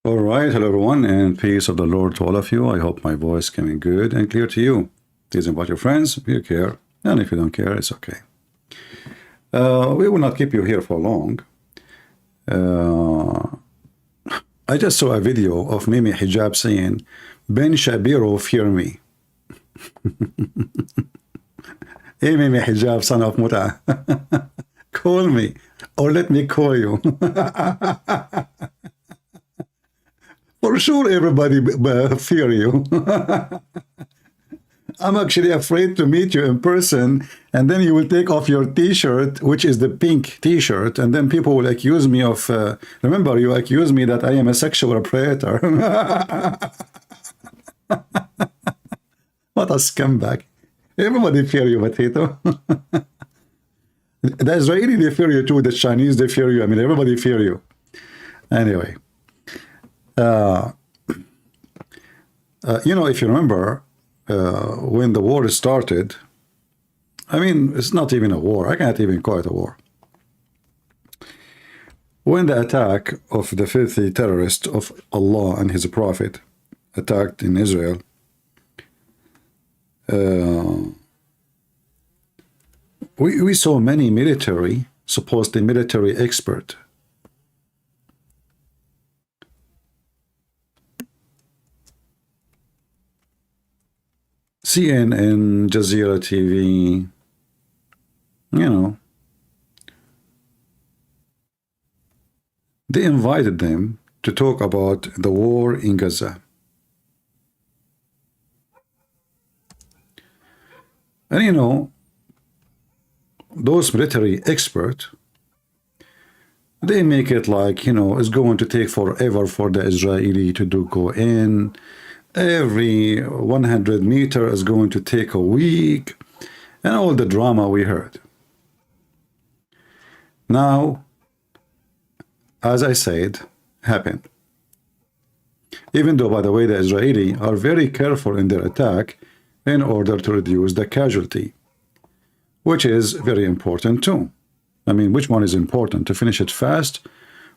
All right, hello everyone, and peace of the Lord to all of you. I hope my voice coming good and clear to you. Please invite your friends if you care, and if you don't care, it's okay. We will not keep you here for long. I just saw a video of Mimi Hijab saying, Ben Shapiro, fear me. Hey Mimi Hijab, son of Muta, call me, or let me call you. For sure, everybody fear you. I'm actually afraid to meet you in person, and then you will take off your t-shirt, which is the pink t-shirt, and then people will accuse me of, remember, you accuse me that I am a sexual predator. What a scumbag. Everybody fear you, Potato. The Israeli, they fear you too. The Chinese, they fear you. I mean, everybody fear you. Anyway. You know, if you remember, when the war started, I mean, it's not even a war. I can't even call it a war. When the attack of the filthy terrorist of Allah and his prophet attacked in Israel, we saw many supposedly military expert, CNN, Jazeera TV, you know, they invited them to talk about the war in Gaza. And you know, those military experts, they make it like, you know, it's going to take forever for the Israeli to go in. Every 100 meters is going to take a week, and all the drama we heard. Now, as I said, happened. Even though, by the way, the Israeli are very careful in their attack in order to reduce the casualty, which is very important too. I mean, which one is important, to finish it fast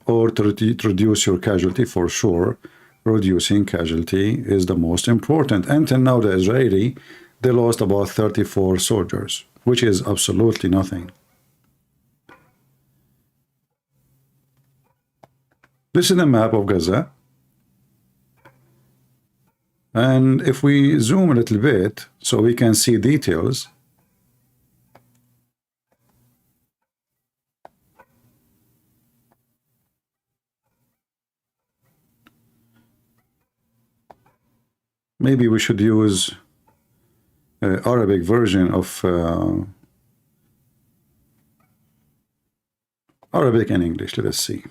or to reduce your casualty? For sure, reducing casualty is the most important. Until now, the Israeli, they lost about 34 soldiers, which is absolutely nothing. This is the map of Gaza. And if we zoom a little bit so we can see details, maybe we should use Arabic version of Arabic and English. Let us see.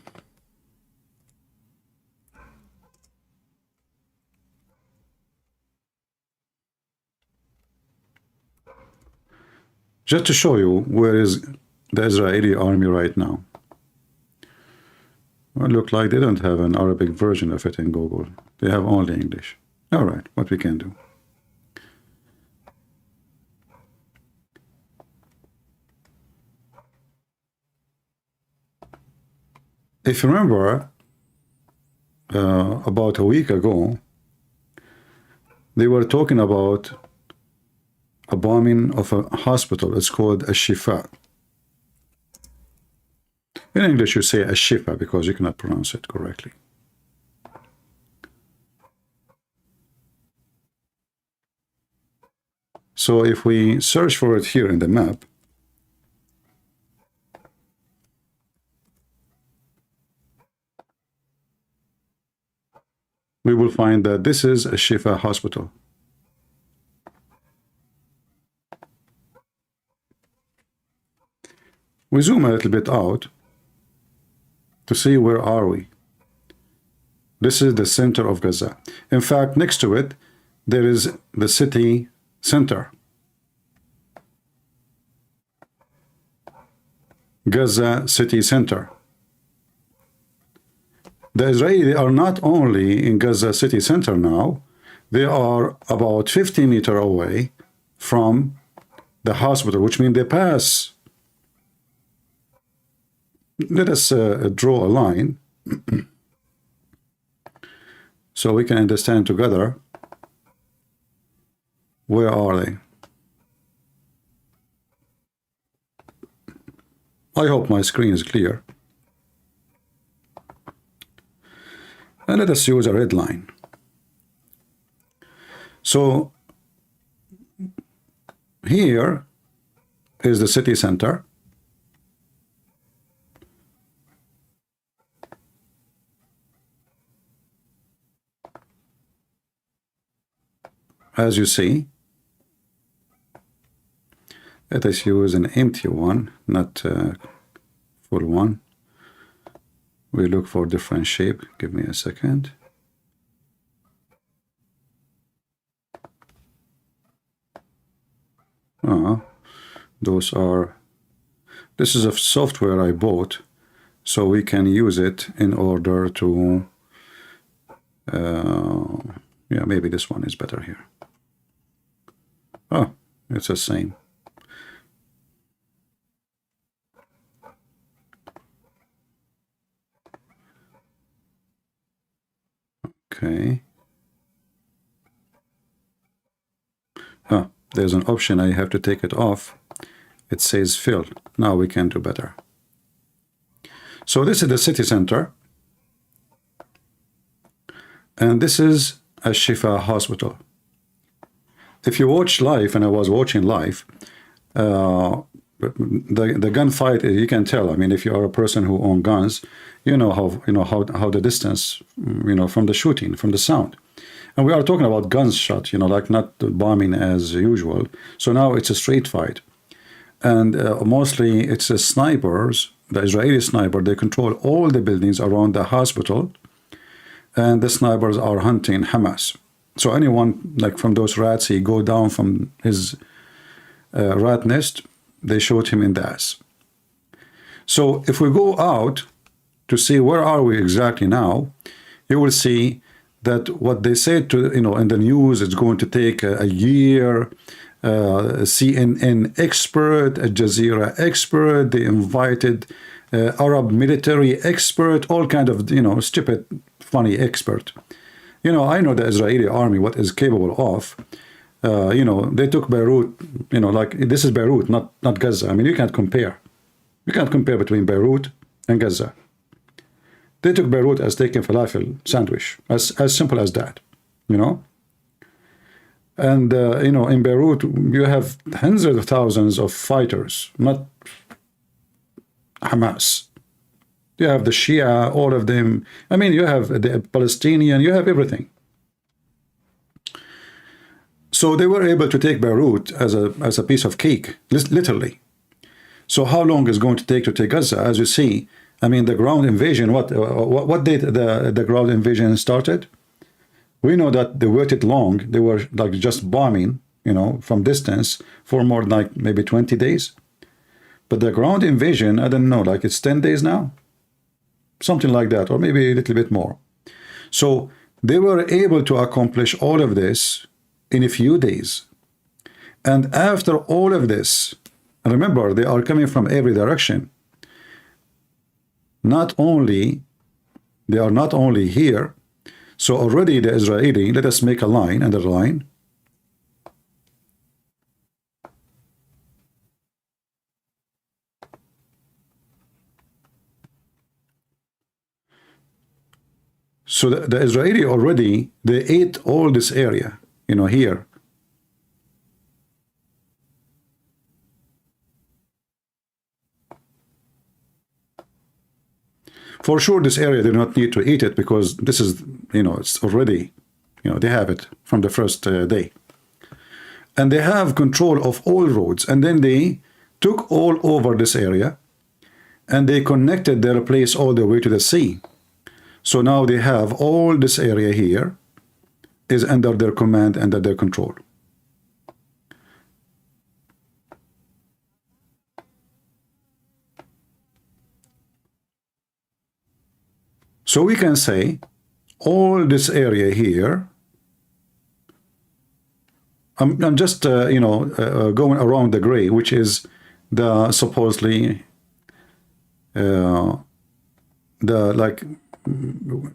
Just to show you where is the Israeli army right now. Well, it looks like they don't have an Arabic version of it in Google. They have only English. All right, what we can do. If you remember, about a week ago, they were talking about a bombing of a hospital. It's called a Shifa. In English, you say a Shifa because you cannot pronounce it correctly. So if we search for it here in the map, we will find that this is a Shifa hospital. We zoom a little bit out to see where are we. This is the center of Gaza. In fact, next to it, there is the city center. Gaza city center. The Israelis are not only in Gaza city center now, they are about 50 meters away from the hospital, which means they pass. Let us draw a line. so we can understand together where are they. I hope my screen is clear. And let us use a red line. So here is the city center. As you see, let us use an empty one, not full one. We look for different shape. Give me a second. Those are, this is a software I bought, so we can use it in order to, yeah, maybe this one is better here. Oh, it's the same. Okay. There's an option, I have to take it off. It says fill. Now we can do better. So this is the city center. And this is a Shifa hospital. If you watch live, and I was watching live, the gunfight, you can tell. I mean, if you are a person who owns guns, you know how the distance, from the shooting, from the sound. And we are talking about gunshot, like not bombing as usual. So now it's a straight fight. And mostly it's the snipers, the Israeli sniper, they control all the buildings around the hospital. And the snipers are hunting Hamas. So anyone like from those rats, he go down from his rat nest, they shoot him in the ass. So if we go out to see where are we exactly now, you will see that what they said to, in the news, it's going to take a year. CNN expert, a Jazeera expert, they invited Arab military expert, all kind of, stupid, funny expert. I know the Israeli army, what is capable of. They took Beirut, like this is Beirut, not Gaza. I mean, you can't compare. You can't compare between Beirut and Gaza. They took Beirut as taking falafel sandwich, as simple as that, And, in Beirut, you have hundreds of thousands of fighters, not Hamas. You have the Shia, all of them. I mean, you have the Palestinian, you have everything. So they were able to take Beirut as a piece of cake, literally. So how long is it going to take Gaza? As you see, I mean, the ground invasion, what date the ground invasion started? We know that they waited long. They were like just bombing, from distance for more than like maybe 20 days. But the ground invasion, I don't know, like it's 10 days now? Something like that, or maybe a little bit more. So they were able to accomplish all of this in a few days. And after all of this, remember, they are coming from every direction. They are not only here. So already the Israeli, let us make a line, another line. So the Israeli already, they ate all this area, here. For sure, this area, they do not need to eat it because this is, it's already, they have it from the first day. And they have control of all roads. And then they took all over this area and they connected their place all the way to the sea. So now they have all this area here is under their command, under their control. So we can say all this area here, I'm just, going around the gray, which is the supposedly, the like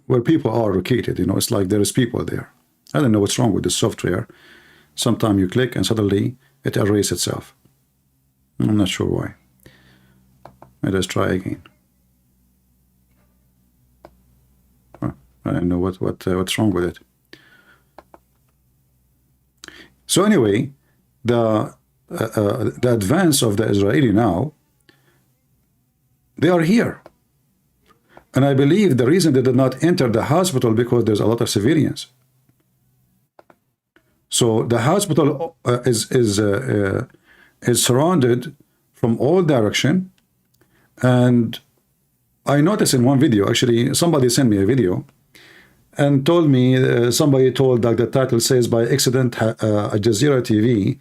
where people are located. You know, it's like there is people there. I don't know what's wrong with the software. Sometimes you click and suddenly it erases itself. I'm not sure why. Let us try again. I don't know what's wrong with it. So anyway, the advance of the Israeli now, they are here. And I believe the reason they did not enter the hospital because there's a lot of civilians. So the hospital is surrounded from all direction. And I noticed in one video, actually, somebody sent me a video and told me, somebody told, like the title says, by accident, Al Jazeera TV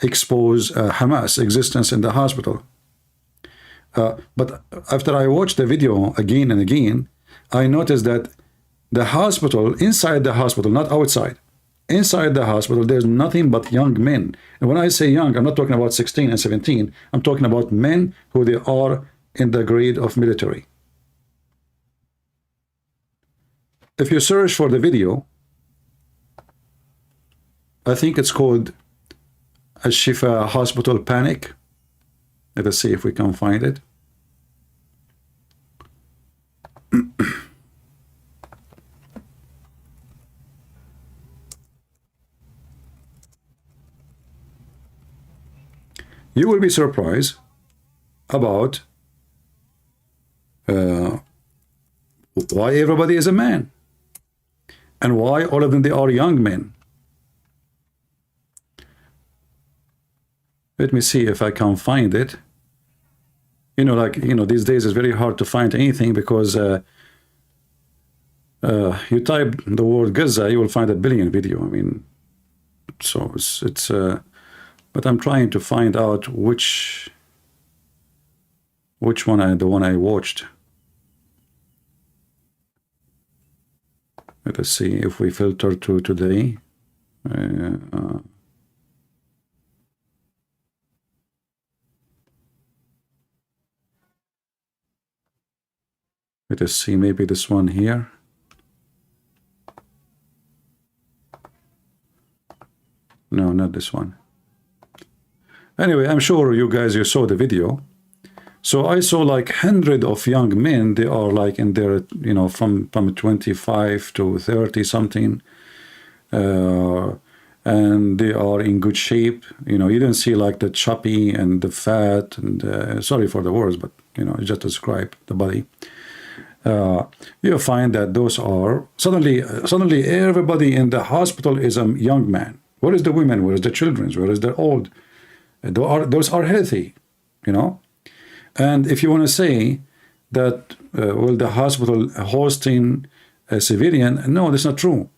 exposed Hamas existence in the hospital. But after I watched the video again and again, I noticed that the hospital, inside the hospital, not outside, inside the hospital, there's nothing but young men. And when I say young, I'm not talking about 16 and 17. I'm talking about men who they are in the grade of military. If you search for the video, I think it's called Al-Shifa Hospital Panic. Let us see if we can find it. You will be surprised about why everybody is a man and why all of them, they are young men. Let me see if I can find it. You know, like, you know, these days it's very hard to find anything because you type the word Gaza, you will find a billion video. I mean, so it's but I'm trying to find out which one the one I watched. Let us see if we filter to today. Let us see, maybe this one here. No, not this one. Anyway, I'm sure you guys, you saw the video. So I saw like hundreds of young men. They are like in their, you know, from 25 to 30 something. And they are in good shape. You know, you don't see like the chubby and the fat and sorry for the words, but you know, just describe the body. You find that those are suddenly everybody in the hospital is a young man. Where is the women? Where is the children? Where is the old? Those are healthy, you know. And if you want to say that well, the hospital hosting a civilian, no, that's not true.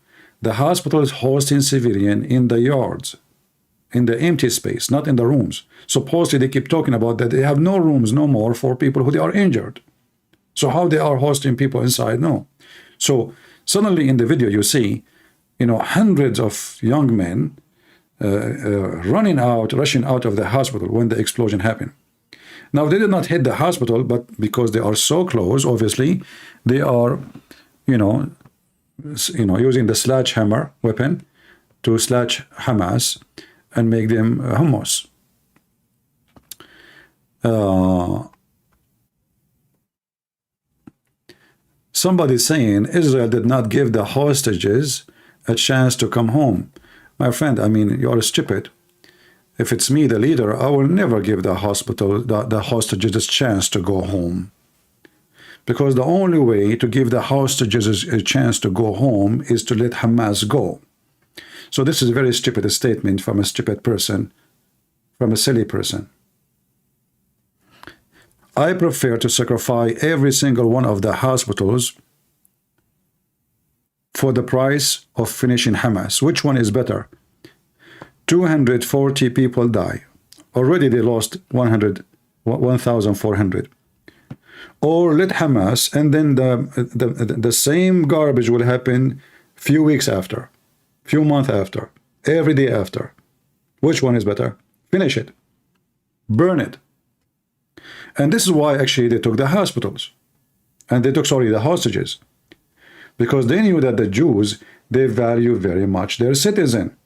The hospital is hosting civilian in the yards, in the empty space, not in the rooms. Supposedly they keep talking about that they have no rooms no more for people who they are injured. So how they are hosting people inside? No. So suddenly in the video you see, you know, hundreds of young men rushing out of the hospital when the explosion happened. Now they did not hit the hospital, but because they are so close, obviously they are, using the sledgehammer weapon to sledge Hamas and make them hummus. Somebody saying Israel did not give the hostages a chance to come home. My friend, I mean, you are stupid. If it's me, the leader, I will never give the hostages a chance to go home. Because the only way to give the hostages a chance to go home is to let Hamas go. So this is a very stupid statement from a stupid person, from a silly person. I prefer to sacrifice every single one of the hospitals for the price of finishing Hamas. Which one is better? 240 people die. Already they lost 1,400. Or let Hamas, and then the same garbage will happen few weeks after, few months after, every day after. Which one is better? Finish it. Burn it. And this is why actually they took the hospitals. And they took, sorry, the hostages. because they knew that the Jews, they value very much their citizen.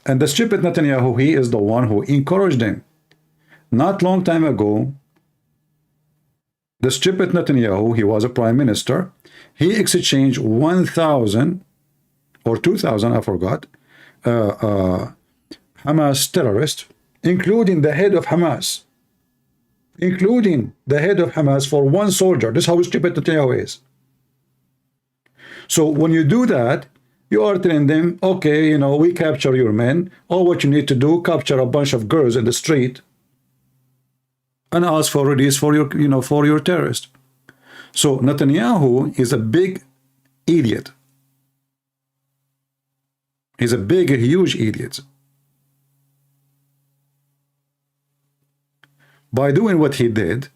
And the stupid Netanyahu, he is the one who encouraged them. Not long time ago, the stupid Netanyahu, he was a prime minister, he exchanged 1,000 or 2,000, I forgot, Hamas terrorists, including the head of Hamas, for one soldier. This is how stupid Netanyahu is. So when you do that, you are telling them, okay, you know, we capture your men. All what you need to do, capture a bunch of girls in the street and ask for release for your, you know, for your terrorist. So Netanyahu is a big idiot. He's a big, huge idiot. By doing what he did,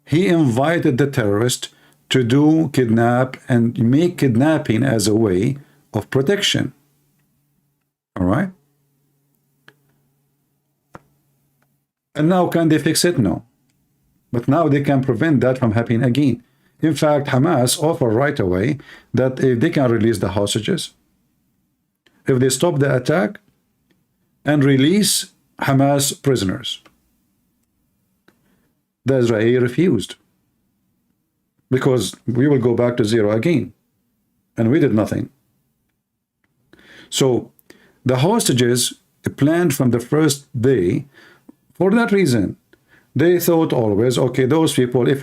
he invited the terrorist to do kidnap and make kidnapping as a way of protection. All right? And now can they fix it? No. But now they can prevent that from happening again. In fact, Hamas offered right away that if they can release the hostages, if they stop the attack and release Hamas prisoners. The Israeli refused, because we will go back to zero again, and we did nothing. So the hostages planned from the first day. For that reason, they thought always, okay, those people, if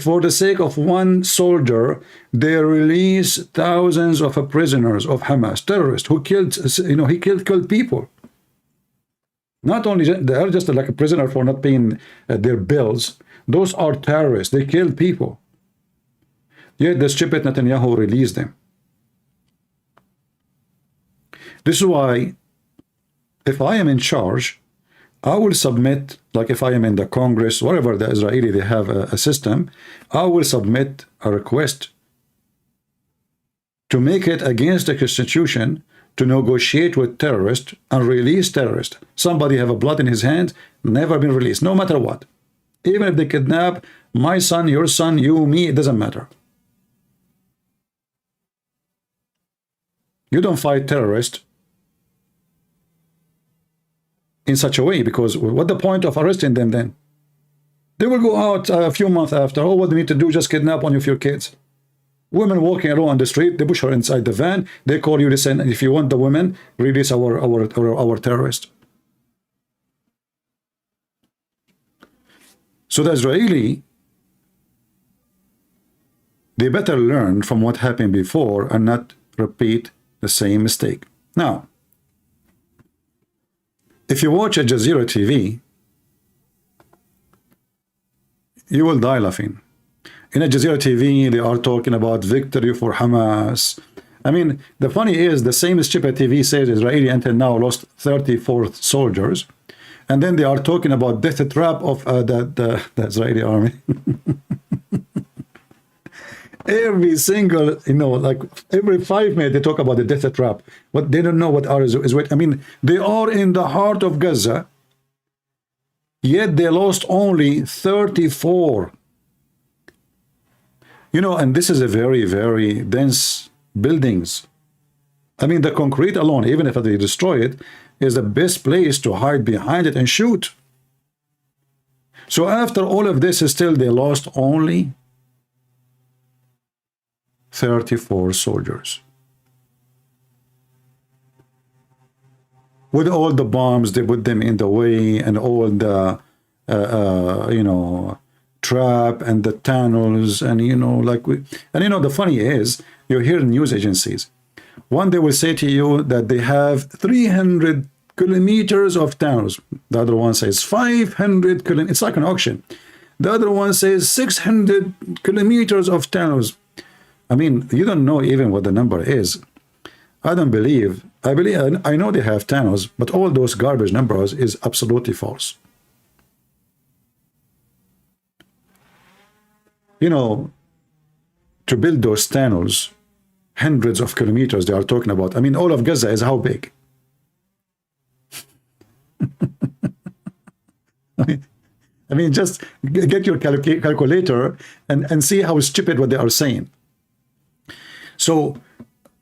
for the sake of one soldier, they release thousands of prisoners of Hamas terrorists who killed, you know, he killed people. Not only they are just like a prisoner for not paying their bills. Those are terrorists. They killed people. Yet the stupid Netanyahu released them. This is why, if I am in charge, I will submit, like if I am in the Congress, whatever the Israeli, they have a system, I will submit a request to make it against the Constitution to negotiate with terrorists and release terrorists. Somebody have a blood in his hand, never been released, no matter what. Even if they kidnap my son, your son, you, me, it doesn't matter. You don't fight terrorists in such a way, because what the point of arresting them then? They will go out a few months after. Oh, what they need to do, just kidnap one of your kids. Women walking alone on the street, they push her inside the van. They call you, listen, if you want the women, release our terrorist. So the Israeli, they better learn from what happened before and not repeat the same mistake. Now, if you watch Al Jazeera TV, you will die laughing. In Al Jazeera TV, they are talking about victory for Hamas. I mean, the funny is, the same stupid TV says Israeli until now lost 34 soldiers. And then they are talking about death trap of the Israeli army. Every single, you know, like every 5 minutes they talk about the death trap. What they don't know what is what. I mean, they are in the heart of Gaza, yet they lost only 34. You know, and this is a very, very dense buildings. I mean, the concrete alone, even if they destroy it, is the best place to hide behind it and shoot. So after all of this, still they lost only 34 soldiers. With all the bombs, they put them in the way, and all the, you know, trap and the tunnels, and, you know, like and, you know, the funny is, you hear news agencies. One, they will say to you that they have 300 kilometers of tunnels. The other one says 500 kilometers. It's like an auction. The other one says 600 kilometers of tunnels. I mean, you don't know even what the number is. I don't believe. I know they have tunnels, but all those garbage numbers is absolutely false. You know, to build those tunnels, hundreds of kilometers they are talking about. I mean, all of Gaza is how big? I mean, just get your calculator and see how stupid what they are saying. So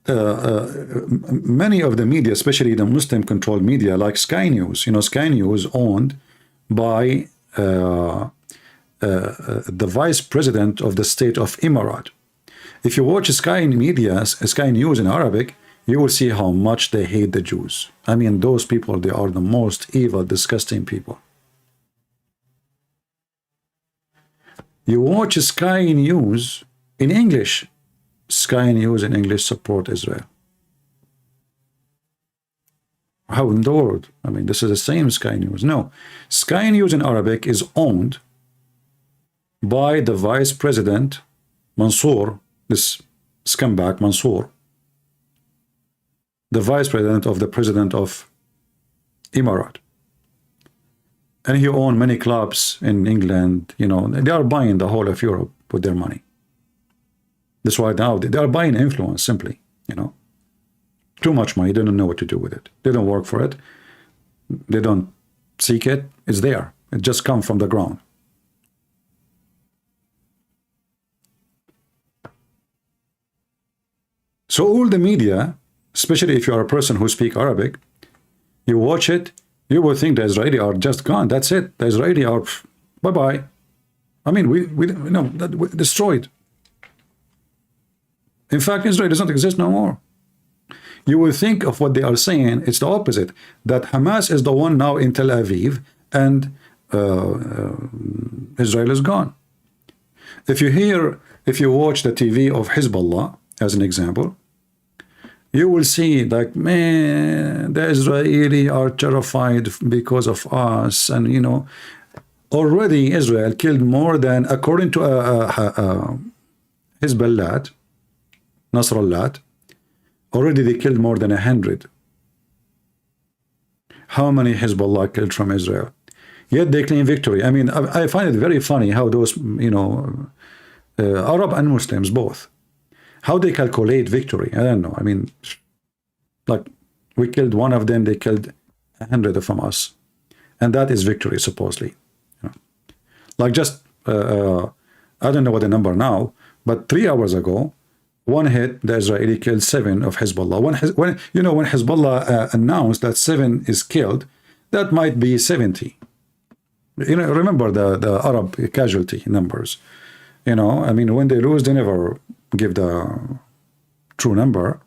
many of the media, especially the Muslim-controlled media, like Sky News, Sky News owned by the vice president of the state of Emirat. If you watch Sky Media, Sky News in Arabic, you will see how much they hate the Jews. I mean, those people, they are the most evil, disgusting people. You watch Sky News in English. Sky News in English support Israel. How in the world? I mean, this is the same Sky News. No. Sky News in Arabic is owned by the vice president, Mansour, this scumbag Mansour, the vice president of the president of Emirat. And he owned many clubs in England. They are buying the whole of Europe with their money. That's why now they are buying influence simply, Too much money, they don't know what to do with it. They don't work for it. They don't seek it. It's there. It just comes from the ground. So all the media, especially if you are a person who speaks Arabic, you watch it, you will think the Israeli are just gone. That's it. The Israeli are bye-bye. I mean, we destroyed. In fact, Israel doesn't exist no more. You will think of what they are saying. It's the opposite. That Hamas is the one now in Tel Aviv and Israel is gone. If you watch the TV of Hezbollah, as an example, you will see like, man, the Israeli are terrified because of us. And, already Israel killed more than, according to Hezbollah, Nasrallah, already they killed more than 100. How many Hezbollah killed from Israel? Yet they claim victory. I mean, I find it very funny how those, Arab and Muslims both, how they calculate victory. I don't know. I mean, like we killed one of them, they killed 100 from us. And that is victory, supposedly. Like just, I don't know what the number now, but 3 hours ago, one hit, the Israeli killed 7 of Hezbollah. When Hezbollah announced that 7 is killed, that might be 70. Remember the Arab casualty numbers. I mean, when they lose, they never give the true number.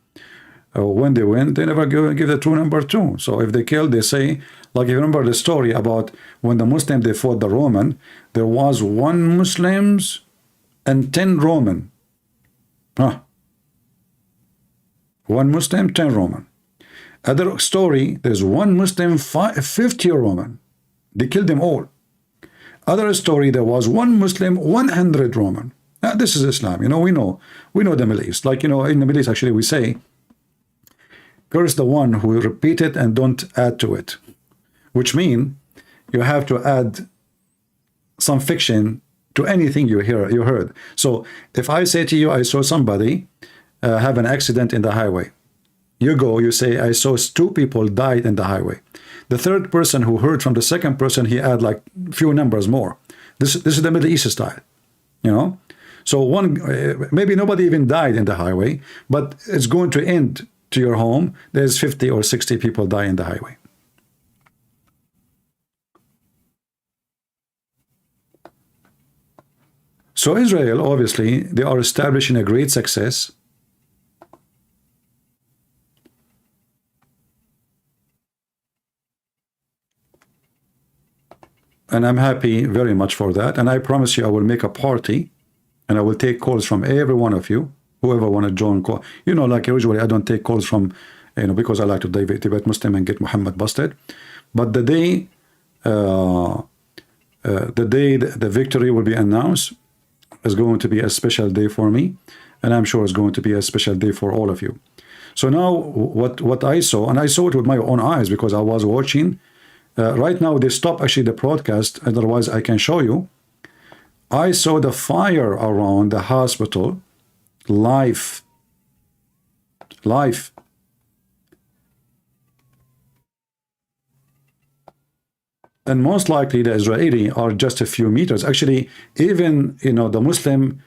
When they win, they never give the true number too. So if they kill, they say, like you remember the story about when the Muslim, they fought the Roman, there was 1 Muslims and 10 Roman. 1 Muslim, 10 Roman. Other story, there's 1 Muslim, 50 Roman. They killed them all. Other story, there was 1 Muslim, 100 Roman. Now, this is Islam. We know the Middle East. Like, in the Middle East, actually, we say, curse the one who repeat it and don't add to it. Which mean you have to add some fiction to anything you heard. So if I say to you, I saw somebody have an accident in the highway. You go, you say, I saw 2 people died in the highway. The third person who heard from the second person, he add like few numbers more. This is the Middle East style, So maybe nobody even died in the highway, but it's going to end to your home. There's 50 or 60 people die in the highway. So Israel, obviously, they are establishing a great success. And I'm happy very much for that. And I promise you, I will make a party and I will take calls from every one of you, whoever want to join call. Like usually I don't take calls from, because I like to debate Muslim and get Muhammad busted. But the day the victory will be announced is going to be a special day for me. And I'm sure it's going to be a special day for all of you. So now what I saw, and I saw it with my own eyes because I was watching. Right now, they stop actually the broadcast. Otherwise, I can show you. I saw the fire around the hospital live. And most likely the Israeli are just a few meters. Actually, even the Muslim,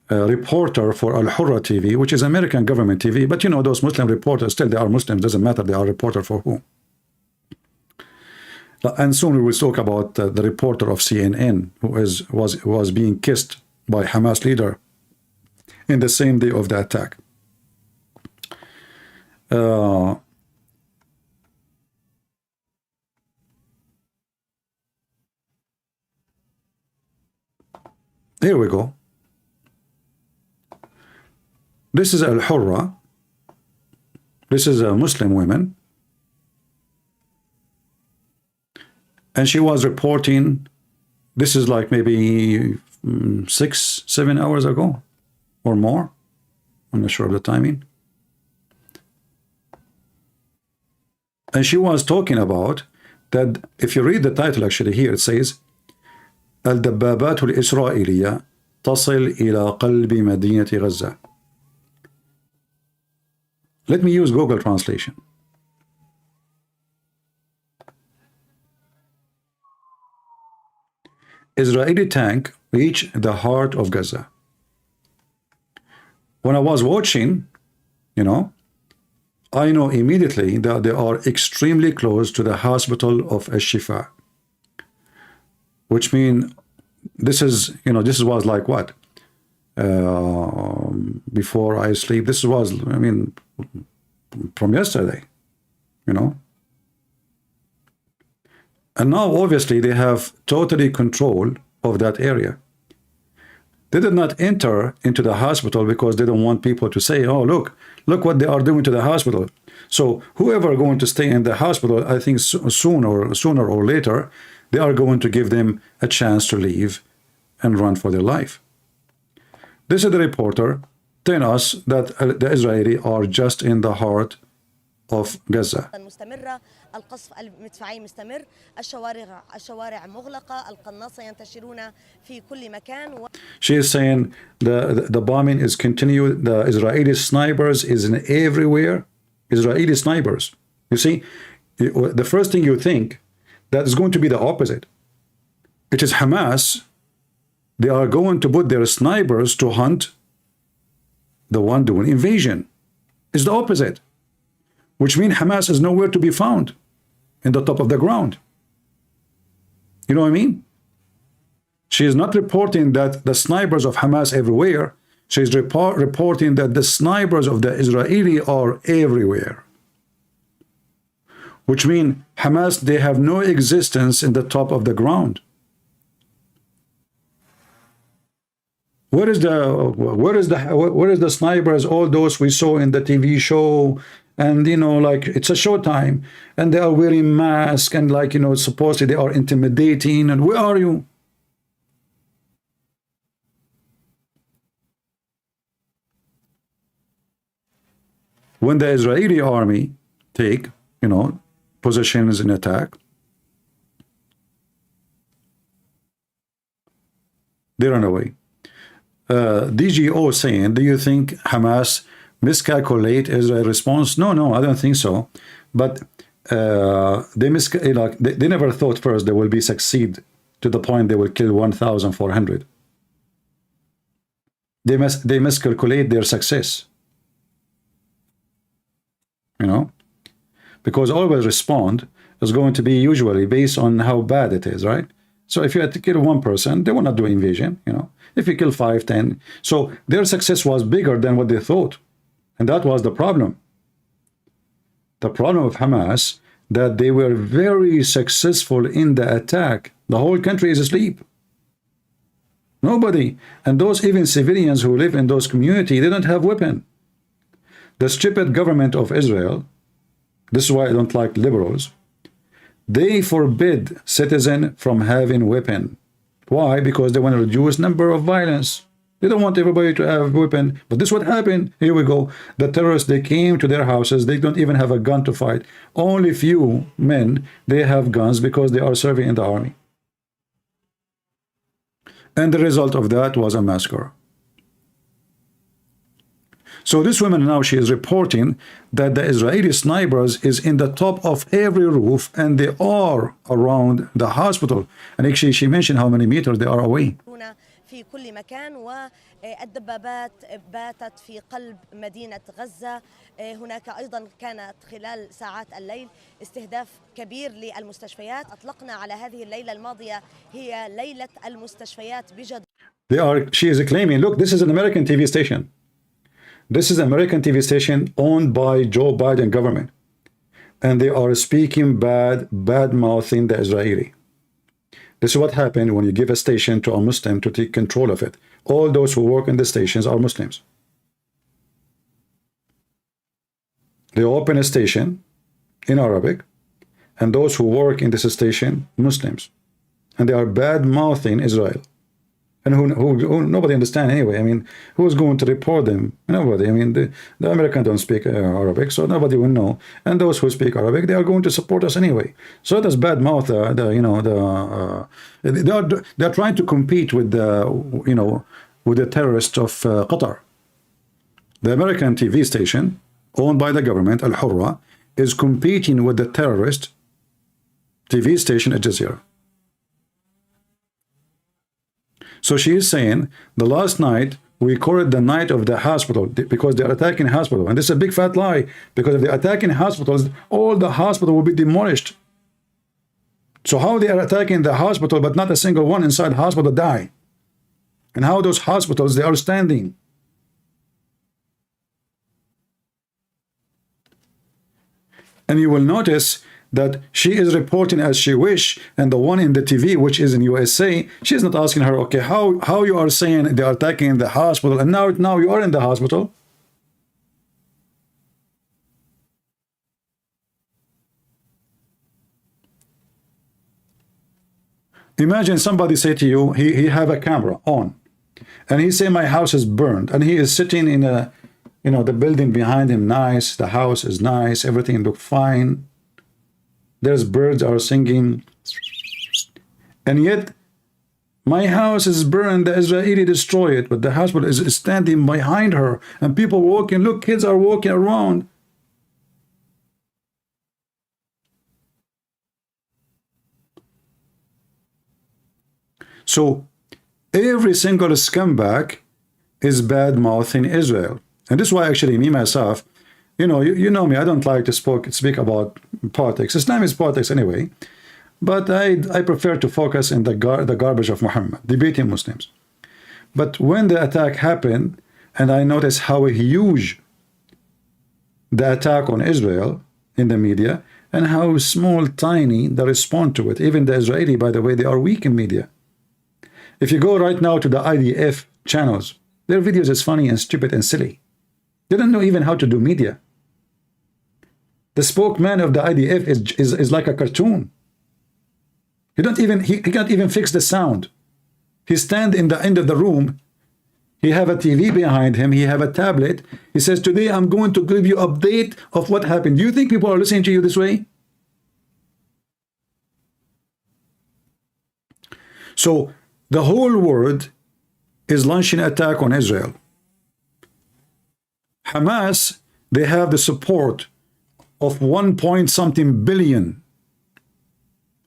reporter for Al-Hurra TV, which is American government TV, but you know, those Muslim reporters, still they are Muslims, doesn't matter, they are reporter for who. And soon we will talk about the reporter of CNN who was being kissed by Hamas leader in the same day of the attack. Here we go. This is Al-Hurra. This is a Muslim woman. And she was reporting, this is like maybe 6-7 hours ago or more. I'm not sure of the timing. And she was talking about that, if you read the title actually here, it says, الدبابات الإسرائيلية تصل إلى قلب مدينة غزة. Let me use Google translation. Israeli tank reach the heart of Gaza. When I was watching, you know, I know immediately that they are extremely close to the hospital of Al-Shifa, which means this is, you know, this was like what? Before I sleep, this was, I mean, from yesterday, you know. And now obviously they have totally control of that area. They did not enter into the hospital because they don't want people to say, oh, look what they are doing to the hospital. So whoever are going to stay in the hospital, I think sooner or later, they are going to give them a chance to leave and run for their life. This is the reporter telling us that the Israeli are just in the heart of Gaza. القصف المدفعي مستمر، الشوارع مغلقة، القناصة ينتشرون في كل مكان. She is saying the bombing is continued. The Israeli snipers is in everywhere. Israeli snipers. You see, the first thing you think that is going to be the opposite. It is Hamas. They are going to put their snipers to hunt the one doing invasion. It's the opposite, which means Hamas is nowhere to be found in the top of the ground. You know what I mean? She is not reporting that the snipers of Hamas everywhere. She is reporting that the snipers of the Israeli are everywhere, which means Hamas, they have no existence in the top of the ground. Where is the snipers? All those we saw in the TV show, and you know, like it's a showtime, and they are wearing masks, and like, you know, supposedly they are intimidating. And where are you? When the Israeli army take, you know, positions in attack, they run away. DGO saying, do you think Hamas miscalculate Israel response? No, I don't think so. But they never thought first they will be succeed to the point they will kill 1,400. They miscalculate their success. You know, because always respond is going to be usually based on how bad it is, right? So if you had to kill one person, they will not do invasion, you know. If you kill 5, 10, so their success was bigger than what they thought. And that was the problem. The problem of Hamas, that they were very successful in the attack. The whole country is asleep. Nobody. And those even civilians who live in those communities, they don't have weapon. The stupid government of Israel, this is why I don't like liberals, they forbid citizens from having weapon. Why? Because they want to reduce number of violence. They don't want everybody to have a weapon. But this is what happened. Here we go. The terrorists, they came to their houses. They don't even have a gun to fight. Only few men, they have guns because they are serving in the army. And the result of that was a massacre. So this woman now, she is reporting that the Israeli snipers is in the top of every roof, and they are around the hospital. And actually, she mentioned how many meters they are away. في كل مكان، والدبابات باتت في قلب مدينة غزة. هناك أيضا كانت خلال ساعات الليل استهداف كبير للمستشفيات. أطلقنا على هذه الليلة الماضية هي ليلة المستشفيات بجد. She is claiming, look, this is an American TV station. This is an American TV station owned by Joe Biden government. And they are speaking bad-mouthing the Israeli. This is what happened when you give a station to a Muslim to take control of it. All those who work in the stations are Muslims. They open a station in Arabic, and those who work in this station, Muslims. And they are bad-mouthing Israel. And who nobody understand anyway. I mean, who's going to report them? Nobody. I mean, the Americans don't speak Arabic, so nobody will know. And those who speak Arabic, they are going to support us anyway. So that's bad mouth. They are trying to compete with with the terrorists of Qatar. The American TV station owned by the government, Al Hurra, is competing with the terrorist TV station Al Jazeera. So she is saying the last night we call it the night of the hospital because they're attacking hospital, and this is a big fat lie, because if they're attacking hospitals, all the hospital will be demolished. So how they are attacking the hospital but not a single one inside hospital die? And how those hospitals they are standing? And you will notice that she is reporting as she wish, and the one in the TV, which is in USA, she's not asking her, okay, how you are saying they are attacking the hospital, and now you are in the hospital. Imagine somebody say to you, he have a camera on, and he say my house is burned, and he is sitting in a, the building behind him, nice, the house is nice, everything look fine. There's birds are singing, and yet my house is burned, the Israeli destroy it, but the hospital is standing behind her, and people walking, look, kids are walking around. So every single scumbag is bad-mouthing Israel. And this is why actually me, myself, you know me, I don't like to speak about politics. Islam is politics anyway. But I prefer to focus in the garbage of Muhammad, debating Muslims. But when the attack happened, and I noticed how huge the attack on Israel in the media, and how small, tiny the response to it. Even the Israeli, by the way, they are weak in media. If you go right now to the IDF channels, their videos is funny and stupid and silly. They don't know even how to do media. The spokesman of the IDF is like a cartoon. He can't even fix the sound. He stand in the end of the room. He have a TV behind him. He have a tablet. He says, today I'm going to give you update of what happened. Do you think people are listening to you this way? So the whole world is launching an attack on Israel. Hamas, they have the support of 1-point-something billion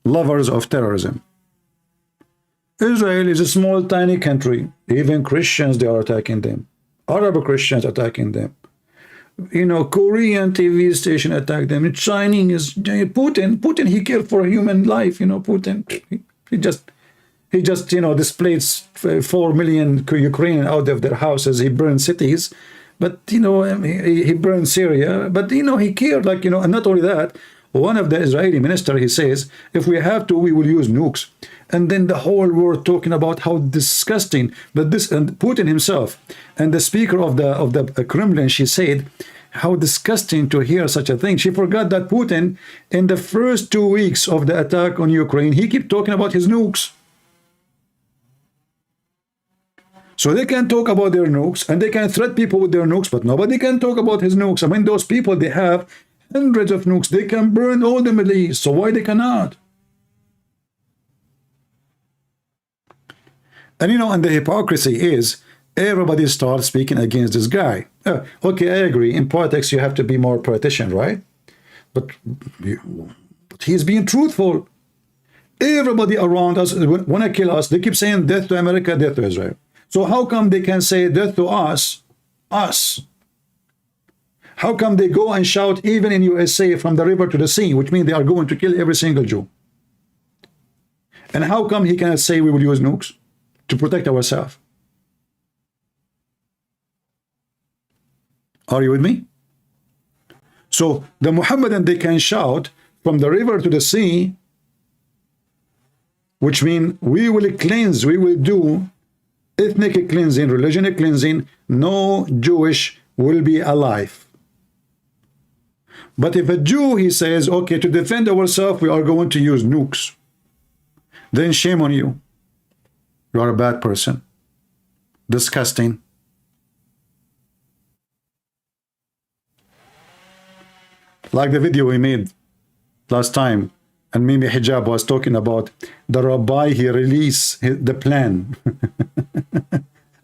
lovers of terrorism. Israel is a small, tiny country. Even Christians, they are attacking them. Arab Christians attacking them. Korean TV station attack them. Chinese, Putin, he cared for human life. Putin, he just displayed 4 million Ukrainians out of their houses. He burned cities. But, he burned Syria. But, he cared, and not only that, one of the Israeli minister, he says, if we have to, we will use nukes. And then the whole world talking about how disgusting that this, and Putin himself, and the speaker of the Kremlin, she said, how disgusting to hear such a thing. She forgot that Putin, in the first 2 weeks of the attack on Ukraine, he kept talking about his nukes. So they can talk about their nukes, and they can threat people with their nukes, but nobody can talk about his nukes. I mean, those people, they have hundreds of nukes. They can burn all the Middle East. So why they cannot? And the hypocrisy is everybody starts speaking against this guy. Okay, I agree. In politics, you have to be more politician, right? But he's being truthful. Everybody around us want to kill us. They keep saying death to America, death to Israel. So how come they can say death to us? How come they go and shout even in USA from the river to the sea, which means they are going to kill every single Jew? And how come he cannot say we will use nukes to protect ourselves? Are you with me? So the Muhammadan, they can shout from the river to the sea, which means we will cleanse, we will do ethnic cleansing, religion cleansing, no Jewish will be alive. But if a Jew, he says, okay, to defend ourselves, we are going to use nukes, then shame on you. You are a bad person. Disgusting. Like the video we made last time, and Mimi Hijab was talking about the rabbi, he released the plan.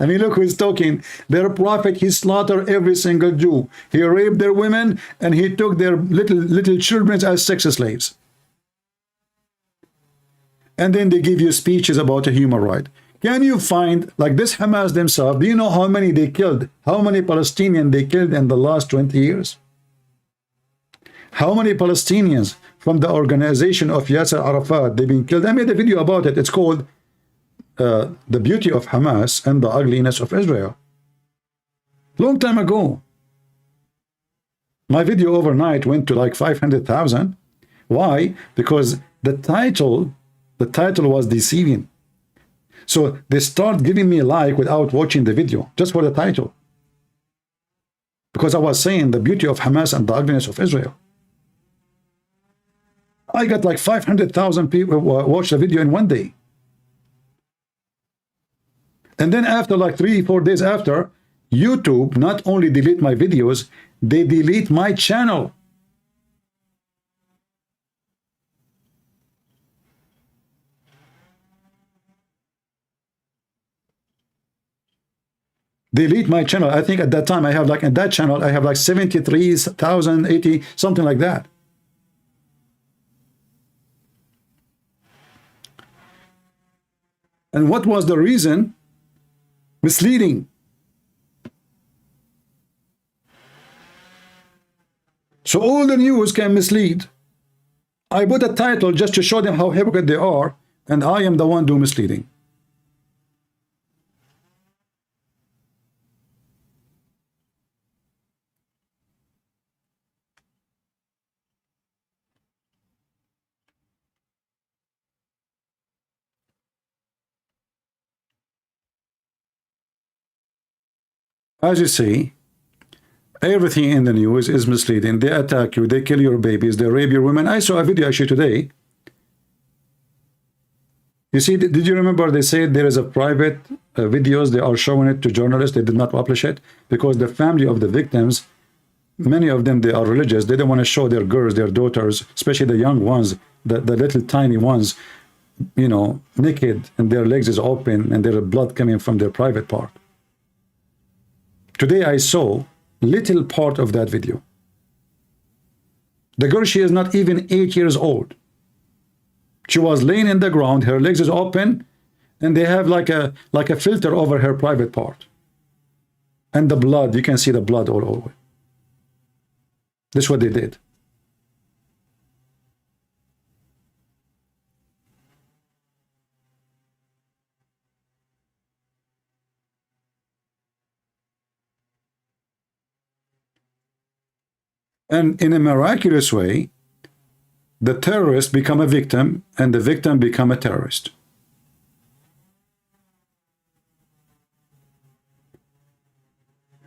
I mean, look who's talking. Their prophet, he slaughtered every single Jew. He raped their women, and he took their little children as sex slaves. And then they give you speeches about a human right. Can you find, like this Hamas themselves, do you know how many they killed? How many Palestinians they killed in the last 20 years? How many Palestinians from the organization of Yasser Arafat, they've been killed? I made a video about it. It's called The Beauty of Hamas and the Ugliness of Israel. Long time ago. My video overnight went to like 500,000. Why? Because the title was deceiving. So they start giving me a like without watching the video, just for the title. Because I was saying the beauty of Hamas and the ugliness of Israel. I got like 500,000 people watch the video in one day. And then after like 3-4 days after, YouTube not only delete my videos, they delete my channel. Delete my channel. I think at that time I have like, in that channel, I have like 73,000, 80, something like that. And what was the reason? Misleading. So all the news can mislead. I put a title just to show them how hypocrite they are, and I am the one doing misleading. As you see, everything in the news is misleading. They attack you, they kill your babies, they rape your women. I saw a video actually today. You see, did you remember they said there is a private videos, they are showing it to journalists, they did not publish it because the family of the victims, many of them, they are religious, they don't want to show their girls, their daughters, especially the young ones, the little tiny ones, you know, naked and their legs is open and their blood coming from their private part. Today I saw little part of that video. The girl, she is not even 8 years old. She was laying in the ground, her legs is open, and they have like a filter over her private part. And the blood, you can see the blood all over. This is what they did. And in a miraculous way, the terrorist become a victim and the victim become a terrorist.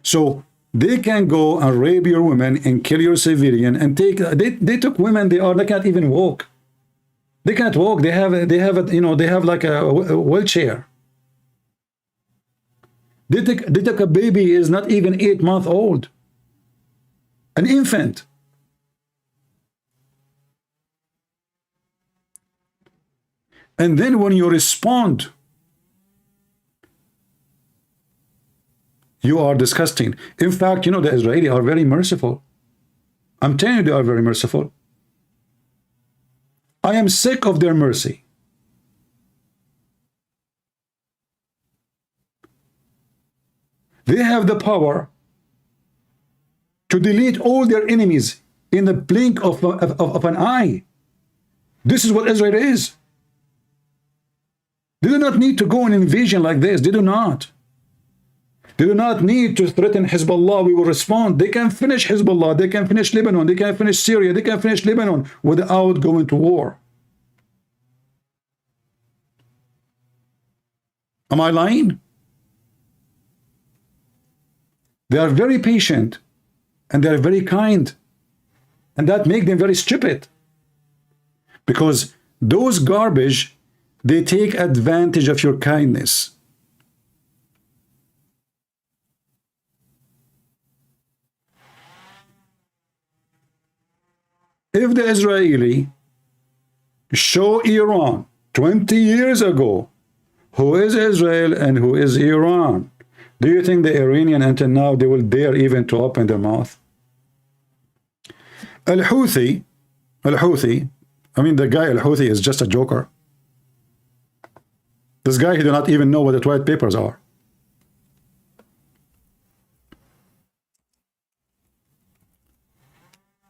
So they can go and rape your women and kill your civilian and take, they took women, they can't even walk. They can't walk. They have like a wheelchair. They took a baby is not even 8 months old. An infant. And then when you respond, you are disgusting. In fact, you know, the Israelis are very merciful. I'm telling you, they are very merciful. I am sick of their mercy. They have the power to delete all their enemies in the blink of an eye. This is what Israel is. They do not need to go on invasion like this. They do not. They do not need to threaten Hezbollah. We will respond. They can finish Hezbollah. They can finish Lebanon. They can finish Syria. They can finish Lebanon without going to war. Am I lying? They are very patient and they are very kind. And that makes them very stupid. Because those garbage, they take advantage of your kindness. If the Israeli show Iran 20 years ago who is Israel and who is Iran, do you think the Iranian until now they will dare even to open their mouth? Al-Houthi, I mean the guy Al-Houthi is just a joker. This guy, he do not even know what the white papers are.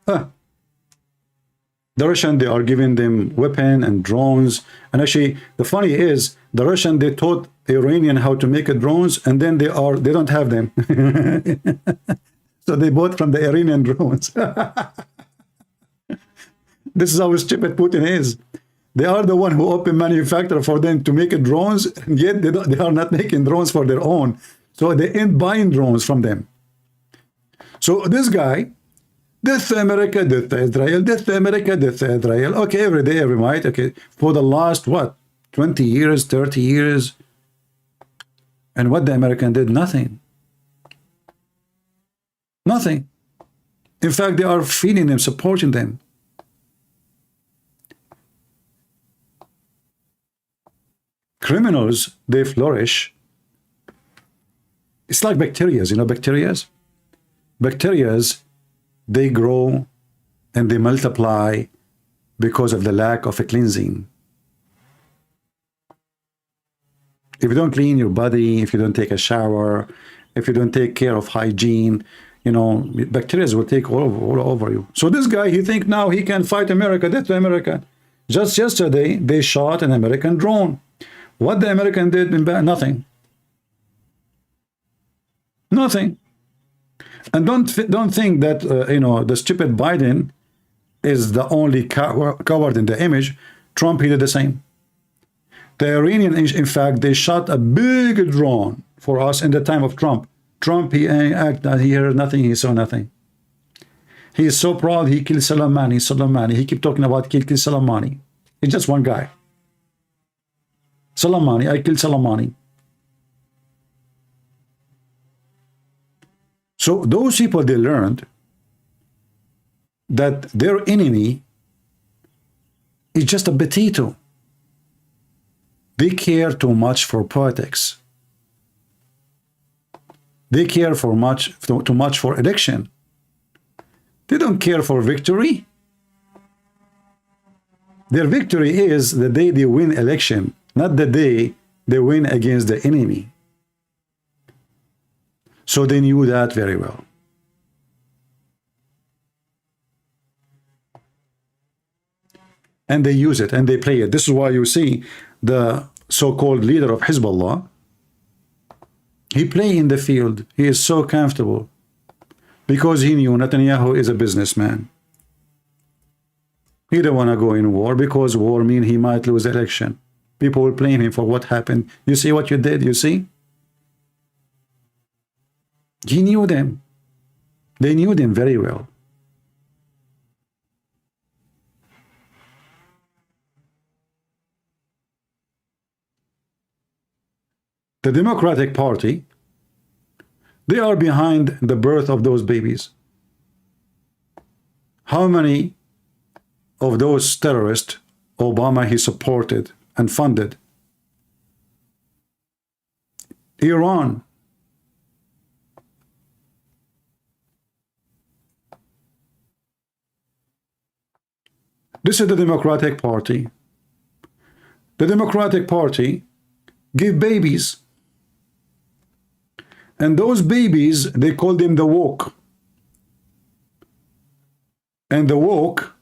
The Russian, they are giving them weapon and drones. And actually, the funny is, the Russian, they taught the Iranian how to make drones, and then they don't have them. So they bought from the Iranian drones. This is how stupid Putin is. They are the one who open manufacturer for them to make drones, and yet they are not making drones for their own. So they end buying drones from them. So this guy, death America, death Israel, death America, death Israel. Okay, every day, every night. Okay, for the last, what, 20 years, 30 years. And what the American did? Nothing. Nothing. In fact, they are feeding them, supporting them. Criminals, they flourish. It's like bacteria, you know, bacteria? Bacteria, they grow and they multiply because of the lack of a cleansing. If you don't clean your body, if you don't take a shower, if you don't take care of hygiene, you know, bacteria will take all over you. So this guy, he think now he can fight America, death to America. Just yesterday, they shot an American drone. What the American did? Nothing. Nothing. And don't think that you know, the stupid Biden is the only coward in the image. Trump, he did the same. The Iranian, in fact, they shot a big drone for us in the time of Trump. Trump, he heard nothing, he saw nothing. He is so proud he killed Soleimani. He keep talking about kill Soleimani. He's just one guy. Soleimani, I killed Soleimani. So those people, they learned that their enemy is just a potato. They care too much for politics. They care too much for election. They don't care for victory. Their victory is the day they win election, not the day they win against the enemy. So they knew that very well. And they use it and they play it. This is why you see the so-called leader of Hezbollah, he play in the field. He is so comfortable because he knew Netanyahu is a businessman. He don't want to go in war because war means he might lose the election. People will blame him for what happened. You see what you did, you see? He knew them. They knew them very well. The Democratic Party, they are behind the birth of those babies. How many of those terrorists Obama he supported and funded? Iran. This is the Democratic Party. The Democratic Party give babies. And those babies, they call them the woke. And the woke,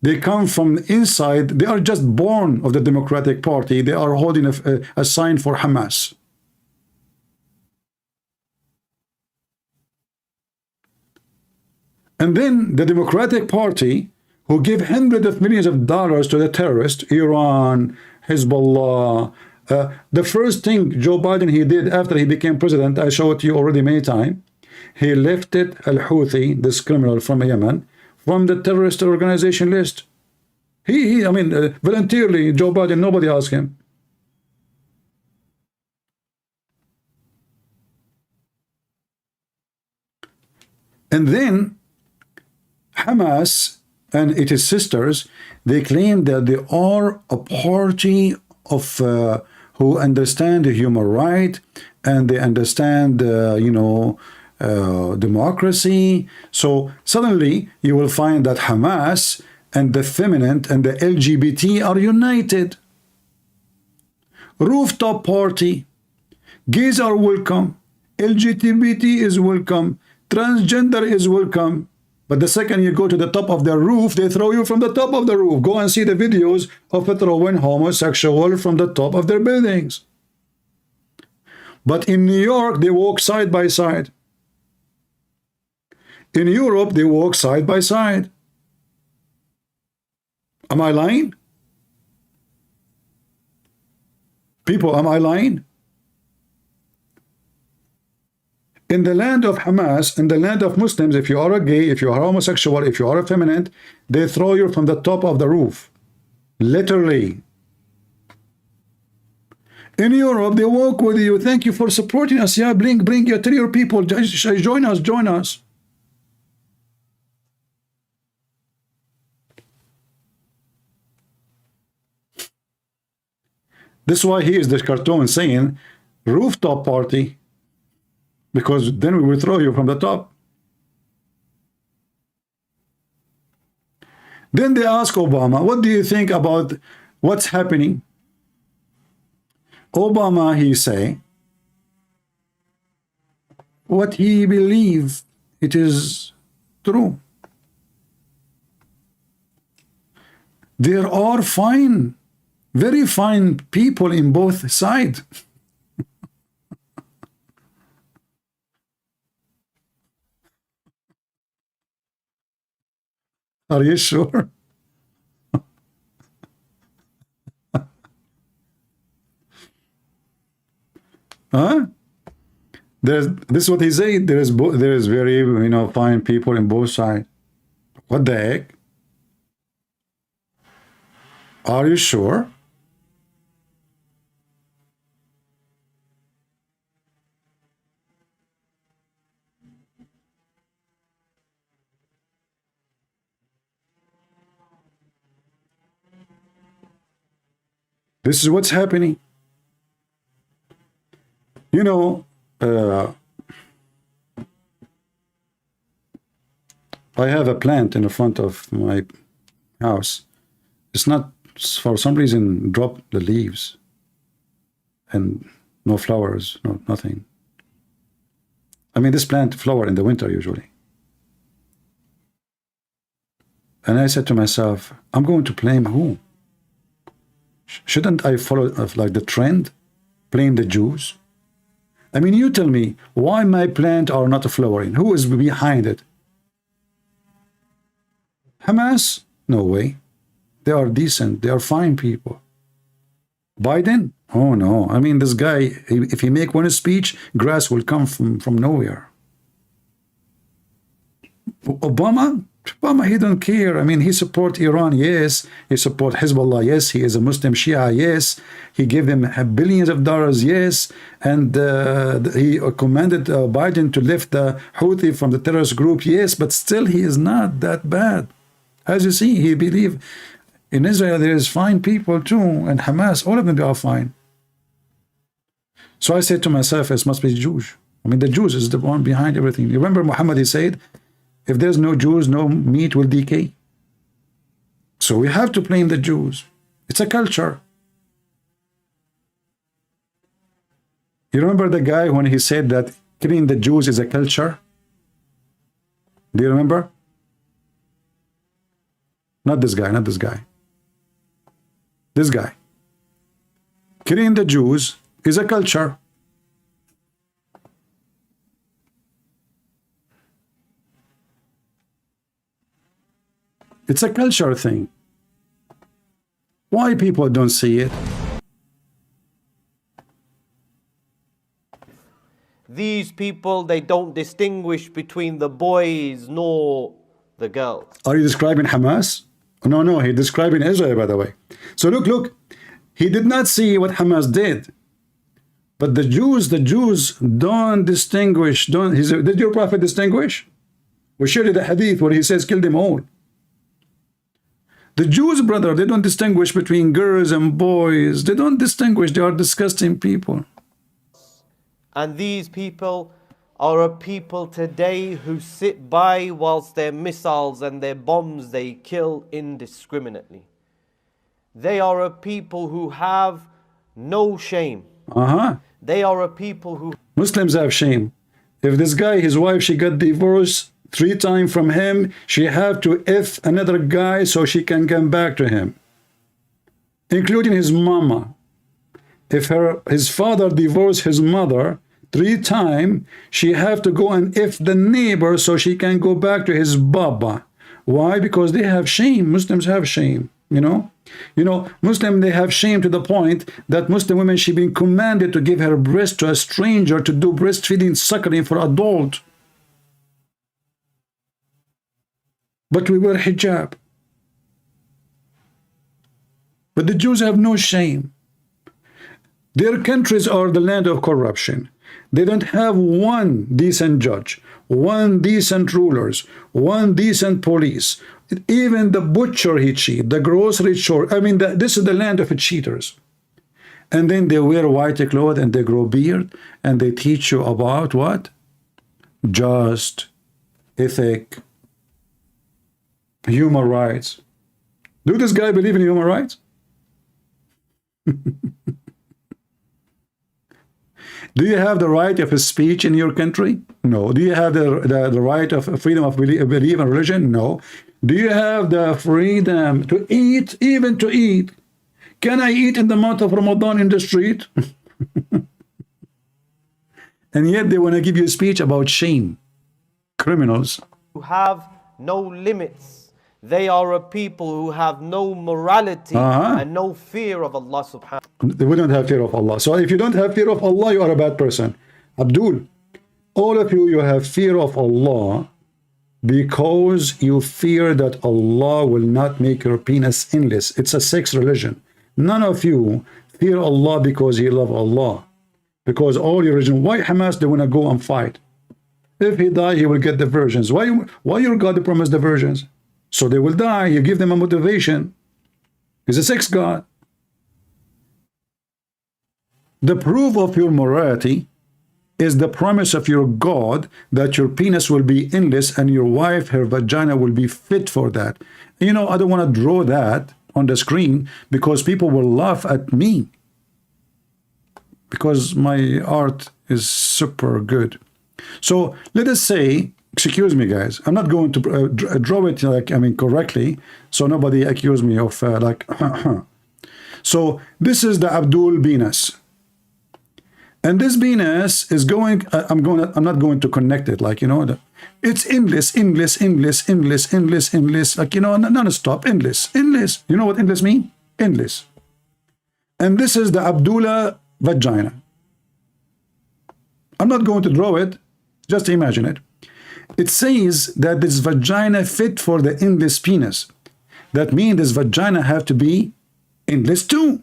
they come from inside. They are just born of the Democratic Party. They are holding a sign for Hamas. And then the Democratic Party, who give hundreds of millions of dollars to the terrorists, Iran, Hezbollah. The first thing Joe Biden he did after he became president, I showed it to you already many times, he lifted al-Houthi, this criminal from Yemen, from the terrorist organization list. I mean, voluntarily, Joe Biden, nobody asked him. And then Hamas and its sisters, they claim that they are a party of who understand the human right, and they understand, democracy. So suddenly you will find that Hamas and the feminine and the LGBT are united. Rooftop party. Gays are welcome. LGBT is welcome. Transgender is welcome. But the second you go to the top of the roof, they throw you from the top of the roof. Go and see the videos of throwing homosexual from the top of their buildings. But in New York, they walk side by side. In Europe, they walk side by side. Am I lying? People, am I lying? In the land of Hamas, in the land of Muslims, if you are a gay, if you are homosexual, if you are effeminate, they throw you from the top of the roof. Literally. In Europe, they walk with you. Thank you for supporting us. Yeah, bring your, tell your people, join us, join us. This is why he is the cartoon saying, rooftop party. Because then we will throw you from the top. Then they ask Obama, what do you think about what's happening? Obama, he say, what he believes it is true. There are fine, very fine people in both sides. Are you sure? Huh? This is what he said. There is very fine people in both sides. What the heck? Are you sure? This is what's happening. You know, I have a plant in the front of my house. It's not, for some reason, dropped the leaves and no flowers, nothing. I mean, this plant flower in the winter usually. And I said to myself, I'm going to blame who? Shouldn't I follow like the trend? Blame the Jews? I mean, you tell me why my plant are not flowering. Who is behind it? Hamas? No way. They are decent. They are fine people. Biden? Oh no. I mean, this guy, if he make one speech, grass will come from nowhere. Obama? Obama, he don't care. I mean, he support Iran, yes. He support Hezbollah, yes. He is a Muslim Shia, yes. He gave them billions of dollars, yes. And he commanded Biden to lift the Houthi from the terrorist group, yes. But still, he is not that bad. As you see, he believe in Israel there is fine people too, and Hamas, all of them are fine. So I said to myself, it must be Jews. I mean, the Jews is the one behind everything. You remember Muhammad, he said, if there's no Jews, no meat will decay. So we have to blame the Jews. It's a culture. You remember the guy when he said that killing the Jews is a culture? Do you remember? Not this guy, not this guy. This guy. Killing the Jews is a culture. It's a culture thing. Why people don't see it? These people, they don't distinguish between the boys nor the girls. Are you describing Hamas? No, no, he's describing Israel, by the way. So look, he did not see what Hamas did. But the Jews don't distinguish. Did your prophet distinguish? We shared the hadith where he says, kill them all. The Jews, brother, they don't distinguish between girls and boys. They don't distinguish. They are disgusting people. And these people are a people today who sit by whilst their missiles and their bombs they kill indiscriminately. They are a people who have no shame. They are a people who... Muslims have shame. If this guy, his wife, she got divorced 3 times from him, she have to F another guy so she can come back to him, including his mama. If his father divorced his mother 3 times, she have to go and F the neighbor so she can go back to his baba. Why? Because they have shame. Muslims have shame, you know. Muslim, they have shame to the point that Muslim women, she been commanded to give her breast to a stranger to do breastfeeding, suckling for adult. But we wear hijab. But the Jews have no shame. Their countries are the land of corruption. They don't have one decent judge, one decent rulers, one decent police. Even the butcher, he cheat. The grocery store. I mean, this is the land of cheaters. And then they wear white clothes and they grow beard and they teach you about what? Just, ethic, human rights. Do this guy believe in human rights? Do you have the right of speech in your country? No. Do you have the right of freedom of belief in religion? No. Do you have the freedom to eat, even to eat? Can I eat in the month of Ramadan in the street? And yet they want to give you a speech about shame. Criminals. Who have no limits. They are a people who have no morality and no fear of Allah subhanahu wa ta'ala. We don't have fear of Allah. So if you don't have fear of Allah, you are a bad person. Abdul, all of you, you have fear of Allah because you fear that Allah will not make your penis endless. It's a sex religion. None of you fear Allah because you love Allah. Because all your religion, why Hamas, they want to go and fight? If he die, he will get the virgins. Why your God promised the virgins? So they will die. You give them a motivation. He's a sex god. The proof of your morality is the promise of your God that your penis will be endless and your wife, her vagina, will be fit for that. You know, I don't want to draw that on the screen because people will laugh at me because my art is super good. So let us say, excuse me guys, I'm not going to draw it like, I mean, correctly, so nobody accuse me of like so this is the Abdul penis, and this penis is going, I'm not going to connect it, like, you know, it's endless, like, you know, non-stop, endless. You know what endless mean? Endless. And this is the Abdullah vagina. I'm not going to draw it, just imagine it. It says that this vagina fit for the endless penis. That means this vagina have to be endless too.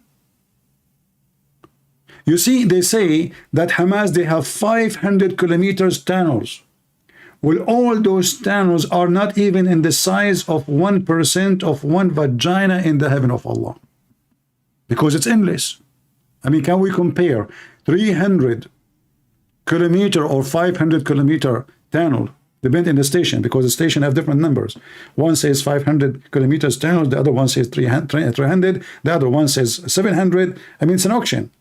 You see, they say that Hamas, they have 500 kilometers tunnels. Well, all those tunnels are not even in the size of 1% of one vagina in the heaven of Allah. Because it's endless. I mean, can we compare 300 kilometer or 500 kilometer tunnel? Depend in the station, because the station have different numbers. One says 500 kilometers tunnel, the other one says 300, the other one says 700. I mean, it's an auction.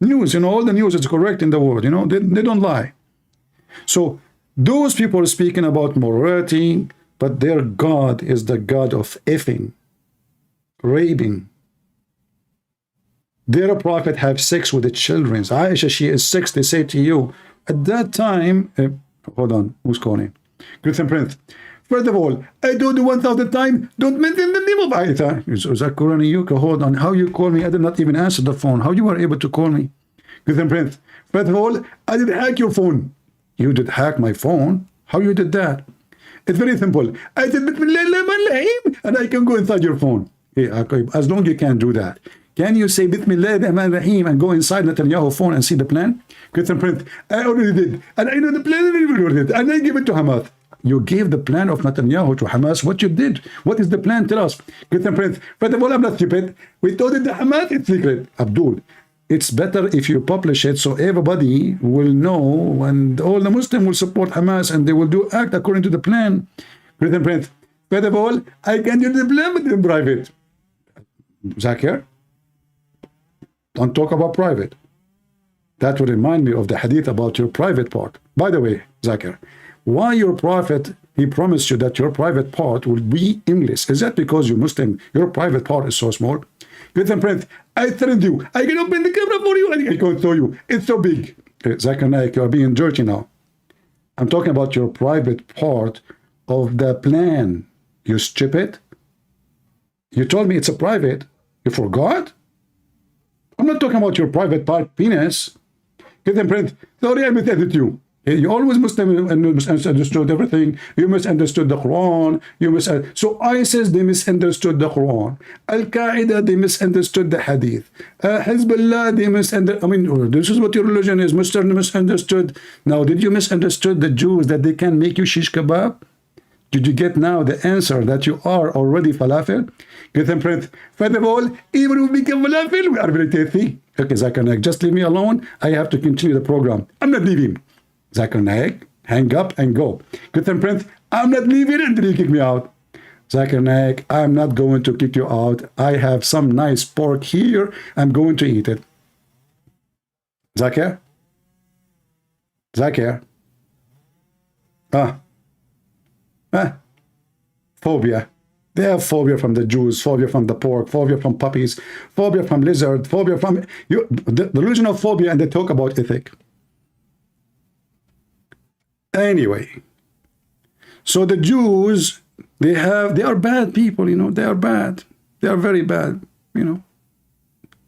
News, you know, all the news is correct in the world, you know, they don't lie. So those people are speaking about morality, but their God is the God of effing, raping. Their prophet have sex with the children. Aisha, she is 6. They say to you, at that time, hold on, who's calling? Christian Prince. First of all, I told you 1,000 times, don't mention the name of Aisha. Is that calling you? Hold on, how you call me? I did not even answer the phone. How you were able to call me? Christian Prince. First of all, I did hack your phone. You did hack my phone? How you did that? It's very simple. I said, and I can go inside your phone. Yeah, as long as you can do that. Can you say Bismillah ar-Rahman ar-Rahim and go inside Netanyahu's phone and see the plan? Christian Prince, I already did. And I know the plan and I give it to Hamas. You gave the plan of Netanyahu to Hamas. What you did? What is the plan? Tell us. Christian Prince, first of all, I'm not stupid. We told it to Hamas, it's secret. Abdul, it's better if you publish it so everybody will know and all the Muslims will support Hamas and they will act according to the plan. Christian Prince, first of all, I can do the plan but in private. Zakir, don't talk about private. That will remind me of the hadith about your private part. By the way, Zakir, why your prophet, he promised you that your private part will be English? Is that because you're Muslim, your private part is so small? Christian Prince, I threatened you. I can open the camera for you and I can show you. It's so big. Zakir Naik, you are being dirty now. I'm talking about your private part of the plan. You stupid. You told me it's a private. You forgot? I'm not talking about your private part penis. Christian Prince, sorry I misunderstood you. You always misunderstood everything. You misunderstood the Quran. So ISIS, they misunderstood the Quran. Al-Qaeda, they misunderstood the Hadith. Hezbollah, they misunderstood. I mean, this is what your religion is. Misunderstood. Now, did you misunderstood the Jews that they can make you shish kebab? Did you get now the answer that you are already falafel? Christian Prince, first of all, even if we become falafel, we are very tasty. Okay, Zakir Naik, just leave me alone. I have to continue the program. I'm not leaving. Zakir Naik, hang up and go. Christian Prince, I'm not leaving until you kick me out. Zakir Naik, I'm not going to kick you out. I have some nice pork here. I'm going to eat it. Zakir? Zakir? Phobia. They have phobia from the Jews, phobia from the pork, phobia from puppies, phobia from lizard, phobia from you. The religion of phobia, and they talk about ethic. Anyway, so the Jews, they are bad people, you know, they are bad. They are very bad, you know.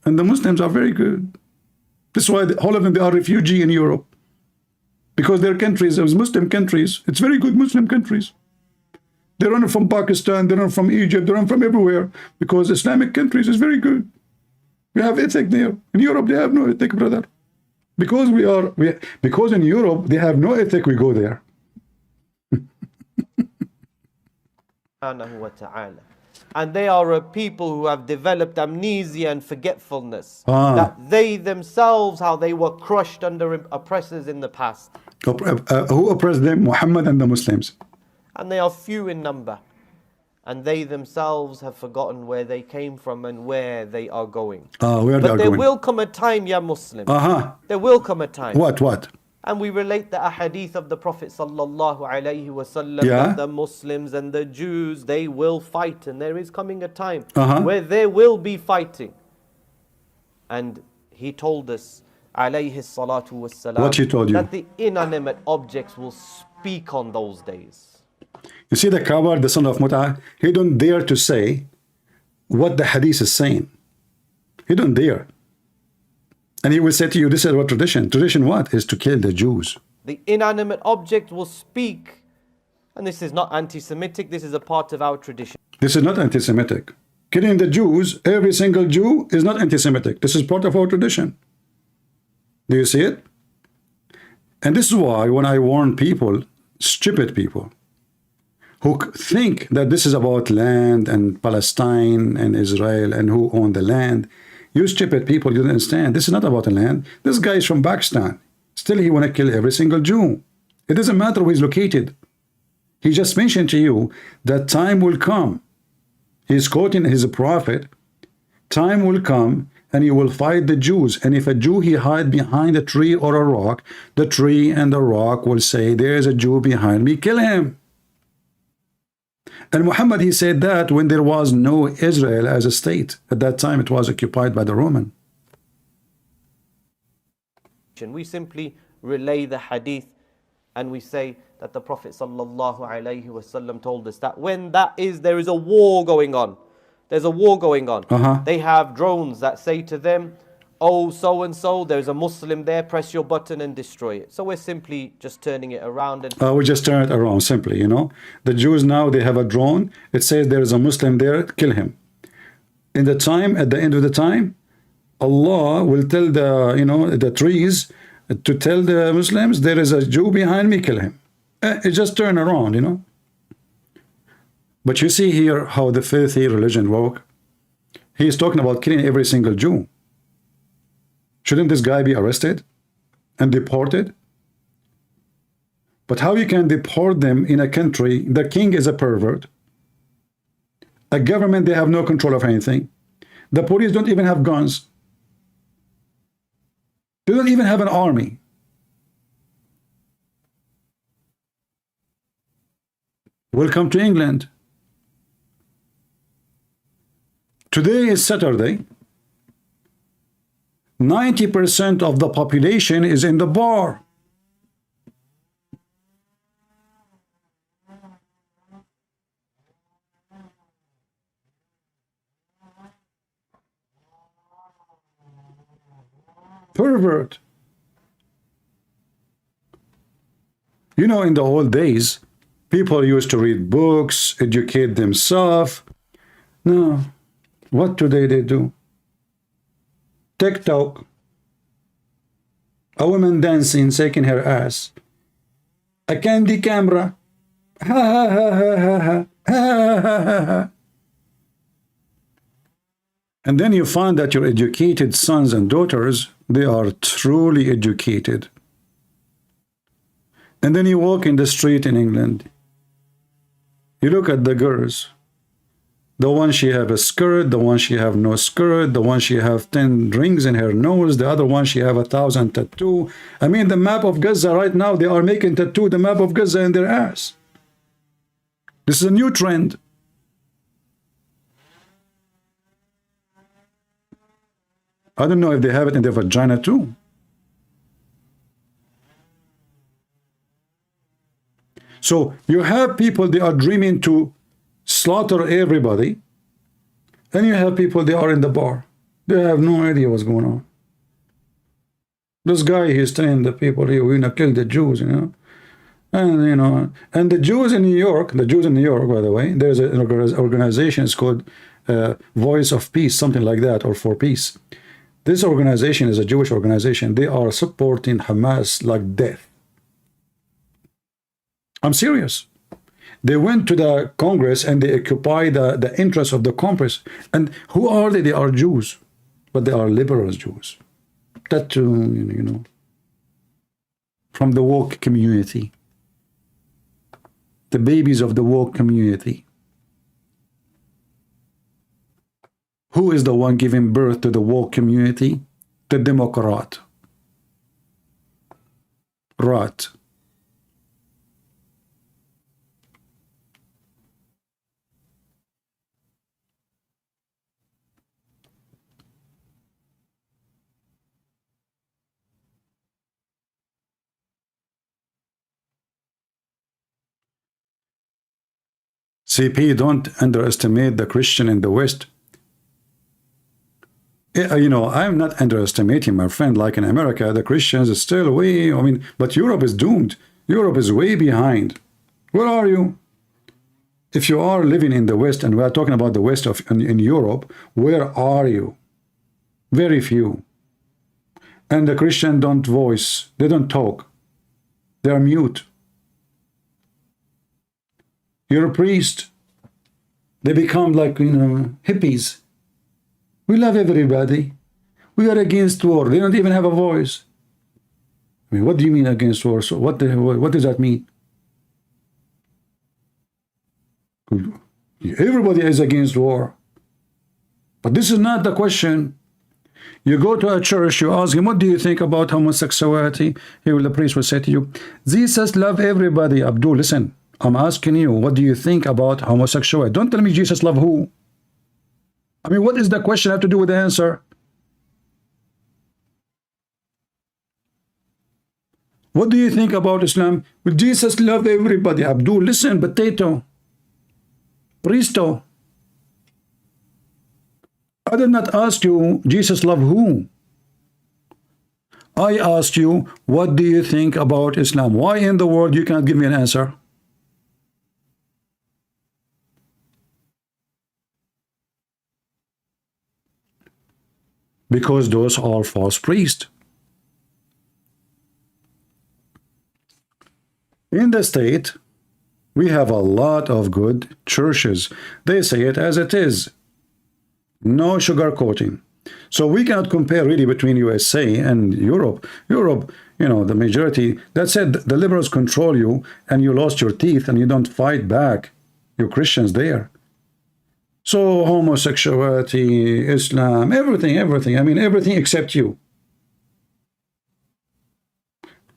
And the Muslims are very good. This is why all of them, they are refugees in Europe. Because their countries, those Muslim countries, it's very good Muslim countries. They run from Pakistan, they run from Egypt, they run from everywhere. Because Islamic countries is very good. We have ethic there. In Europe, they have no ethic, brother. Because because in Europe they have no ethic, we go there. And they are a people who have developed amnesia and forgetfulness. That they themselves, how they were crushed under oppressors in the past. Who oppressed them? Muhammad and the Muslims. And they are few in number. And they themselves have forgotten where they came from and where they are going. But there will come a time, ya Muslim. There will come a time. What? And we relate the ahadith of the Prophet sallallahu alaihi wasallam that the Muslims and the Jews, they will fight. And there is coming a time where there will be fighting. And he told us, alayhi salatu wassalam, what he told you? That the inanimate objects will speak on those days. You see the coward, the son of Mut'ah, he don't dare to say what the hadith is saying. He don't dare. And he will say to you, this is our tradition. Tradition what? Is to kill the Jews. The inanimate object will speak. And this is not anti-Semitic, this is a part of our tradition. This is not anti-Semitic. Killing the Jews, every single Jew, is not anti-Semitic. This is part of our tradition. Do you see it? And this is why when I warn people, stupid people, who think that this is about land and Palestine and Israel and who own the land, you stupid people, you don't understand. This is not about the land. This guy is from Pakistan. Still, he want to kill every single Jew. It doesn't matter where he's located. He just mentioned to you that time will come. He's quoting his prophet. Time will come and you will fight the Jews. And if a Jew he hide behind a tree or a rock, the tree and the rock will say, there is a Jew behind me, kill him. And Muhammad, he said that when there was no Israel as a state. At that time, it was occupied by the Roman. We simply relay the hadith and we say that the Prophet ﷺ told us that when there is a war going on, there's a war going on. They have drones that say to them, oh, so-and-so, there's a Muslim there, press your button and destroy it. So we're simply just turning it around. And we just turn it around simply, you know. The Jews now, they have a drone. It says there is a Muslim there, kill him. At the end of the time, Allah will tell the, you know, the trees to tell the Muslims, there is a Jew behind me, kill him. It just turn around, you know. But you see here how the filthy religion work. He is talking about killing every single Jew. Shouldn't this guy be arrested and deported? But how you can deport them in a country, the king is a pervert, a government, they have no control of anything, the police don't even have guns, they don't even have an army. Welcome to England. Today is Saturday. 90% of the population is in the bar. Pervert. You know, in the old days, people used to read books, educate themselves. No. What today they do? TikTok. A woman dancing, shaking her ass. A candy camera. Ha ha ha ha ha ha ha ha ha. And then you find that your educated sons and daughters, they are truly educated. And then you walk in the street in England. You look at the girls. The one she have a skirt, the one she have no skirt, the one she have 10 rings in her nose, the other one she have 1,000 tattoo. I mean, the map of Gaza right now, they are making tattoo the map of Gaza in their ass. This is a new trend. I don't know if they have it in their vagina too. So you have people, they are dreaming to slaughter everybody, and you have people, they are in the bar. They have no idea what's going on. This guy, he's telling the people, we're gonna kill the Jews, you know. And, you know, and the Jews in New York, by the way, there's an organization, it's called Voice of Peace, something like that, or For Peace. This organization is a Jewish organization. They are supporting Hamas like death. I'm serious. They went to the Congress and they occupy the interests of the Congress. And who are they? They are Jews, but they are liberal Jews. That, you know, from the woke community. The babies of the woke community. Who is the one giving birth to the woke community? The Democrat. Rat. CP, don't underestimate the Christian in the West. You know, I'm not underestimating my friend. Like in America, the Christians are still way, I mean, but Europe is doomed. Europe is way behind. Where are you? If you are living in the West, and we are talking about the West in Europe, where are you? Very few. And the Christian don't voice. They don't talk. They are mute. You're a priest. They become like, you know, hippies. We love everybody. We are against war. They don't even have a voice. I mean, what do you mean against war? So what does that mean? Everybody is against war. But this is not the question. You go to a church, you ask him, what do you think about homosexuality? The priest will say to you, Jesus love everybody. Abdul, listen, I'm asking you, what do you think about homosexuality? Don't tell me Jesus love who. I mean, what is the question have to do with the answer? What do you think about Islam? Well, Jesus love everybody. Abdul, listen, potato, Pristo. I did not ask you, Jesus love who? I asked you, what do you think about Islam? Why in the world you cannot give me an answer? Because those are false priests. In the state, we have a lot of good churches. They say it as it is. No sugarcoating. So we cannot compare really between USA and Europe. Europe, you know, the majority, that said, the liberals control you and you lost your teeth and you don't fight back. You Christians there. So homosexuality, Islam, everything. I mean, everything except you.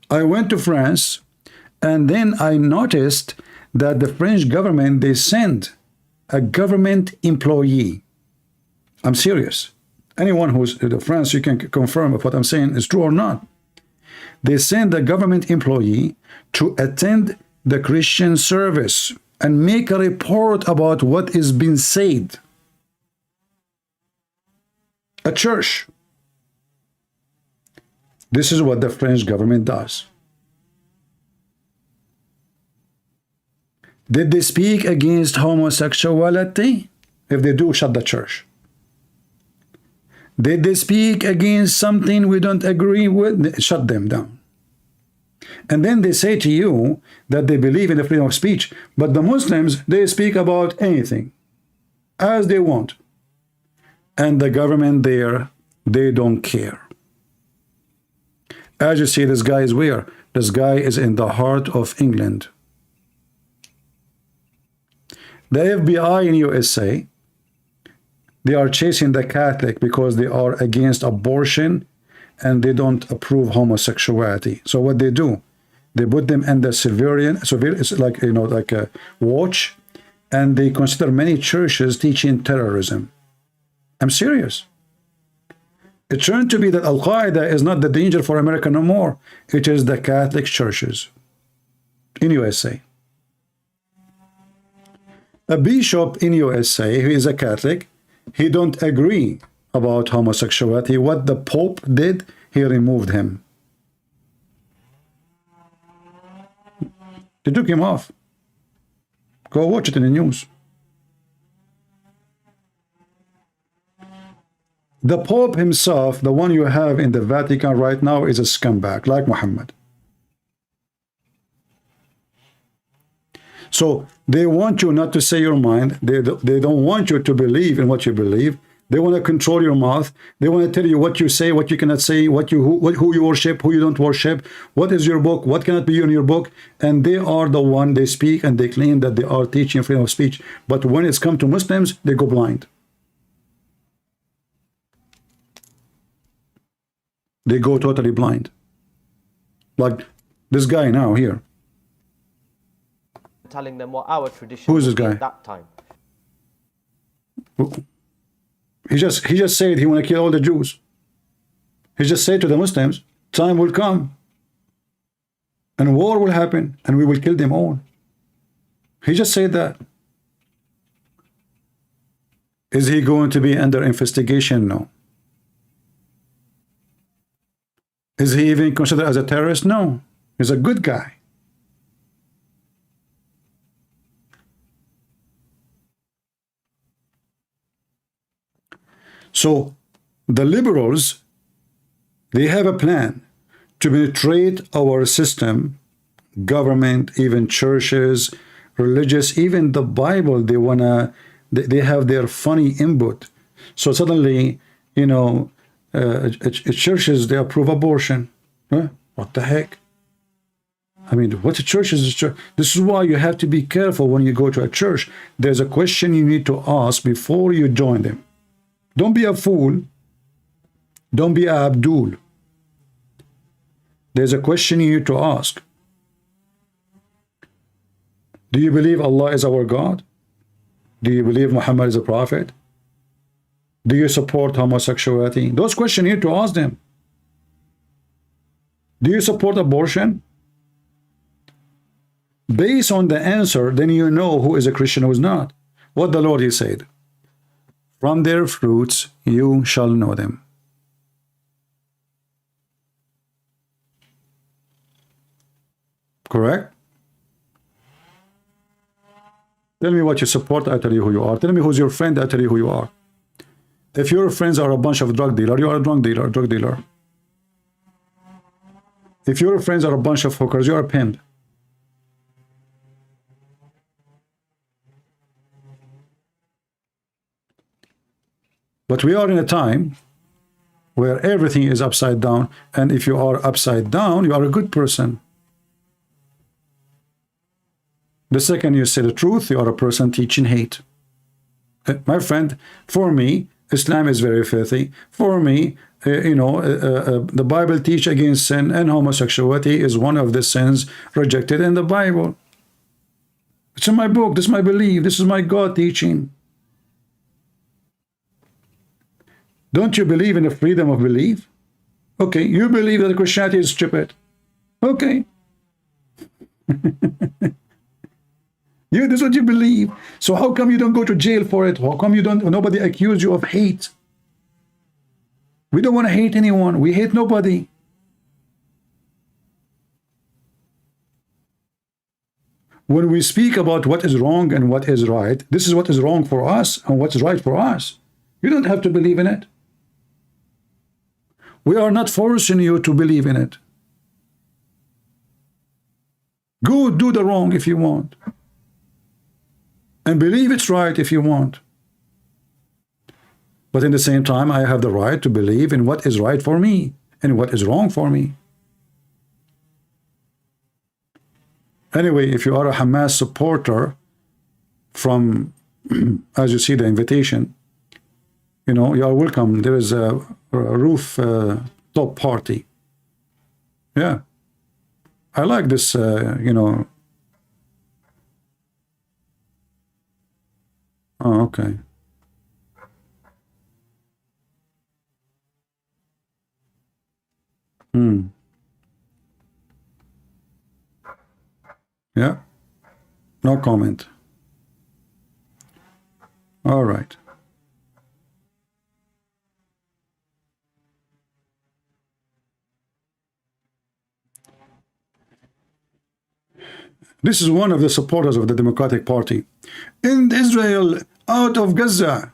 I went to France and then I noticed that the French government, they send a government employee. I'm serious. Anyone who's in France, you can confirm if what I'm saying is true or not. They send a government employee to attend the Christian service and make a report about what is being said. A church. This is what the French government does. Did they speak against homosexuality? If they do, shut the church. Did they speak against something we don't agree with? Shut them down. And then they say to you that they believe in the freedom of speech, but the Muslims, they speak about anything as they want. And the government there, they don't care. As you see, this guy is where? This guy is in the heart of England. The FBI in USA, they are chasing the Catholic because they are against abortion and they don't approve homosexuality. So what they do, they put them under surveillance, like, you know, like a watch, and they consider many churches teaching terrorism. I'm serious. It turned to be that Al-Qaeda is not the danger for America no more. It is the Catholic churches in USA. A bishop in USA who is a Catholic, he don't agree about homosexuality. What the Pope did, he removed him. They took him off. Go watch it in the news. The Pope himself, the one you have in the Vatican right now, is a scumbag, like Muhammad. So they want you not to say your mind. They don't want you to believe in what you believe. They want to control your mouth. They want to tell you what you say, what you cannot say, who you worship, who you don't worship, what is your book, what cannot be in your book. And they are the one, they speak and they claim that they are teaching freedom of speech. But when it's come to Muslims, they go blind. They go totally blind. Like this guy now here. Telling them what our tradition Who is this was guy? at that time. He just said he want to kill all the Jews. He just said to the Muslims, time will come and war will happen and we will kill them all. He just said that. Is he going to be under investigation? No. Is he even considered as a terrorist? No. He's a good guy. So the liberals, they have a plan to penetrate our system, government, even churches, religious, even the Bible. They have their funny input. So suddenly, you know, churches, they approve abortion. Huh? What the heck? I mean, what a church is a church? This is why you have to be careful when you go to a church. There's a question you need to ask before you join them. Don't be a fool. Don't be a Abdul. There's a question you need to ask. Do you believe Allah is our God? Do you believe Muhammad is a prophet? Do you support homosexuality? Those questions you need to ask them. Do you support abortion? Based on the answer, then you know who is a Christian, who is not. What the Lord, he said, from their fruits you shall know them. Correct? Tell me what you support, I tell you who you are. Tell me who's your friend, I tell you who you are. If your friends are a bunch of drug dealers, you are a drug dealer. If your friends are a bunch of hookers, you are a pimp. But we are in a time where everything is upside down, and if you are upside down, you are a good person. The second you say the truth, you are a person teaching hate. My friend, for me, Islam is very filthy. For me, the Bible teach against sin, and homosexuality is one of the sins rejected in the Bible. It's in my book. This is my belief. This is my God teaching. Don't you believe in the freedom of belief? Okay, you believe that Christianity is stupid. Okay. This is what you believe. So how come you don't go to jail for it? How come nobody accuse you of hate? We don't want to hate anyone. We hate nobody. When we speak about what is wrong and what is right, this is what is wrong for us and what's right for us. You don't have to believe in it. We are not forcing you to believe in it. Go do the wrong if you want. And believe it's right if you want. But in the same time, I have the right to believe in what is right for me and what is wrong for me. Anyway, if you are a Hamas supporter from, as you see the invitation, you are welcome. There is a roof top party. Yeah. I like this, Oh, okay. Yeah. No comment. All right. This is one of the supporters of the Democratic Party. In Israel, out of Gaza.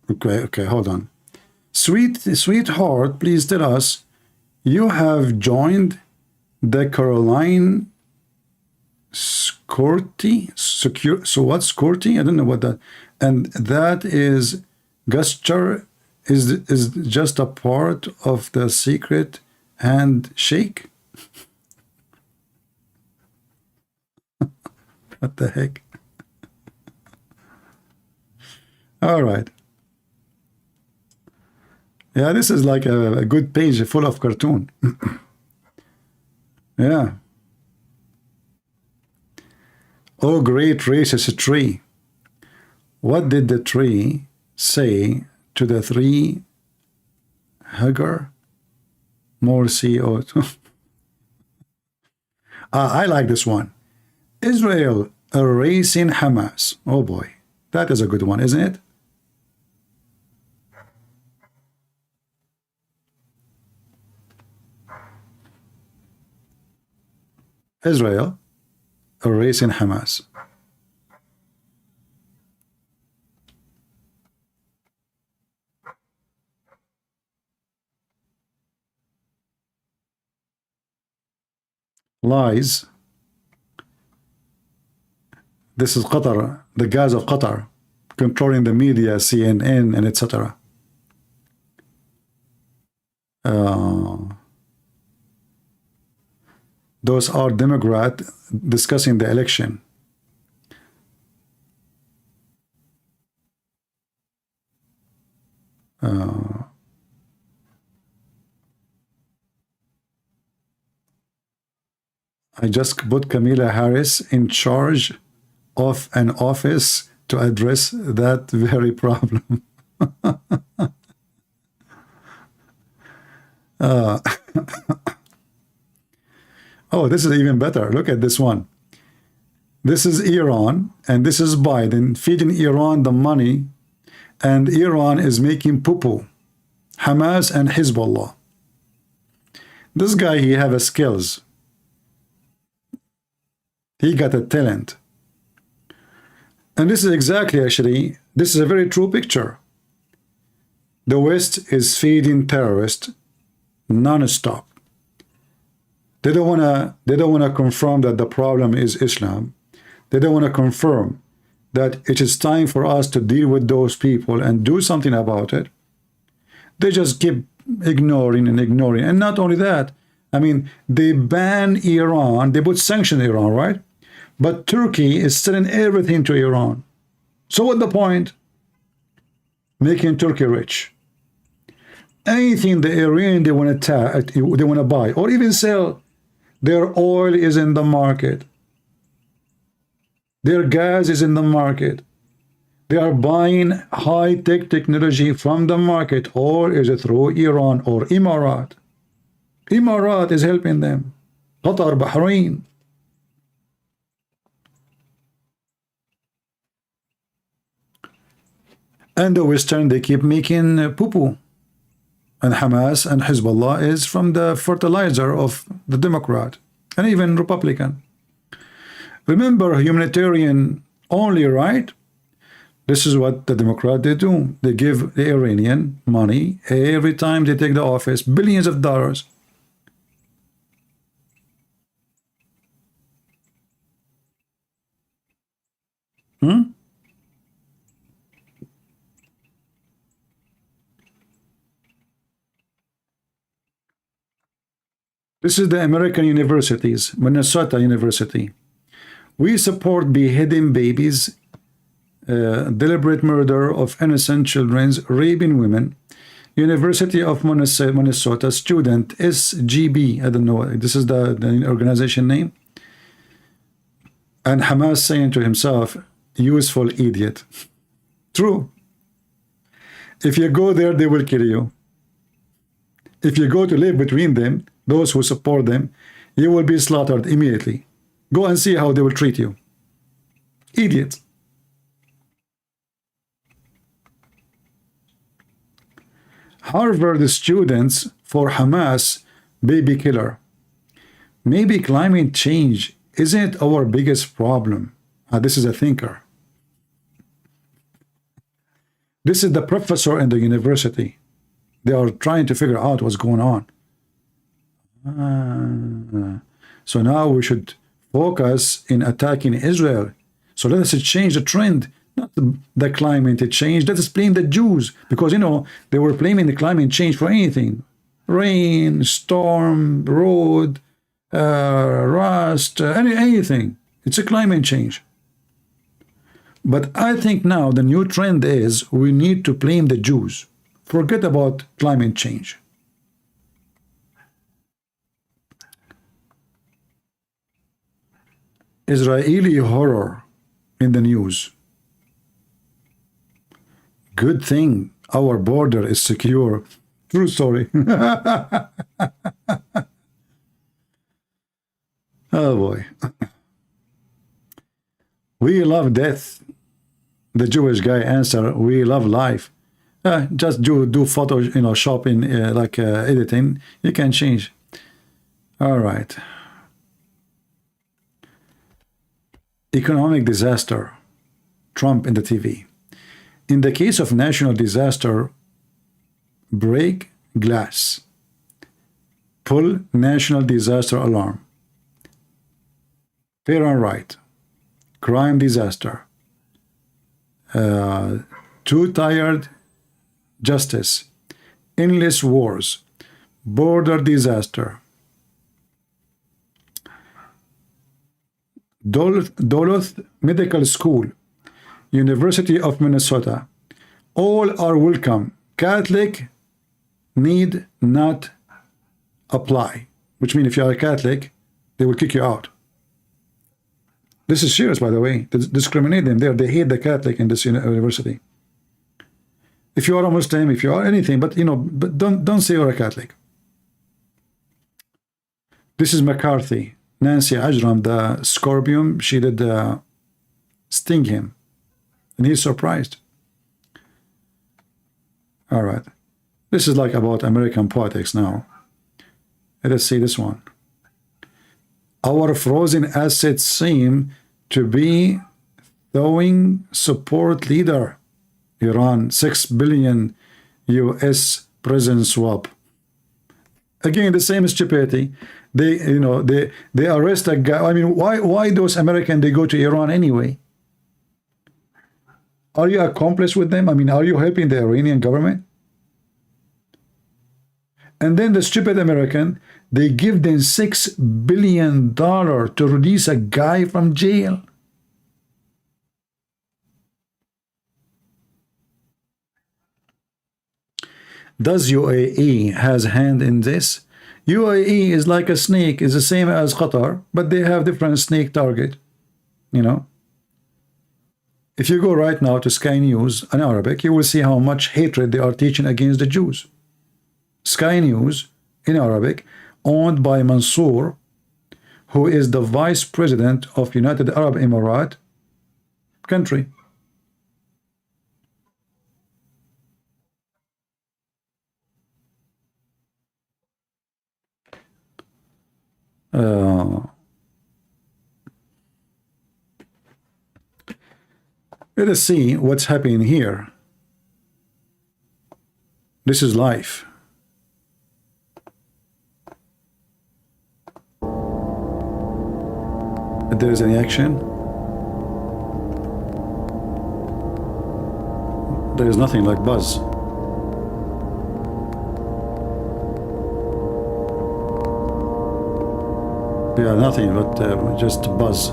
Okay, hold on. Sweetheart, please tell us, you have joined the Caroline Security? So what's security? I don't know what that. And that is gesture is just a part of the secret handshake. What the heck? All right. Yeah, this is like a good page full of cartoon. Yeah. Oh, great racist tree. What did the tree say to the three hugger? More CO2. I like this one. Israel erasing Hamas. Oh boy, that is a good one, isn't it? Israel erasing Hamas. Lies. This is Qatar, the Gaza of Qatar, controlling the media, CNN, and etc. Those are Democrats discussing the election. I just put Kamala Harris in charge of an office to address that very problem. Oh, this is even better. Look at this one. This is Iran, and this is Biden feeding Iran the money, and Iran is making poo-poo. Hamas and Hezbollah. This guy, he have a skills. He got a talent. And this is exactly, actually, this is a very true picture. The West is feeding terrorists non-stop. They don't wanna confirm that the problem is Islam. They don't want to confirm that it is time for us to deal with those people and do something about it. They just keep ignoring and ignoring. And not only that, I mean, they ban Iran, they put sanctions on Iran, right? But Turkey is selling everything to Iran. So what's the point? Making Turkey rich. Anything the Iranian they want to buy or even sell, their oil is in the market. Their gas is in the market. They are buying high-tech technology from the market, or is it through Iran or Emirat? Emirat is helping them. Qatar, Bahrain. And the Western, they keep making poo-poo. And Hamas and Hezbollah is from the fertilizer of the Democrat and even Republican. Remember, humanitarian only, right? This is what the Democrat they do. They give the Iranian money every time they take the office, billions of dollars. This is the American universities, Minnesota University. We support beheading babies, deliberate murder of innocent children, raping women. University of Minnesota student SGB, I don't know, this is the organization name. And Hamas saying to himself, useful idiot. True. If you go there, they will kill you. If you go to live between them, those who support them, you will be slaughtered immediately. Go and see how they will treat you. Idiots. Harvard students for Hamas baby killer. Maybe climate change isn't our biggest problem. This is a thinker. This is the professor in the university. They are trying to figure out what's going on. So now we should focus in attacking Israel. So let us change the trend, not the climate change. Let us blame the Jews, because, you know, they were blaming the climate change for anything. Rain, storm, road, rust, anything. It's a climate change. But I think now the new trend is we need to blame the Jews. Forget about climate change. Israeli horror in the news. Good thing our border is secure. True story. Oh boy. We love death. The Jewish guy answered, we love life. Just do photo, you know, shopping, editing. You can change. All right. Economic disaster. Trump in the TV. In the case of national disaster, break glass. Pull national disaster alarm. Fair and right. Crime disaster. Too tired justice. Endless wars. Border disaster. Duluth Medical School. University of Minnesota. All are welcome. Catholic need not apply. Which means if you are a Catholic, They will kick you out. This is serious, by the way. They discriminate them there. They hate the Catholic in this university. If you are a Muslim, if you are anything, but you know, but don't say you're a Catholic. This is McCarthy. Nancy Ajram, the scorpion, she did sting him. And he's surprised. All right. This is like about American politics now. Let us see this one. Our frozen assets seem to be throwing support leader. Iran, $6 billion US prison swap. Again, the same stupidity. They, you know, they arrest a guy. I mean, why those Americans, they go to Iran anyway? Are you accomplice with them? I mean, are you helping the Iranian government? And then the stupid American, they give them $6 billion to release a guy from jail. Does UAE has a hand in this? UAE is like a snake, is the same as Qatar, but they have different snake target, you know. If you go right now to Sky News in Arabic, you will see how much hatred they are teaching against the Jews. Sky News in Arabic, owned by Mansour, who is the vice president of United Arab Emirates country. Let us see what's happening here. This is life. If there is any action, there is nothing like buzz. Yeah, nothing but just buzz.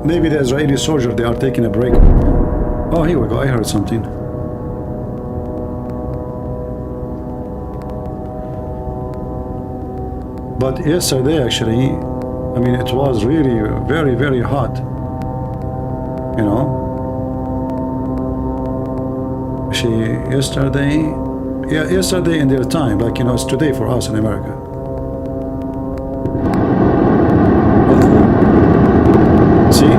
Maybe the Israeli soldier, they are taking a break. Oh, here we go. I heard something. But yesterday, actually, I mean, it was really very, very hot. You know? Yesterday, yeah, yesterday in their time, like, you know, it's today for us in America. See,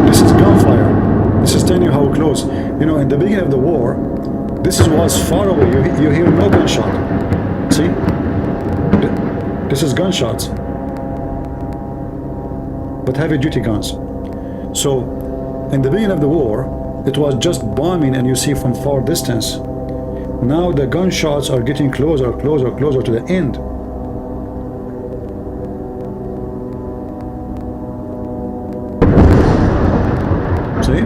this is gunfire. This is telling you how close. You know, in the beginning of the war, this was far away. You hear no gunshot. See, this is gunshots, but heavy duty guns. So, in the beginning of the war, it was just bombing, and you see from far distance. Now the gunshots are getting closer, closer, closer to the end. See?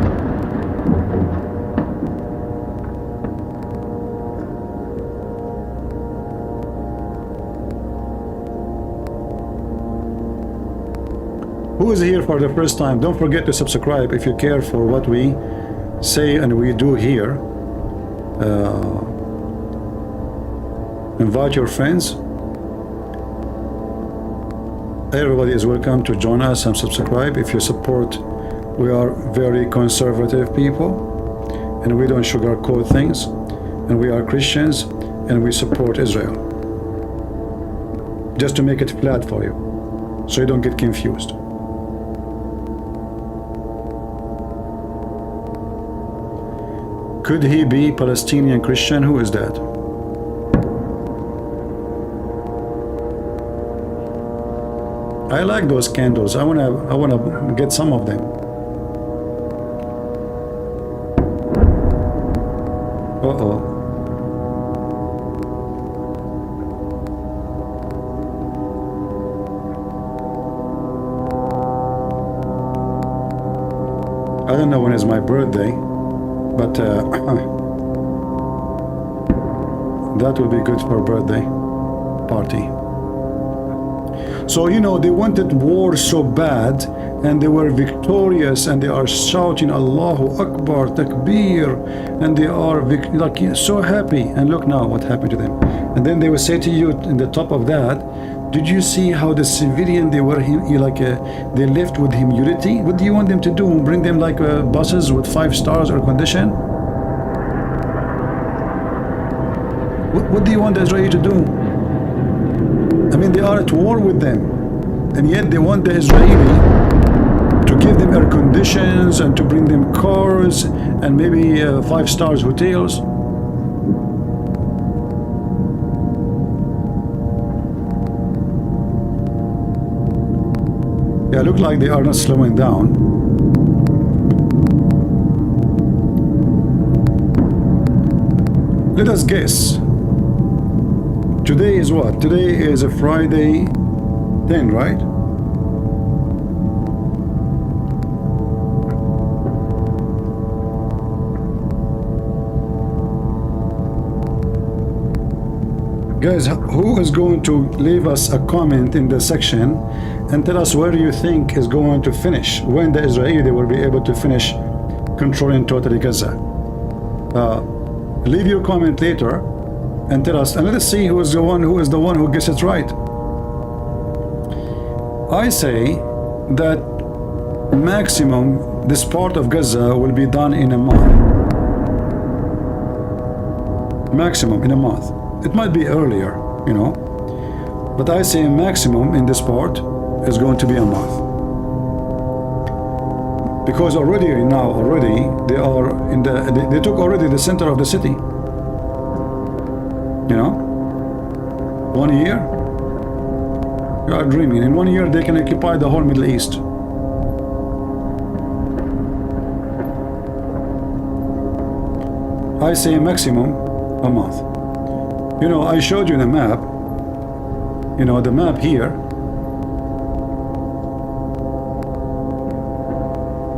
Who is here for the first time? Don't forget to subscribe if you care for what we say and we do here. Invite your friends. Everybody is welcome to join us and subscribe if you support. We are very conservative people, and we don't sugarcoat things, and we are Christians, and we support Israel. Just to make it flat for you, so you don't get confused. Could he be Palestinian Christian? Who is that? I like those candles. I wanna get some of them. Uh-oh. I don't know when is my birthday, but that would be good for a birthday party. So, you know, they wanted war so bad, and they were victorious, and they are shouting Allahu Akbar, Takbir, and they are like so happy. And look now what happened to them. And then they will say to you in the top of that, Did you see how the civilian, they were they left with humility? What do you want them to do? Bring them like buses with 5 stars air condition? What do you want the Israeli to do? I mean, they are at war with them, and yet they want the Israeli to give them air conditions and to bring them cars and maybe 5 stars hotels. Yeah, look like they are not slowing down. Let us guess. Today is what? Today is a Friday 10, right? Guys, who is going to leave us a comment in the section and tell us where you think is going to finish, when the Israeli will be able to finish controlling totally Gaza? Leave your comment later and tell us, and let us see who is the one who gets it right. I say that maximum this part of Gaza will be done in a month. Maximum in a month. It might be earlier, you know, but I say maximum in this part is going to be a month, because already they are in they took already the center of the city. You know, 1 year, you are dreaming. In 1 year they can occupy the whole Middle East. I say maximum a month. You know, I showed you the map. You know, the map here.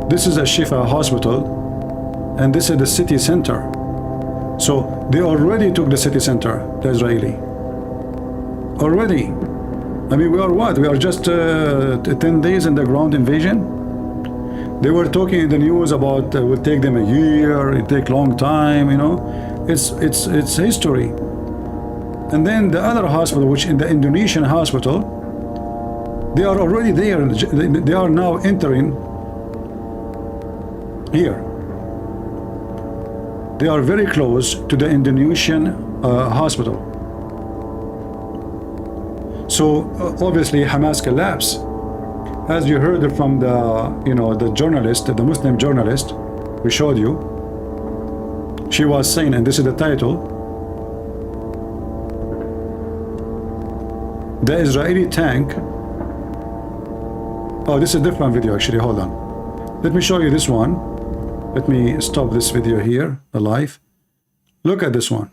This is a Shifa hospital, and this is the city center. So they already took the city center, the Israeli. Already. I mean, we are what? We are just 10 days in the ground invasion. They were talking in the news about it will take them a year, it take long time, you know. It's history. And then the other hospital, which in the Indonesian hospital, they are already there. They are now entering here. They are very close to the Indonesian hospital. So obviously Hamas collapsed. As you heard from the, you know, the journalist, the Muslim journalist we showed you, she was saying, and this is the title, the Israeli tank. Oh, this is a different video actually, hold on. Let me show you this one. Let me stop this video here, live. Look at this one.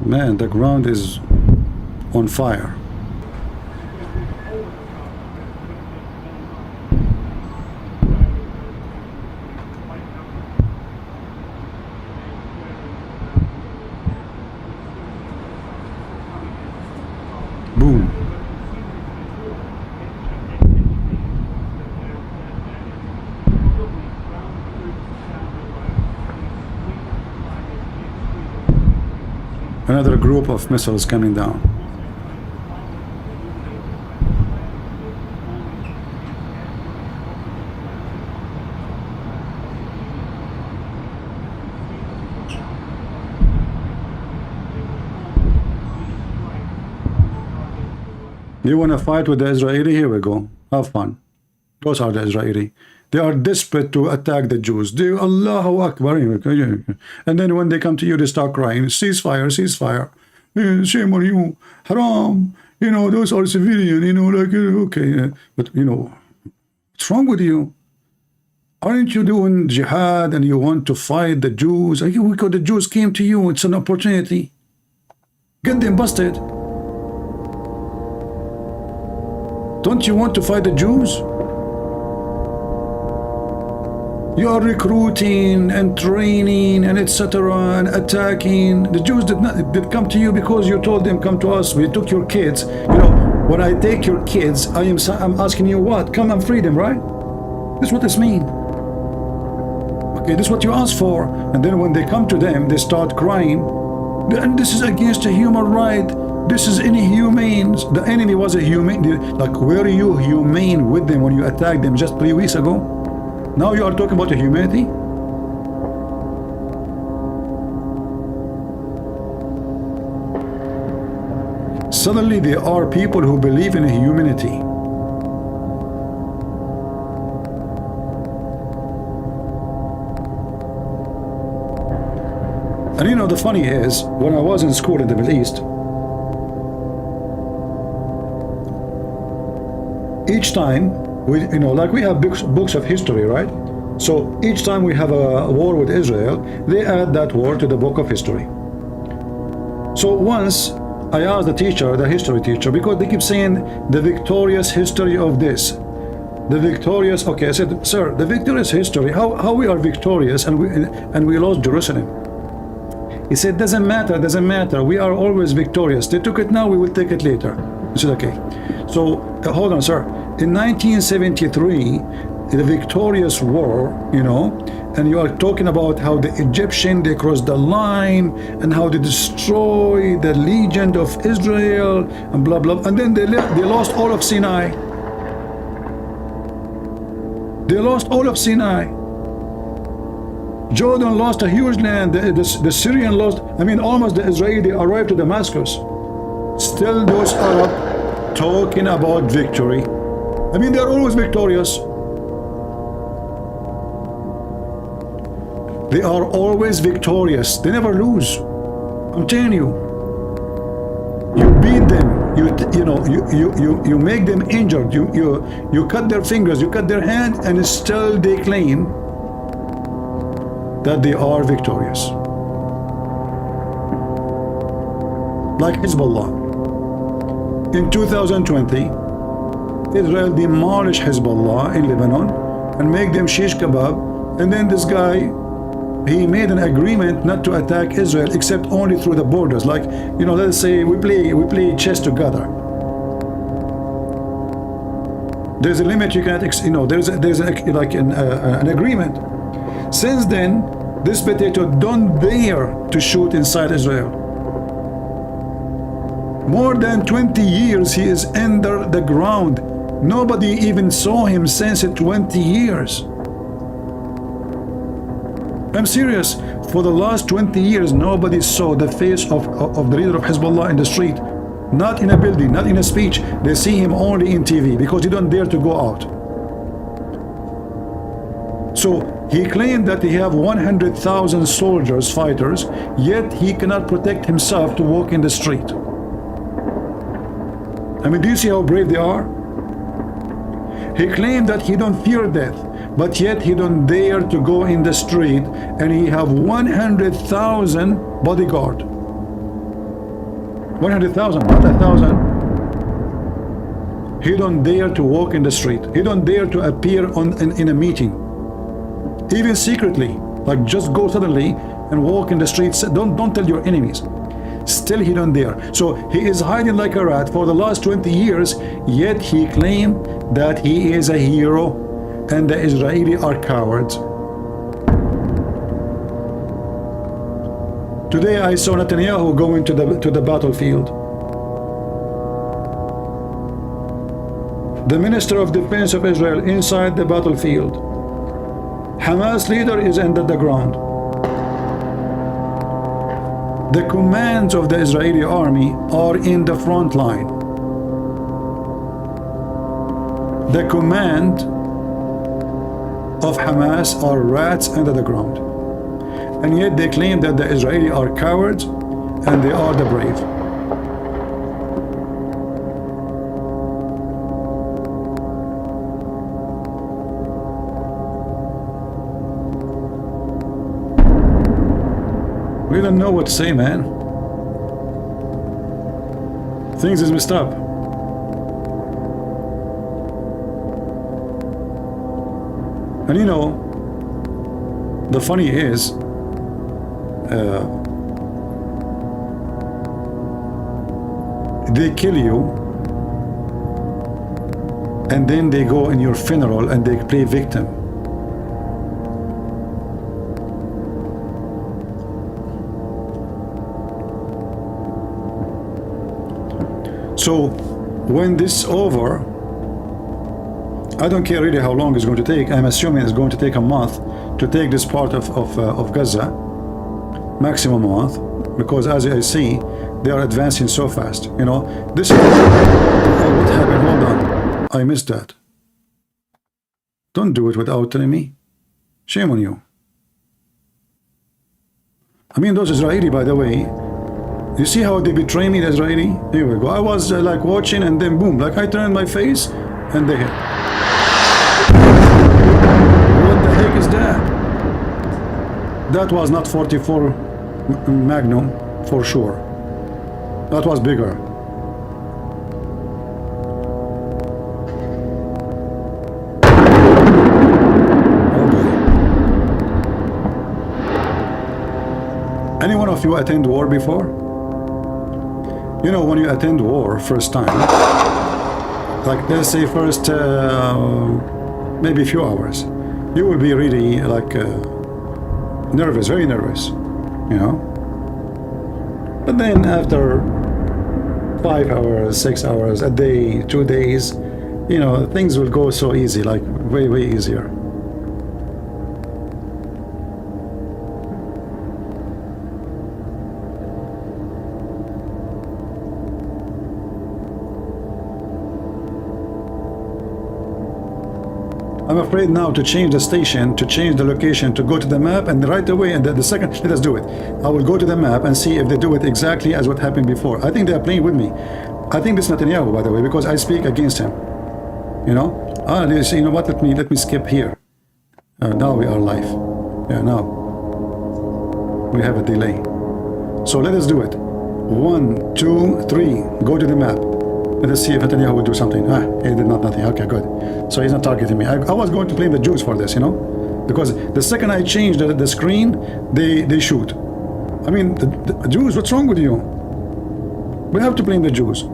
Man, the ground is on fire. Boom. Another group of missiles coming down. You want to fight with the Israeli? Here we go. Have fun. Those are the Israeli. They are desperate to attack the Jews. They Allahu Akbar. And then when they come to you, they start crying, ceasefire, ceasefire. Shame on you. Haram. You know, those are civilian, you know, like, okay. But, you know, what's wrong with you? Aren't you doing jihad and you want to fight the Jews? Because the Jews came to you. It's an opportunity. get them busted. Don't you want to fight the Jews? You are recruiting and training and etc. and attacking. The Jews did come to you because you told them come to us. We took your kids. You know, when I take your kids, I'm asking you what? Come and free them, right? This is what this means. Okay, this is what you asked for. And then when they come to them, they start crying. And this is against a human right. This is inhumane. The enemy was a human. Like, were you humane with them when you attacked them just 3 weeks ago? Now you are talking about humanity? Suddenly there are people who believe in humanity. And you know, the funny is, when I was in school in the Middle East, each time, you know, like we have books of history, right? So each time we have a war with Israel, they add that war to the book of history. So once I asked the teacher, the history teacher, because they keep saying the victorious history of this, the victorious. Okay, I said, sir, the victorious history. How we are victorious and we lost Jerusalem? He said, doesn't matter, doesn't matter. We are always victorious. They took it now, we will take it later. I said, okay. So hold on, sir. In 1973, the victorious war, you know, and you are talking about how the Egyptian, they crossed the line and how they destroyed the legion of Israel and blah blah, and then they lost all of Sinai. They lost all of Sinai. Jordan lost a huge land. The Syrian lost. I mean, almost the Israeli arrived to Damascus. Still, those Arab talking about victory. I mean, they're always victorious. They are always victorious. They never lose. I'm telling you. You beat them. You make them injured. You cut their fingers. You cut their hand, and still they claim that they are victorious. Like Hezbollah. In 2020, Israel demolished Hezbollah in Lebanon and make them shish kebab, and then this guy, he made an agreement not to attack Israel except only through the borders. Like, you know, let's say we play chess together. There's a limit you can't, you know, there's an agreement. Since then, this potato don't dare to shoot inside Israel. More than 20 years he is under the ground. Nobody even saw him since 20 years. I'm serious. For the last 20 years, nobody saw the face of the leader of Hezbollah in the street. Not in a building, not in a speech. They see him only in TV because he don't dare to go out. So he claimed that he have 100,000 soldiers, fighters, yet he cannot protect himself to walk in the street. I mean, do you see how brave they are? He claimed that he don't fear death, but yet he don't dare to go in the street, and he have 100,000 bodyguard. 100,000, not 1,000. He don't dare to walk in the street. He don't dare to appear in a meeting, even secretly. Like, just go suddenly and walk in the streets. Don't tell your enemies. Still he don't dare. So he is hiding like a rat for the last 20 years, yet he claimed that he is a hero and the Israeli are cowards. Today I saw Netanyahu going to the battlefield. The Minister of Defense of Israel inside the battlefield. Hamas leader is under the ground. The commands of the Israeli army are in the front line. The command of Hamas are rats under the ground. And yet they claim that the Israeli are cowards and they are the brave. We don't know what to say, man. Things is messed up. And you know, the funny is, they kill you, and then they go in your funeral and they play victim. So when this is over, I don't care really how long it's going to take. I'm assuming it's going to take a month to take this part of Gaza, maximum a month, because as I see, they are advancing so fast. You know, this is what happened. Hold on, I missed that. Don't do it without telling me. Shame on you. I mean, those Israeli, by the way, you see how they betray me, the Israeli? Here we go. I was like watching, and then boom, like I turned my face, and they hit. What the heck is that? That was not 44 Magnum for sure. That was bigger. Oh boy. Any one of you attend war before? You know, when you attend war first time, like let's say first maybe a few hours, you will be really like nervous, very nervous, you know. But then after 5 hours, 6 hours, a day, 2 days, you know, things will go so easy, like way, way easier. I'm afraid now to change the station, to change the location, to go to the map, and right away, and the second, let us do it. I will go to the map and see if they do it exactly as what happened before. I think they are playing with me. I think this is Netanyahu, by the way, because I speak against him. You know? They say, you know what? Let me skip here. Now we are live. Yeah, now we have a delay. So let us do it. 1, 2, 3. Go to the map. Let us see if Netanyahu will do something. He did nothing. Okay, good. So he's not targeting me. I was going to blame the Jews for this, you know, because the second I change the screen, they shoot. I mean, the Jews, what's wrong with you? We have to blame the Jews.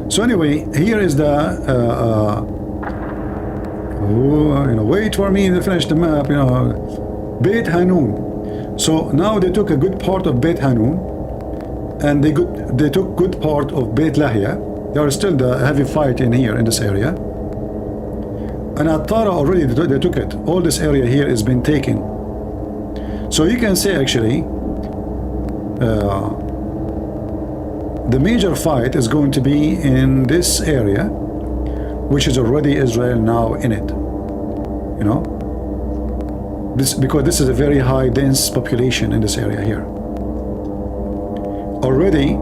So anyway, here is the, you know, wait for me to finish the map, you know, Beit Hanun. So now they took a good part of Beit Hanun, and they took good part of Beit Lahia. There are still the heavy fight in here, in this area. And at Tara already they took it. All this area here has been taken. So you can say actually, the major fight is going to be in this area, which is already Israel now in it. You know? Because this is a very high dense population in this area here. Already,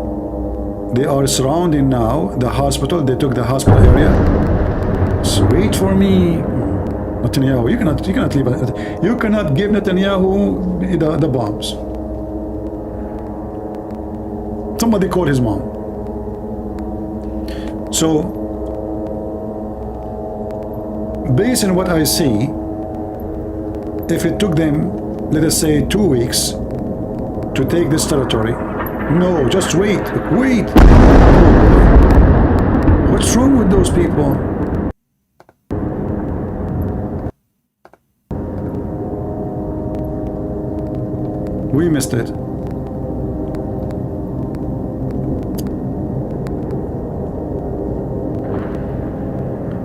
they are surrounding now the hospital. They took the hospital area. So wait for me, Netanyahu. You cannot leave. You cannot give Netanyahu the bombs. Somebody call his mom. So, based on what I see, if it took them, let us say, 2 weeks to take this territory. No, just wait. Wait. What's wrong with those people? We missed it.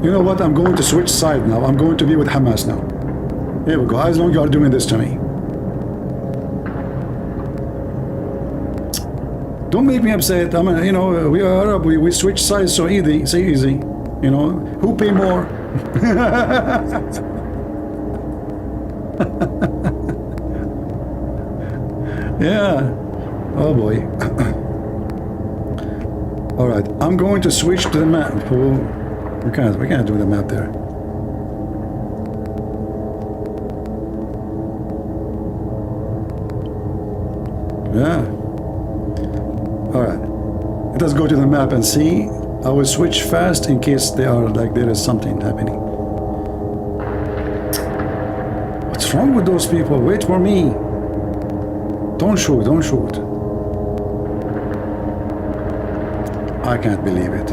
You know what? I'm going to switch side now. I'm going to be with Hamas now. Here we go. As long as you are doing this to me. Don't make me upset. I mean, you know, we are Arab. We switch sides so easy. So easy. You know, who pay more? Yeah. Oh boy. All right. I'm going to switch to the map. We can't do the map there. Yeah. All right. Let us go to the map and see. I will switch fast in case they are like there is something happening. What's wrong with those people? Wait for me. Don't shoot, don't shoot. I can't believe it.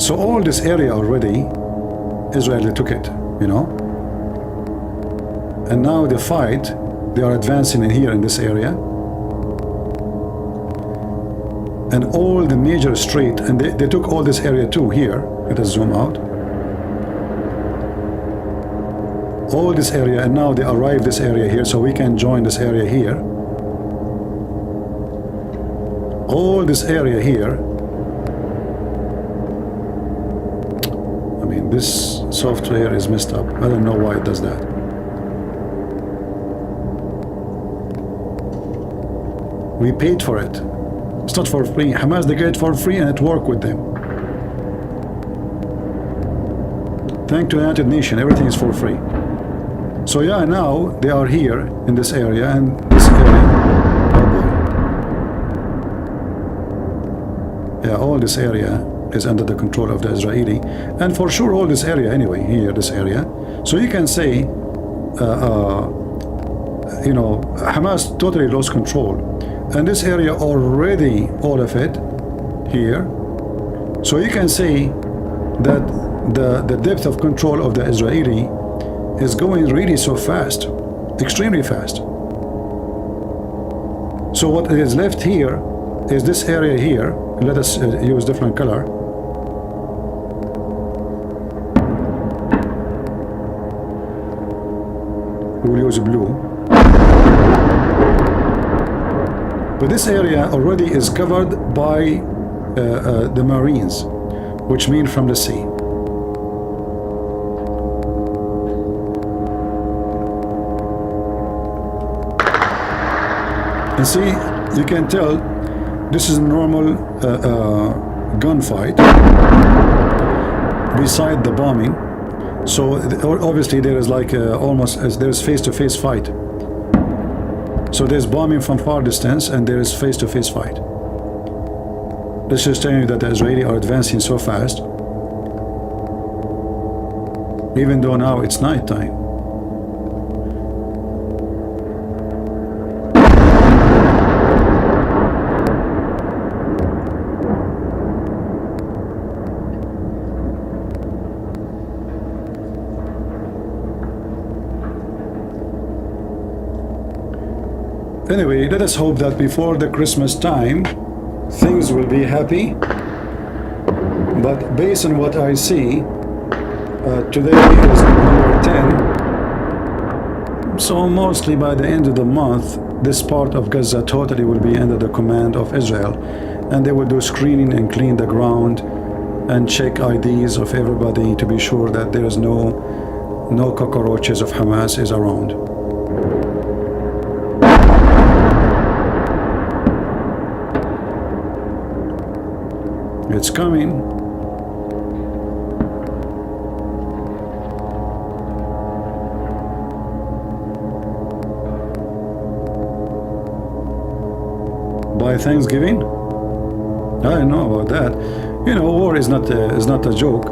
So all this area already, Israel took it, you know. And now the fight, they are advancing in here in this area. And all the major street, and they took all this area too here. Let us zoom out. All this area, and now they arrive this area here, so we can join this area here. All this area here. I mean, this software is messed up. I don't know why it does that. We paid for it. It's not for free. Hamas, they get it for free and it worked with them. Thanks to the United Nations, everything is for free. So yeah, now they are here in this area, and this area, oh boy. Yeah, all this area is under the control of the Israeli, and for sure all this area anyway, here, this area. So you can say, you know, Hamas totally lost control. And this area already, all of it, here. So you can say that the depth of control of the Israeli is going really so fast, extremely fast. So what is left here is this area here. Let us use different color. We'll use blue. But this area already is covered by the Marines, which mean from the sea. And see, you can tell this is a normal gunfight beside the bombing. So obviously there is like almost there's face-to-face fight. So there's bombing from far distance and there is face-to-face fight. This is telling you that the Israeli are advancing so fast, even though now it's night time. Anyway, let us hope that before the Christmas time, things will be happy. But based on what I see, today is number 10. So mostly by the end of the month, this part of Gaza totally will be under the command of Israel. And they will do screening and clean the ground and check IDs of everybody to be sure that there is no cockroaches of Hamas is around. It's coming. By Thanksgiving? I don't know about that. You know, war is not a joke,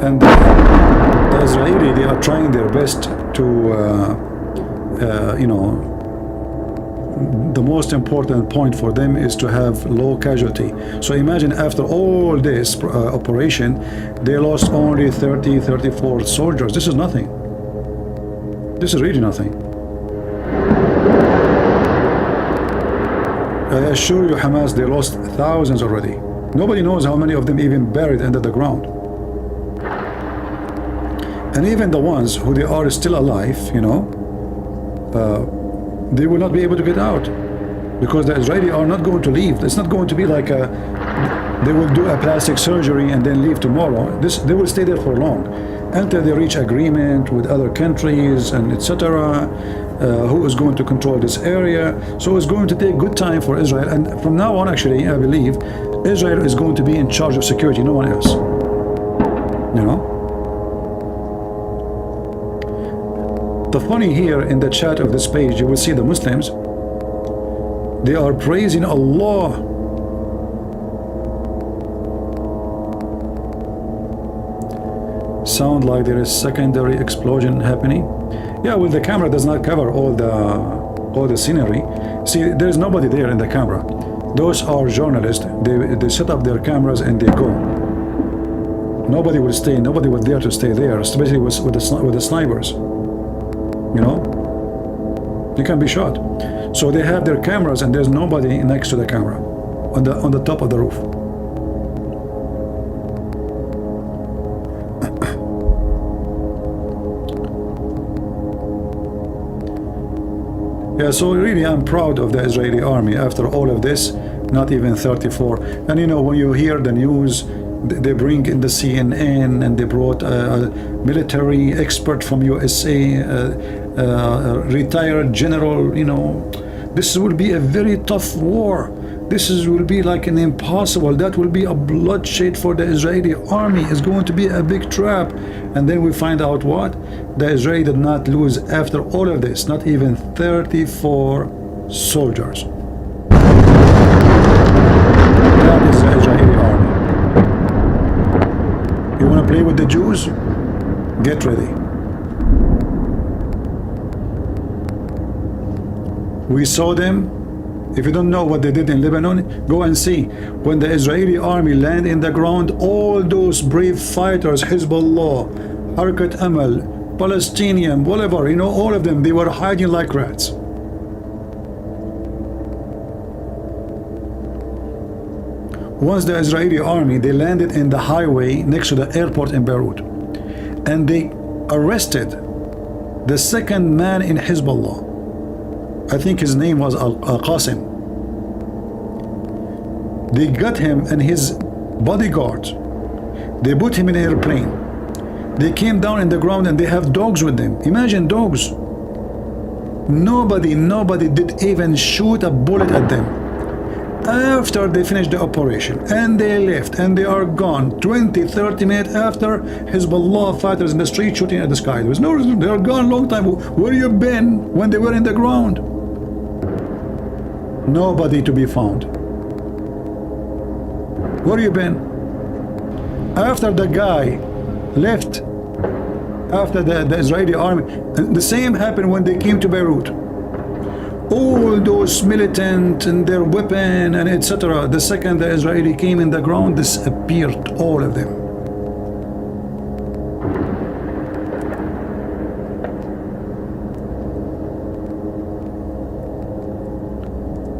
and the Israeli, they are trying their best to you know, the most important point for them is to have low casualty. So imagine after all this operation, they lost only 34 soldiers. This is nothing. This is really nothing. I assure you, Hamas, they lost thousands already. Nobody knows how many of them even buried under the ground. And even the ones who they are still alive, you know, they will not be able to get out because the Israeli are not going to leave. It's not going to be like they will do a plastic surgery and then leave tomorrow. They will stay there for long until they reach agreement with other countries and etc. Who is going to control this area. So it's going to take good time for Israel, and from now on, actually, I believe Israel is going to be in charge of security, no one else. You know? The funny here in the chat of this page, you will see the Muslims, they are praising Allah. Sound like there is secondary explosion happening. Yeah, well, the camera does not cover all the scenery. See, there is nobody there in the camera. Those are journalists. They set up their cameras and they go. Nobody will stay. Nobody was there to stay there, especially with the snipers. You know, you can be shot. So they have their cameras and there's nobody next to the camera on the top of the roof. Yeah, so really I'm proud of the Israeli army after all of this, not even 34. And you know, when you hear the news, they bring in the CNN and they brought a military expert from USA, retired general, you know, this will be a very tough war. This will be like an impossible, that will be a bloodshed for the Israeli army. It's going to be a big trap. And then we find out what? The Israeli did not lose after all of this, not even 34 soldiers. That is the Israeli army. You want to play with the Jews? Get ready. We saw them. If you don't know what they did in Lebanon, go and see. When the Israeli army landed in the ground, all those brave fighters, Hezbollah, Harkat Amal, Palestinian, whatever, you know, all of them, they were hiding like rats. Once the Israeli army, they landed in the highway next to the airport in Beirut, and they arrested the second man in Hezbollah. I think his name was Al-Qasim. They got him and his bodyguard. They put him in an airplane. They came down in the ground and they have dogs with them. Imagine dogs. Nobody did even shoot a bullet at them. After they finished the operation and they left and they are gone 20-30 minutes after, Hezbollah fighters in the street shooting at the sky. There was no reason. They are gone a long time. Where you been when they were in the ground? Nobody to be found. Where you been? After the guy left, after the Israeli army, and the same happened when they came to Beirut. All those militant and their weapon and etc. The second the Israeli came in the ground, disappeared, all of them.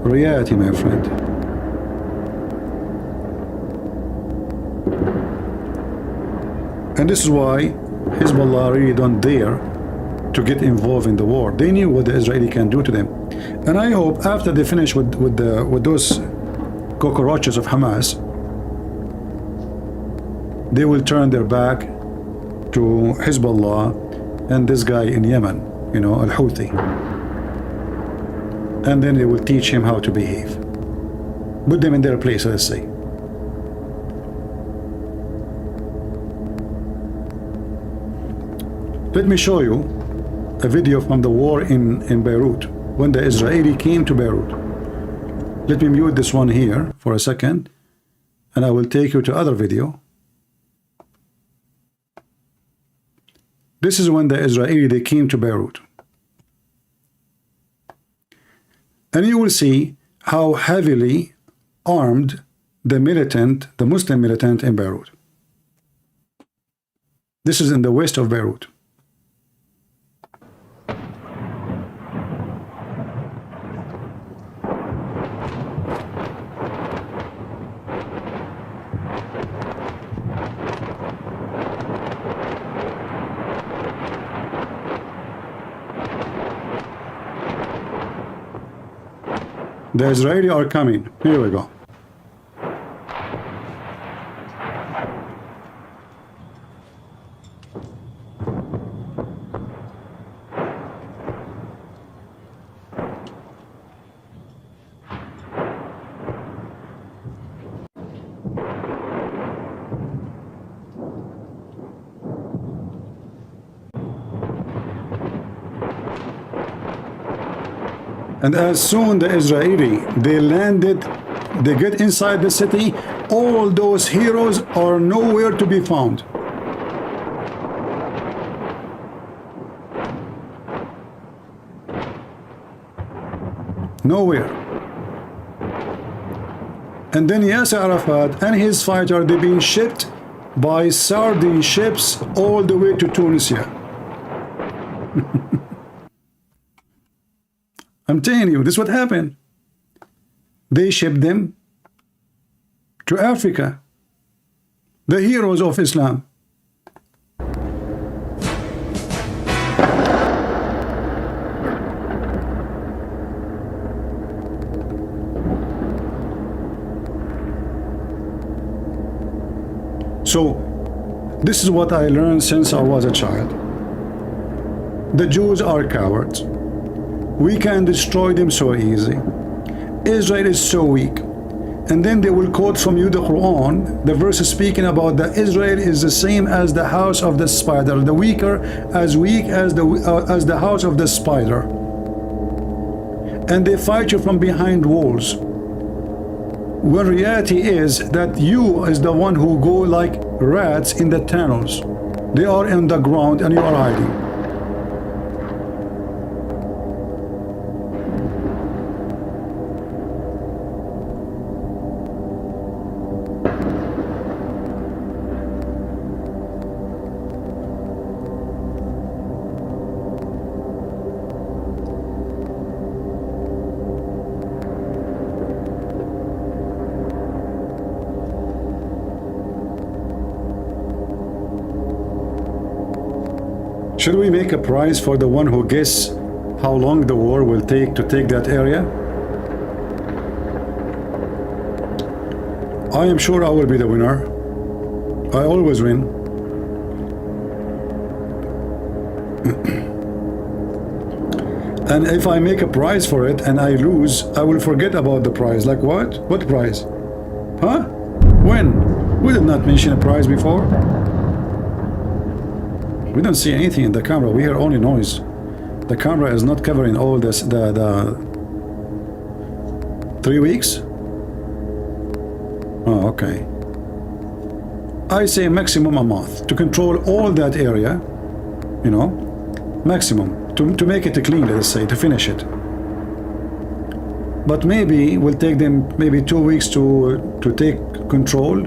Reality, my friend. And this is why Hezbollah really don't dare to get involved in the war. They knew what the Israeli can do to them. And I hope after they finish with those cockroaches of Hamas, they will turn their back to Hezbollah and this guy in Yemen, you know, Al-Houthi. And then they will teach him how to behave. Put them in their place, let's say. Let me show you a video from the war in Beirut, when the Israeli came to Beirut. Let me mute this one here for a second, and I will take you to other video. This is when the Israeli, they came to Beirut. And you will see how heavily armed the Muslim militant in Beirut. This is in the west of Beirut. The Israeli are coming. Here we go. And as soon the Israeli, they landed, they get inside the city, all those heroes are nowhere to be found. Nowhere. And then Yasser Arafat and his fighter, they're being shipped by sardine ships all the way to Tunisia. I'm telling you, this is what happened. They shipped them to Africa. The heroes of Islam. So, this is what I learned since I was a child. The Jews are cowards. We can destroy them so easy. Israel is so weak. And then they will quote from you the Quran, the verse speaking about that Israel is the same as the house of the spider, the weaker, as weak as the house of the spider. And they fight you from behind walls. When reality is that you is the one who go like rats in the tunnels. They are in the ground and you are hiding. Should we make a prize for the one who guess how long the war will take to take that area? I am sure I will be the winner. I always win. And if I make a prize for it and I lose, I will forget about the prize. Like what? What prize? Huh? When? We did not mention a prize before. We don't see anything in the camera. We hear only noise. The camera is not covering all this. The 3 weeks. Oh, okay. I say maximum a month to control all that area. You know, maximum to make it clean. Let us say to finish it. But maybe we'll take them maybe 2 weeks to take control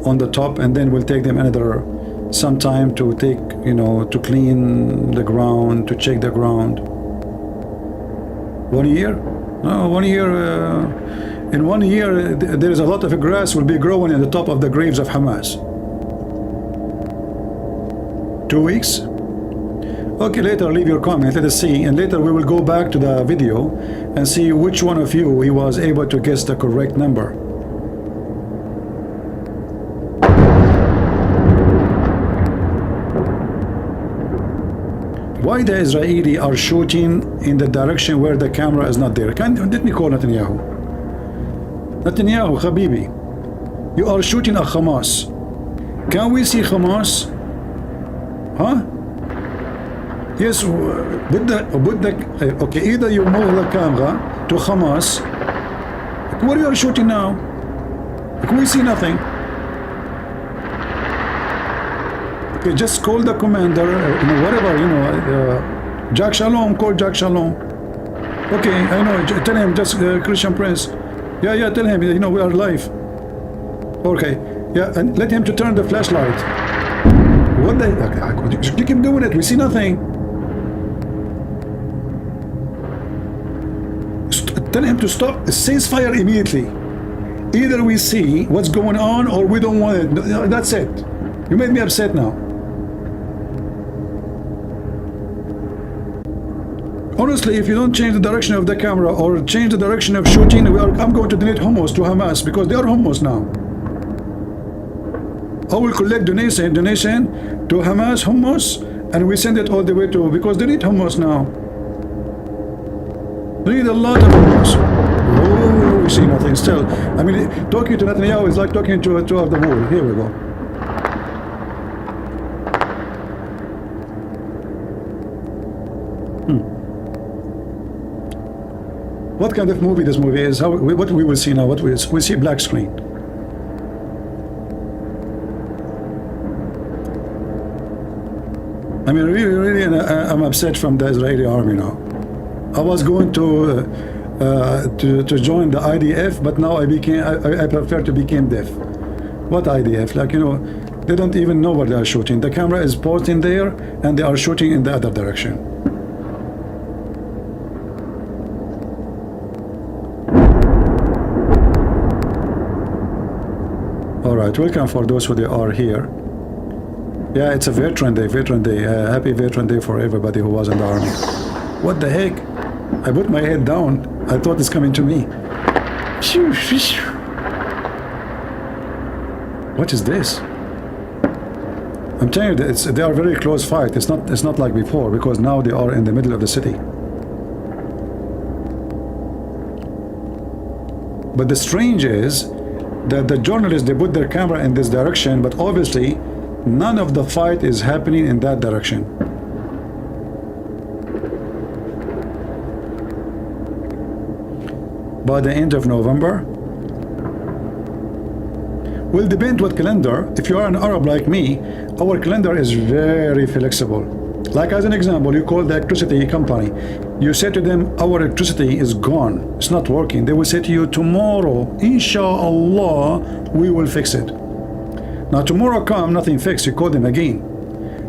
on the top, and then we'll take them another some time to take, you know, to clean the ground, to check the ground. 1 year? No, 1 year. In 1 year, there is a lot of grass will be growing in the top of the graves of Hamas. 2 weeks? Okay, later leave your comment. Let us see, and later we will go back to the video and see which one of you he was able to guess the correct number. Why the Israeli are shooting in the direction where the camera is not there? Let me call Netanyahu. Netanyahu, Habibi, you are shooting at Hamas. Can we see Hamas? Huh? Yes, okay, either you move the camera to Hamas. Where you are shooting now? Can we see nothing? Okay, just call the commander, you know, whatever, you know, Jack Shalom, call Jack Shalom. Okay, I know, tell him, just Christian Prince. Yeah, tell him, you know, we are live. Okay, yeah, and let him to turn the flashlight. What the, okay, you keep doing it, we see nothing. Tell him to stop, ceasefire immediately. Either we see what's going on or we don't want it. That's it. You made me upset now. Honestly, if you don't change the direction of the camera or change the direction of shooting, I'm going to donate hummus to Hamas because they are hummus now. I will collect donation to Hamas hummus, and we send it all the way to, because they need hummus now. They need a lot of hummus. Oh, we see nothing still. I mean, talking to Netanyahu is like talking to the wall. Here we go. What kind of movie this movie is? What we will see now? What we see black screen. I mean, really, I'm upset from the Israeli army now. I was going to join the IDF, but now I prefer to become deaf. What IDF? Like, you know, they don't even know where they are shooting. The camera is pointing there, and they are shooting in the other direction. All right, welcome for those who are here. Yeah, it's a Veteran Day. Happy Veteran Day for everybody who was in the army. What the heck? I put my head down. I thought it's coming to me. What is this? I'm telling you that they are very close fight. It's not like before, because now they are in the middle of the city. But the strange is that the journalists, they put their camera in this direction, but obviously none of the fight is happening in that direction. By the end of November, will depend what calendar. If you are an Arab like me, our calendar is very flexible. Like, as an example, you call the electricity company, you say to them, our electricity is gone, it's not working. They will say to you, tomorrow, inshallah, we will fix it. Now tomorrow come, nothing fixed, you call them again.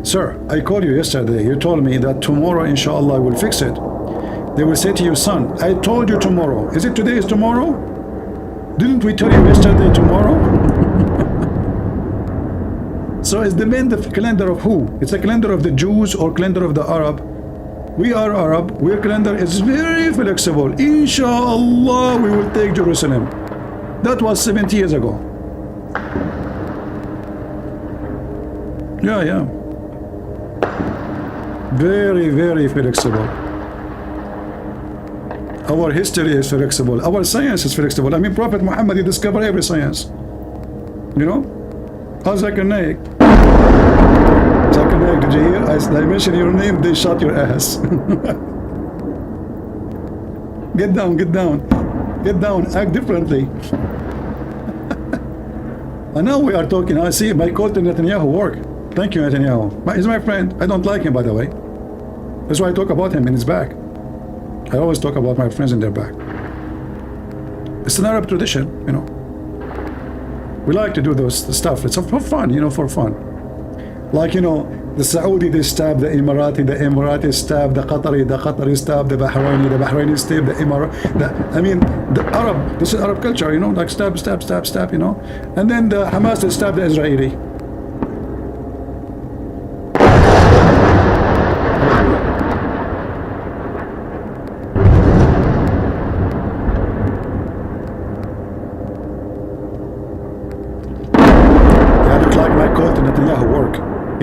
Sir, I called you yesterday, you told me that tomorrow, inshallah, I will fix it. They will say to you, son, I told you tomorrow. Is it today is tomorrow? Didn't we tell you yesterday tomorrow? So it's the calendar of who? It's the calendar of the Jews or calendar of the Arab? We are Arab, our calendar is very flexible. Inshallah, we will take Jerusalem. That was 70 years ago. Yeah. Very, very flexible. Our history is flexible. Our science is flexible. I mean, Prophet Muhammad, he discovered every science. You know? Zakir Naik, did you hear? I mentioned your name, they shot your ass. Get down, act differently. And now we are talking. I see my call to Netanyahu work. Thank you, Netanyahu. He's my friend. I don't like him, by the way. That's why I talk about him in his back. I always talk about my friends in their back. It's an Arab tradition, you know. We like to do those stuff. It's for fun, you know, for fun. Like, you know, the Saudi, they stab the Emirati stab the Qatari stab the Bahraini stab the Emirati. I mean, the Arab, this is Arab culture, you know, like stab, you know. And then the Hamas, they stab the Israeli.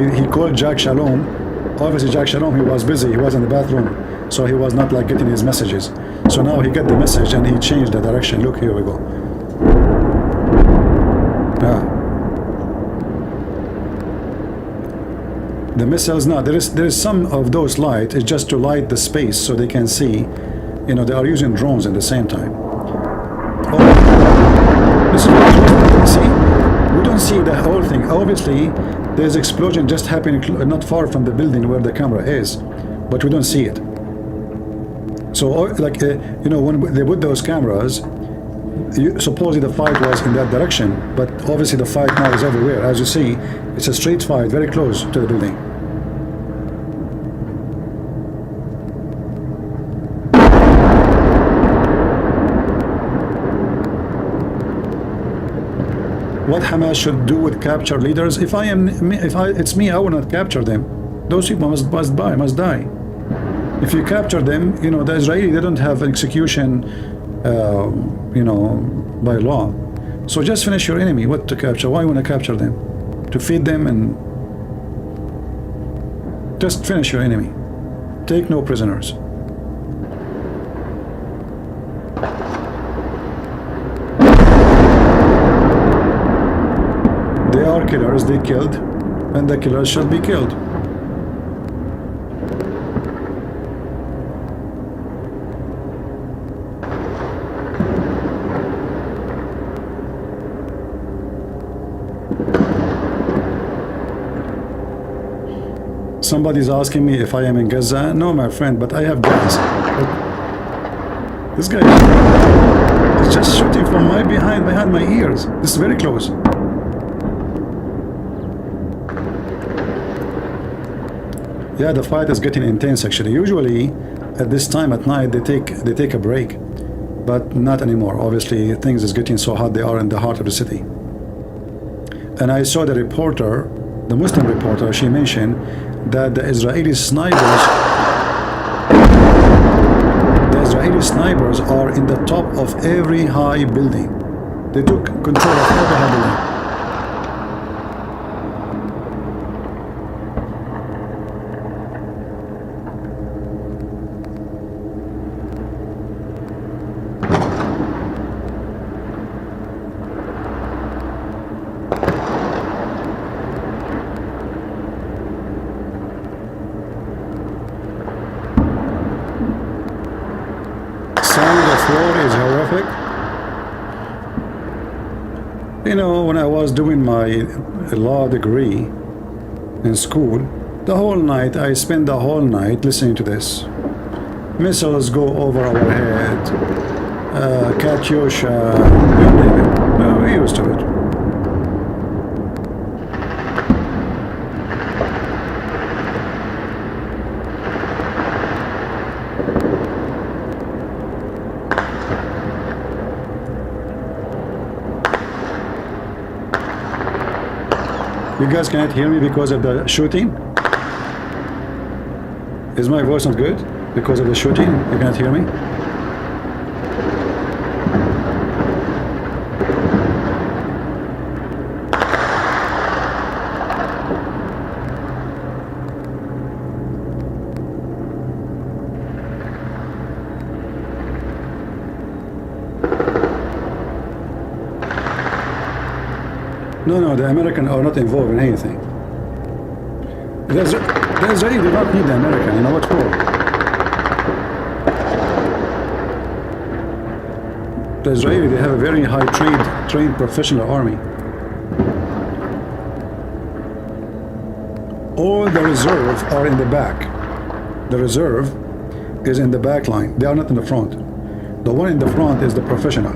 He called Jack Shalom. Obviously Jack Shalom, he was busy, he was in the bathroom, so he was not like getting his messages. So now he got the message and he changed the direction. Look, here we go. The missiles now, there is some of those light, it's just to light the space so they can see, you know, they are using drones at the same time. This is what, see? We don't see the whole thing. Obviously there's explosion just happening not far from the building where the camera is, but we don't see it. So like you know, when they put those cameras, supposedly the fight was in that direction, but obviously the fight now is everywhere. As you see, it's a street fight very close to the building. What Hamas should do with capture leaders? It's me, I will not capture them. Those people must die. If you capture them, you know, the Israeli, they don't have an execution, you know, by law. So just finish your enemy. What to capture? Why you want to capture them? To feed them and just finish your enemy. Take no prisoners. They are killers, they killed, and the killers shall be killed. Somebody's asking me if I am in Gaza. No, my friend, but I have gas. But this guy is just shooting from behind my ears. This is very close. Yeah, the fight is getting intense actually. Usually at this time at night they take a break, but not anymore. Obviously things is getting so hot. They are in the heart of the city. And I saw the reporter, the Muslim reporter, she mentioned that the Israeli snipers are in the top of every high building. They took control of every high building. Is horrific. You know, when I was doing my law degree in school, the whole night, I spent the whole night listening to this. Missiles go over our head, Katyusha, you name it. We're used to it. You guys cannot hear me because of the shooting? Is my voice not good? Because of the shooting? You cannot hear me? No, the Americans are not involved in anything. The Israeli do not need the American, you know what for? The Israeli, they have a very high trained professional army. All the reserve are in the back. The reserve is in the back line. They are not in the front. The one in the front is the professional.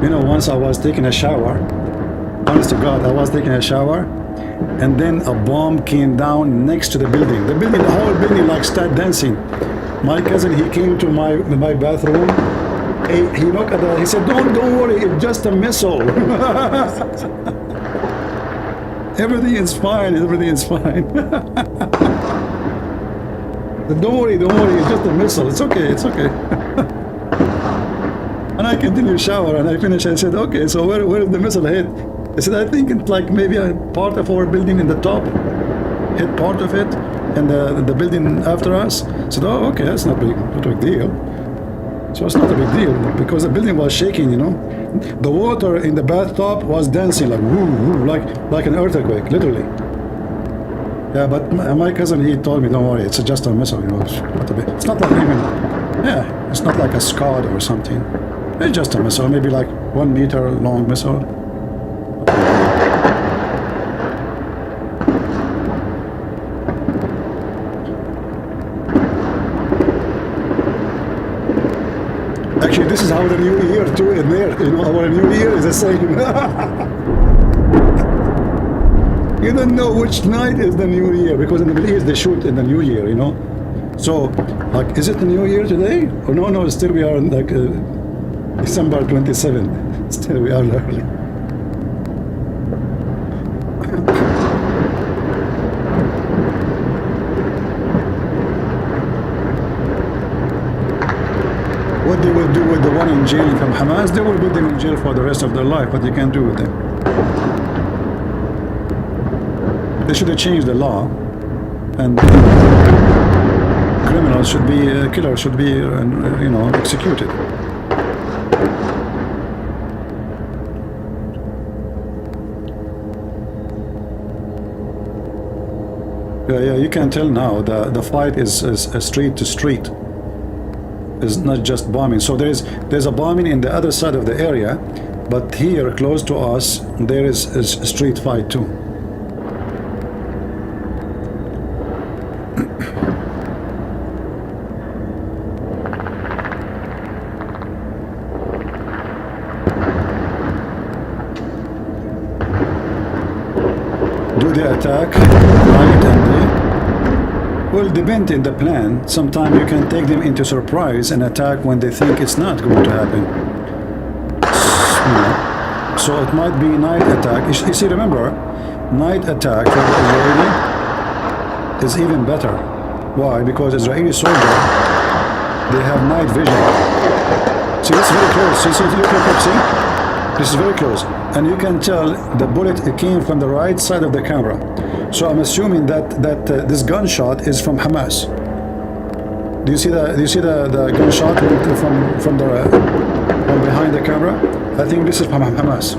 You know, once I was taking a shower, honest to God, I was taking a shower, and then a bomb came down next to the building. The whole building like started dancing. My cousin, he came to my bathroom. He looked at he said, don't worry, it's just a missile. Everything is fine, everything is fine. Don't worry, it's just a missile. It's okay, it's okay. And I continued to shower, and I finished. I said, okay, so where is the missile hit? I said, I think it's like maybe a part of our building in the top, hit part of it, and the building after us. I said, oh, okay, that's not a big deal. So it's not a big deal, because the building was shaking, you know. The water in the bathtub was dancing like woo, woo, like an earthquake, literally. Yeah, but my cousin, he told me, don't worry, it's just a missile, you know. It's not like even, yeah, it's not like a Scud or something. It's just a missile, maybe like 1 meter long missile. Actually, this is how the new year too in there. You know, our new year is the same. You don't know which night is the new year, because in the Middle East they shoot in the new year, you know. So, like, is it the new year today? Or no, still we are in like December 27th. Still we are early. What they will do with the one in in jail from Hamas, they will put them in jail for the rest of their life. What you can do with them? They should have changed the law, and criminals should be, killers should be, you know, executed. Yeah, you can tell now the fight is street to street. It's not just bombing. So there's a bombing in the other side of the area, but here close to us there is a street fight too. Do they attack night and day? Well, depending the plan. Sometimes you can take them into surprise and attack when they think it's not going to happen. So it might be night attack. You see, remember, night attack for the Israeli is even better. Why? Because Israeli soldiers, they have night vision. See, it's very close. See, look, see? This is very close. And you can tell the bullet came from the right side of the camera. So I'm assuming that this gunshot is from Hamas. Do you see the gunshot from behind the camera? I think this is from Hamas.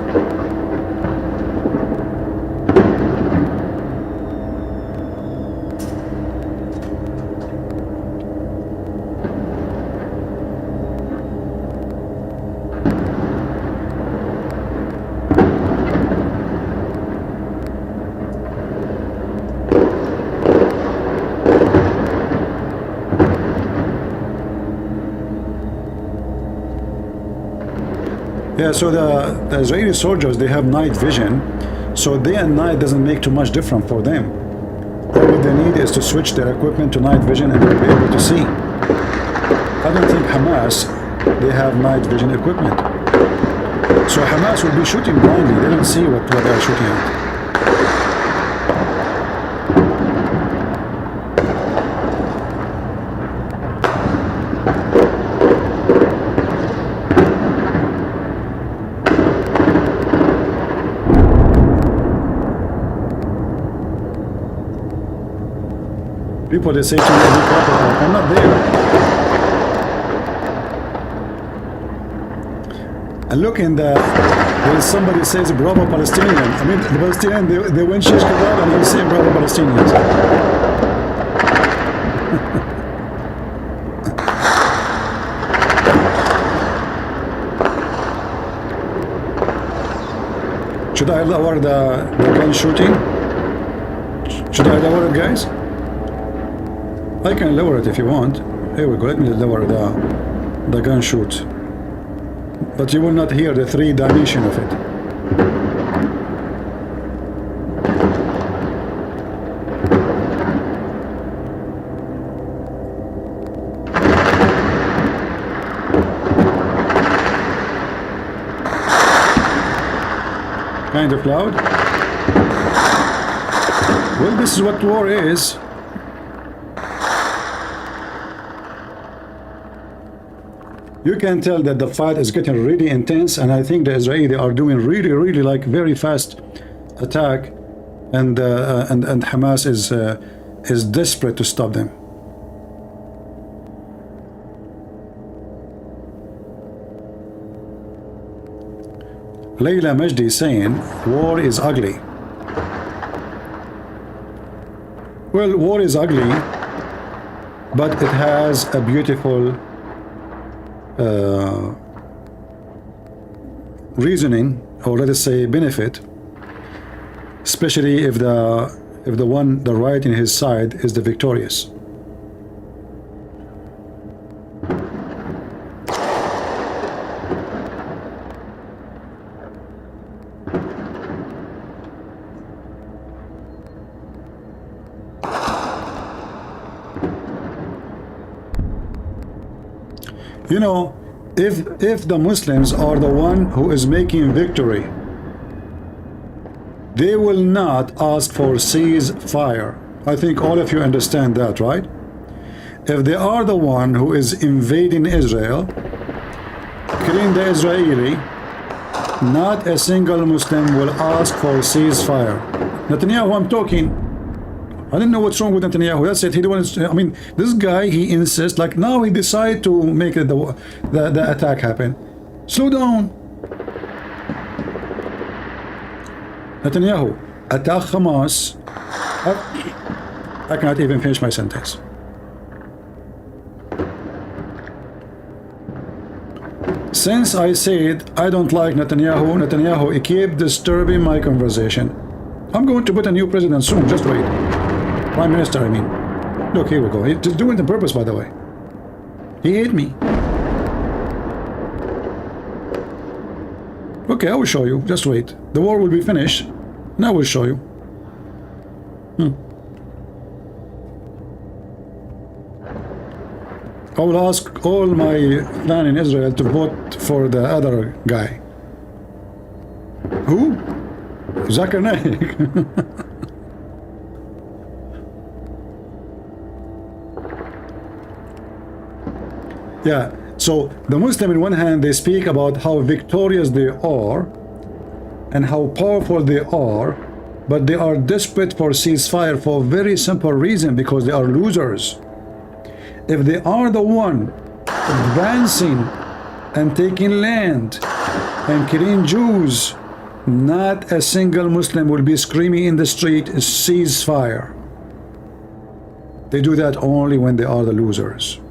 Yeah, so the Israeli soldiers, they have night vision, so day and night doesn't make too much difference for them. All what they need is to switch their equipment to night vision and they'll be able to see. I don't think Hamas, they have night vision equipment. So Hamas will be shooting blindly, they don't see what they're shooting at. People, they say to me, I'm not there. And look in there is somebody says bravo Palestinian. I mean, the Palestinian, they win shish kebab and they say bravo Palestinians. Should I lower the gun shooting? Should I lower it, guys? I can lower it if you want. Here we go, let me lower the gun shoot. But you will not hear the 3 dimension of it. Kind of loud. Well, this is what war is. You can tell that the fight is getting really intense, and I think the Israeli are doing really like very fast attack, and Hamas is desperate to stop them. Layla Majdi is saying war is ugly. Well, war is ugly, but it has a beautiful reasoning, or let us say benefit, especially if the right in his side is the victorious. You know, if the Muslims are the one who is making victory, they will not ask for ceasefire. I think all of you understand that, right? If they are the one who is invading Israel, killing the Israeli, not a single Muslim will ask for ceasefire. Netanyahu, I'm talking. I didn't know what's wrong with Netanyahu. That's it. He don't want to, I mean, this guy, he insists, like now he decided to make it the attack happen. Slow down. Netanyahu, attack Hamas. I cannot even finish my sentence. Since I said I don't like Netanyahu, he keep disturbing my conversation. I'm going to put a new president soon, just wait. Prime Minister, I mean. Look, here we go. He's doing it on purpose, by the way. He hate me. Okay, I will show you. Just wait. The war will be finished. And I will show you. I will ask all my clan in Israel to vote for the other guy. Who? Zakir Naik. Yeah, so the Muslim in one hand, they speak about how victorious they are and how powerful they are, but they are desperate for ceasefire for a very simple reason, because they are losers. If they are the one advancing and taking land and killing Jews, not a single Muslim will be screaming in the street, ceasefire. They do that only when they are the losers.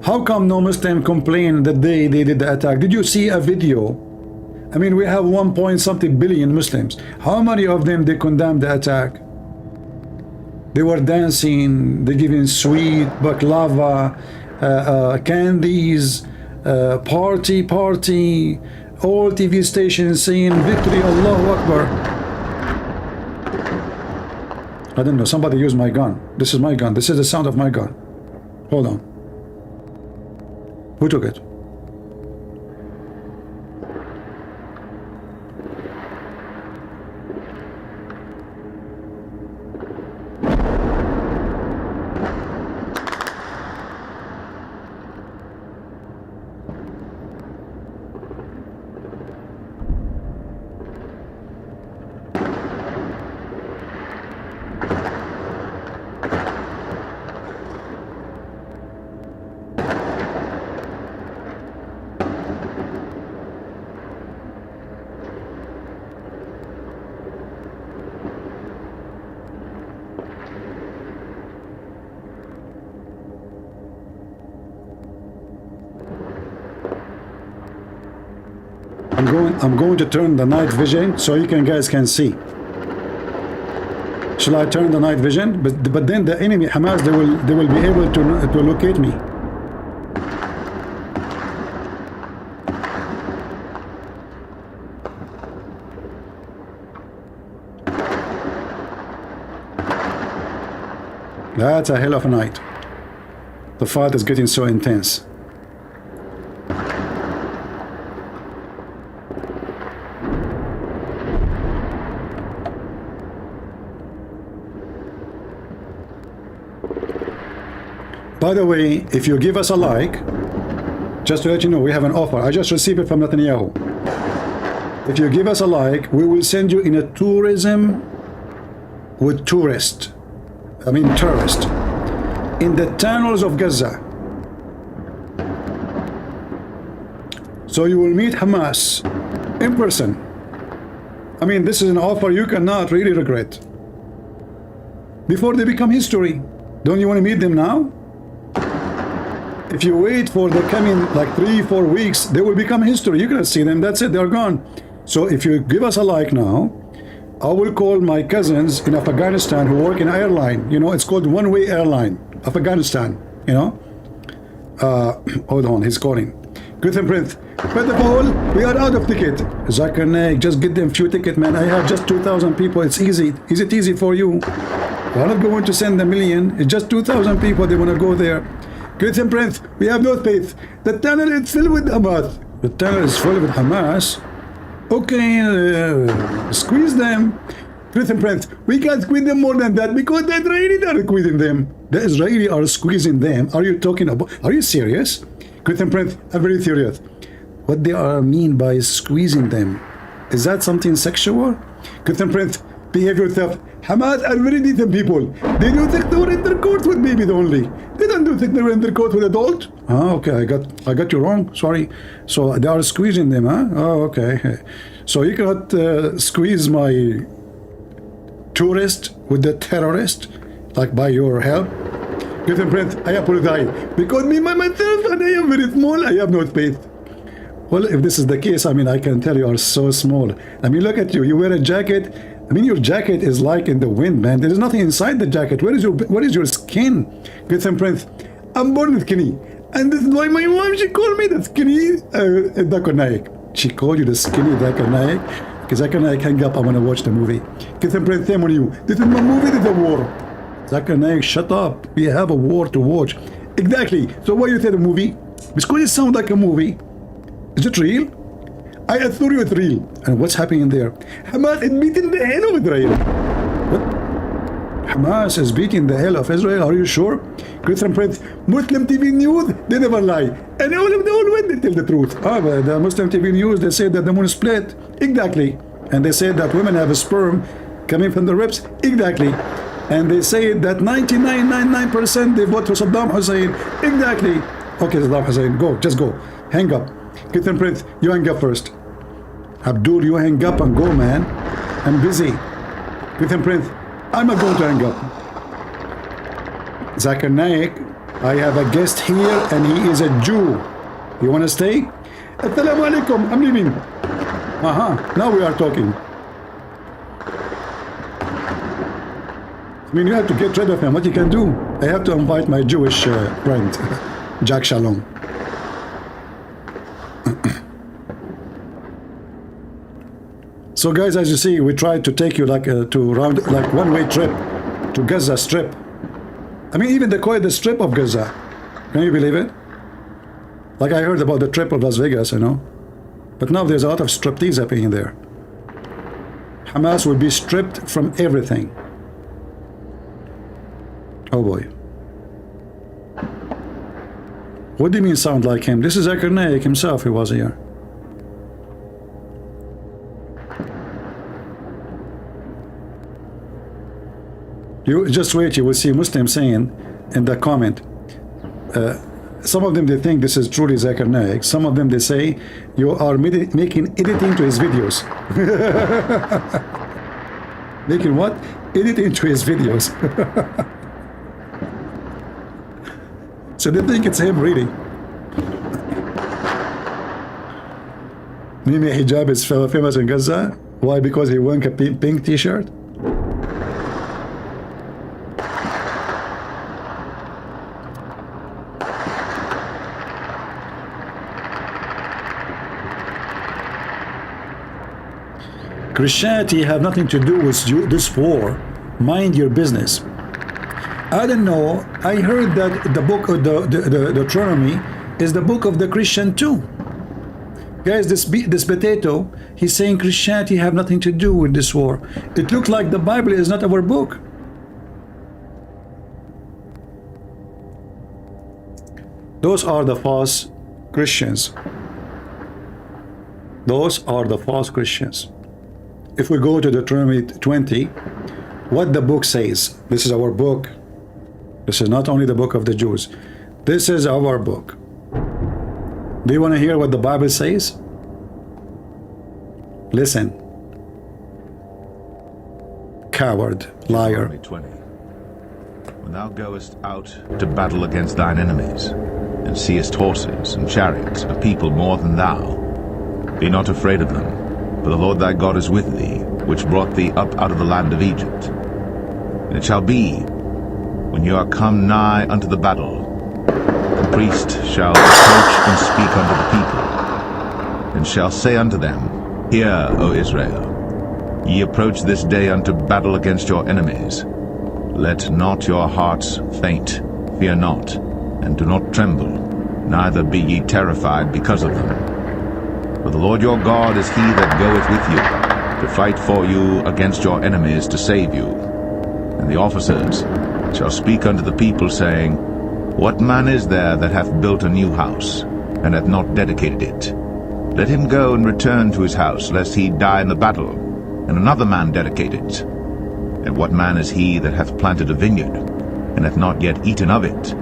How come no Muslim complained the day they did the attack? Did you see a video? I mean, we have 1.something billion Muslims. How many of them they condemned the attack? They were dancing, they giving sweet baklava, candies, party, all TV stations saying victory, Allahu Akbar. I don't know, somebody used my gun. This is my gun. This is the sound of my gun. Hold on. Who took it? I'm going to turn the night vision so you guys can see. Shall I turn the night vision? But then the enemy Hamas, they will be able to locate me. That's a hell of a night. The fight is getting so intense. By the way, if you give us a like, just to let you know, we have an offer. I just received it from Netanyahu. If you give us a like, we will send you in a tourism with tourists, in the tunnels of Gaza. So you will meet Hamas in person. I mean, this is an offer you cannot really regret. Before they become history. Don't you want to meet them now? If you wait for the coming like 3-4 weeks, they will become history. You cannot see them. That's it. They're gone. So if you give us a like now, I will call my cousins in Afghanistan who work in airline. You know, it's called one-way airline. Afghanistan. You know. Hold on. He's calling. Good Prince. First of all, we are out of ticket. Zakir Naik, just get them few ticket, man. I have just 2,000 people. It's easy. Is it easy for you? I'm not going to send a million. It's just 2,000 people. They want to go there. Great Prince, we have no space. The tunnel is filled with Hamas. The tunnel is full with Hamas. Okay, squeeze them. Great Prince, we can't squeeze them more than that because the Israelis are squeezing them. The Israelis are squeezing them. Are you talking about? Are you serious? Christian Prince, I'm very serious. What they are mean by squeezing them? Is that something sexual? Christian Prince, behave yourself. Hamas are very decent people. They do sexual intercourse with babies only. They don't do sexual intercourse with adults. Oh, okay, I got you wrong. Sorry. So they are squeezing them, huh? Oh, okay. So you cannot squeeze my tourist with the terrorist, like by your help. Christian Prince, I apologize because me myself and I am very small. I have no space. Well, if this is the case, I mean, I can tell you are so small. I mean, look at you. You wear a jacket. I mean, your jacket is like in the wind, man. There is nothing inside the jacket. Where is your skin? Christian Prince, I'm born skinny. And this is why my mom, she called me the skinny Zakir Naik. She called you the skinny Zakir Naik? Because Zakir Naik, hang up, I want to watch the movie. Christian Prince, same on you. This is my movie, this is a war. Zakir Naik, shut up. We have a war to watch. Exactly. So why you say the movie? Because it sounds like a movie. Is it real? I assure you it's real. And what's happening there? Hamas is beating the hell of Israel. What? Hamas is beating the hell of Israel? Are you sure? Christian Prince, Muslim TV News, they never lie. And all of the old ones, they tell the truth. Ah, but the Muslim TV News, they say that the moon is split. Exactly. And they say that women have a sperm coming from the ribs. Exactly. And they say that 99.99% they vote for Saddam Hussein. Exactly. Okay, Saddam Hussein, go, just go. Hang up. Christian Prince, you hang up first. Abdul, you hang up and go, man. I'm busy. Christian Prince, I'm not going to hang up. Zakir Naik, I have a guest here and he is a Jew. You want to stay? Assalamu alaikum, I'm leaving. Now we are talking. I mean, you have to get rid of him. What you can do? I have to invite my Jewish friend, Jack Shalom. So guys, as you see, we tried to take you like to round like one-way trip to Gaza Strip. I mean, even they call it the Strip of Gaza. Can you believe it? Like I heard about the trip of Las Vegas, you know. But now there's a lot of striptease happening there. Hamas will be stripped from everything. Oh boy. What do you mean sound like him? This is Zakir Naik himself who was here. You just wait, you will see Muslims saying in the comment, some of them they think this is truly Zakir Naik, some of them they say you are making editing to his videos. Making what? Editing to his videos. So they think it's him reading. Mimi Hijab is famous in Gaza. Why? Because he wore a pink t-shirt? Christianity have nothing to do with this war. Mind your business. I don't know. I heard that the book of the Deuteronomy is the book of the Christian too. Guys, this potato, he's saying Christianity have nothing to do with this war. It looks like the Bible is not our book. Those are the false Christians. Those are the false Christians. If we go to Deuteronomy 20, what the book says, this is our book. This is not only the book of the Jews. This is our book. Do you want to hear what the Bible says? Listen. Coward, liar. 20. When thou goest out to battle against thine enemies, and seest horses and chariots of people more than thou, be not afraid of them, for the Lord thy God is with thee, which brought thee up out of the land of Egypt. And it shall be, when you are come nigh unto the battle, the priest shall approach and speak unto the people, and shall say unto them, Hear, O Israel, ye approach this day unto battle against your enemies. Let not your hearts faint, fear not, and do not tremble, neither be ye terrified because of them. For the Lord your God is he that goeth with you, to fight for you against your enemies, to save you. And the officers shall speak unto the people, saying, What man is there that hath built a new house, and hath not dedicated it. Let him go and return to his house, lest he die in the battle, and another man dedicate it. And what man is he that hath planted a vineyard, and hath not yet eaten of it?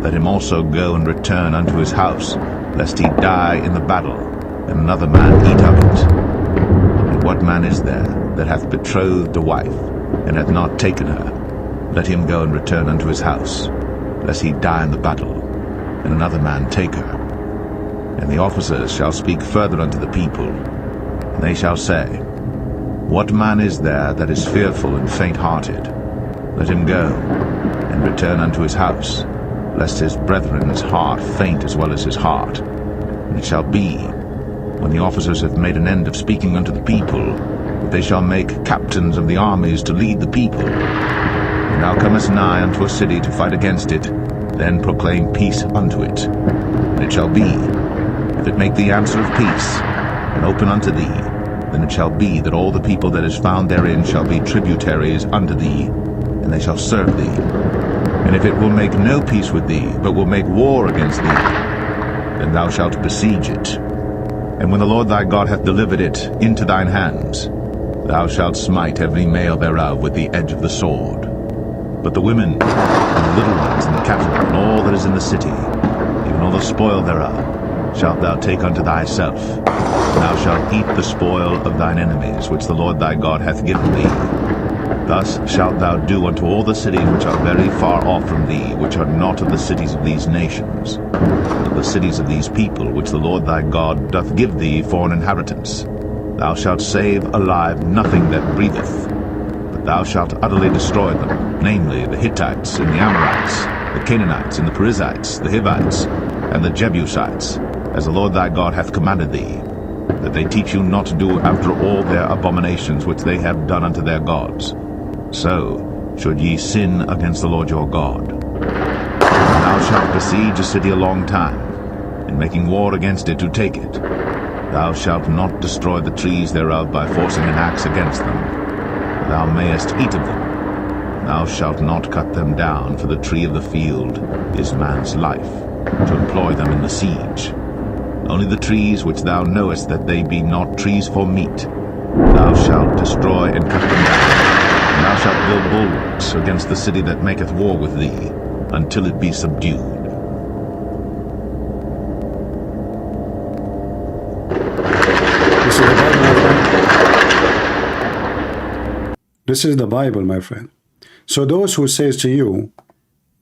Let him also go and return unto his house, lest he die in the battle, and another man eat of it. And what man is there that hath betrothed a wife, and hath not taken her? Let him go and return unto his house, lest he die in the battle, and another man take her. And the officers shall speak further unto the people, and they shall say, What man is there that is fearful and faint-hearted? Let him go, and return unto his house, lest his brethren's heart faint as well as his heart. And it shall be, when the officers have made an end of speaking unto the people, that they shall make captains of the armies to lead the people. When thou comest nigh unto a city to fight against it, then proclaim peace unto it. And it shall be, if it make thee answer of peace, and open unto thee, then it shall be that all the people that is found therein shall be tributaries unto thee, and they shall serve thee. And if it will make no peace with thee, but will make war against thee, then thou shalt besiege it. And when the Lord thy God hath delivered it into thine hands, thou shalt smite every male thereof with the edge of the sword. But the women, and the little ones, and the cattle, and all that is in the city, even all the spoil thereof, shalt thou take unto thyself. And thou shalt eat the spoil of thine enemies, which the Lord thy God hath given thee. Thus shalt thou do unto all the cities which are very far off from thee, which are not of the cities of these nations, but of the cities of these people, which the Lord thy God doth give thee for an inheritance. Thou shalt save alive nothing that breatheth, but thou shalt utterly destroy them, namely the Hittites, and the Amorites, the Canaanites, and the Perizzites, the Hivites, and the Jebusites, as the Lord thy God hath commanded thee, that they teach you not to do after all their abominations which they have done unto their gods. So should ye sin against the Lord your God. And thou shalt besiege a city a long time, in making war against it to take it. Thou shalt not destroy the trees thereof by forcing an axe against them, for thou mayest eat of them. Thou shalt not cut them down, for the tree of the field is man's life, to employ them in the siege. Only the trees which thou knowest that they be not trees for meat, thou shalt destroy and cut them down. And thou shalt build bulwarks against the city that maketh war with thee, until it be subdued. This is the Bible, my friend. So those who says to you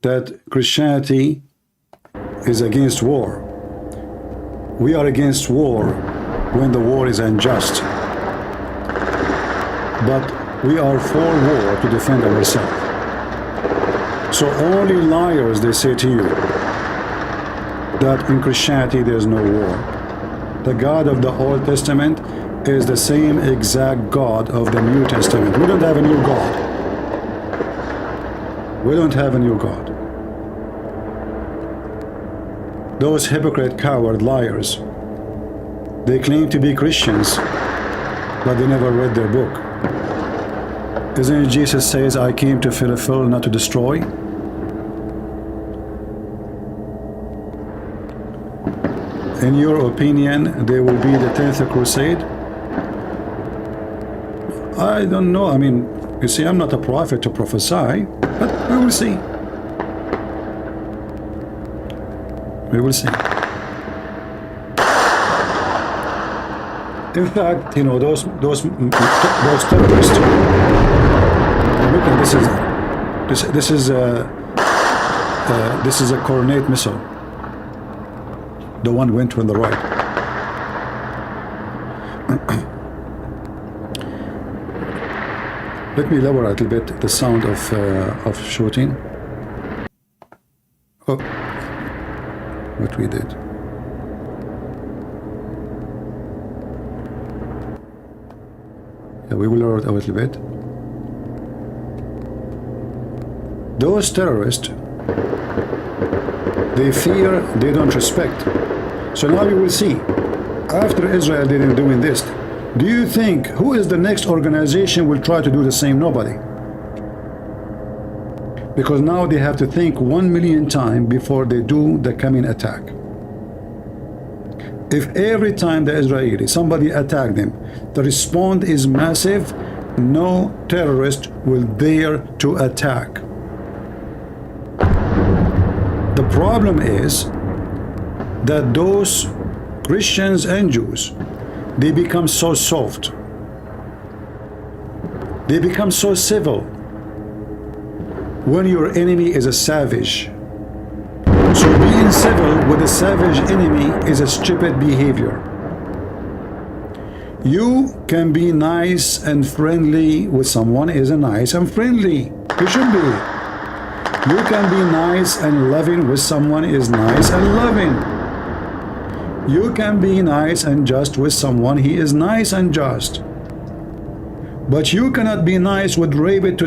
that Christianity is against war, we are against war when the war is unjust, but we are for war to defend ourselves. So only liars, they say to you that in Christianity there is no war. The God of the Old Testament is the same exact God of the New Testament. We don't have a new God. We don't have a new God. Those hypocrite, coward liars, they claim to be Christians, but they never read their book. Isn't it Jesus says, I came to fulfill, not to destroy? In your opinion, there will be the 10th crusade? I don't know. I mean, you see, I'm not a prophet to prophesy, but we will see. We will see. In fact, you know, those terrorists. Look at this is a coordinate missile. The one went on the right. Let me lower a little bit the sound of shooting. Oh, what we did. Yeah, we will lower it a little bit. Those terrorists, they fear, they don't respect. So now you will see, after Israel didn't doing this, do you think who is the next organization will try to do the same? Nobody. Because now they have to think 1,000,000 times before they do the coming attack. If every time the Israeli, somebody attack them, the response is massive, no terrorist will dare to attack. The problem is that those Christians and Jews, they become so soft. They become so civil when your enemy is a savage. So being civil with a savage enemy is a stupid behavior. You can be nice and friendly with someone is a nice and friendly. You should be. You can be nice and loving with someone is nice and loving. You can be nice and just with someone he is nice and just. But you cannot be nice with rapists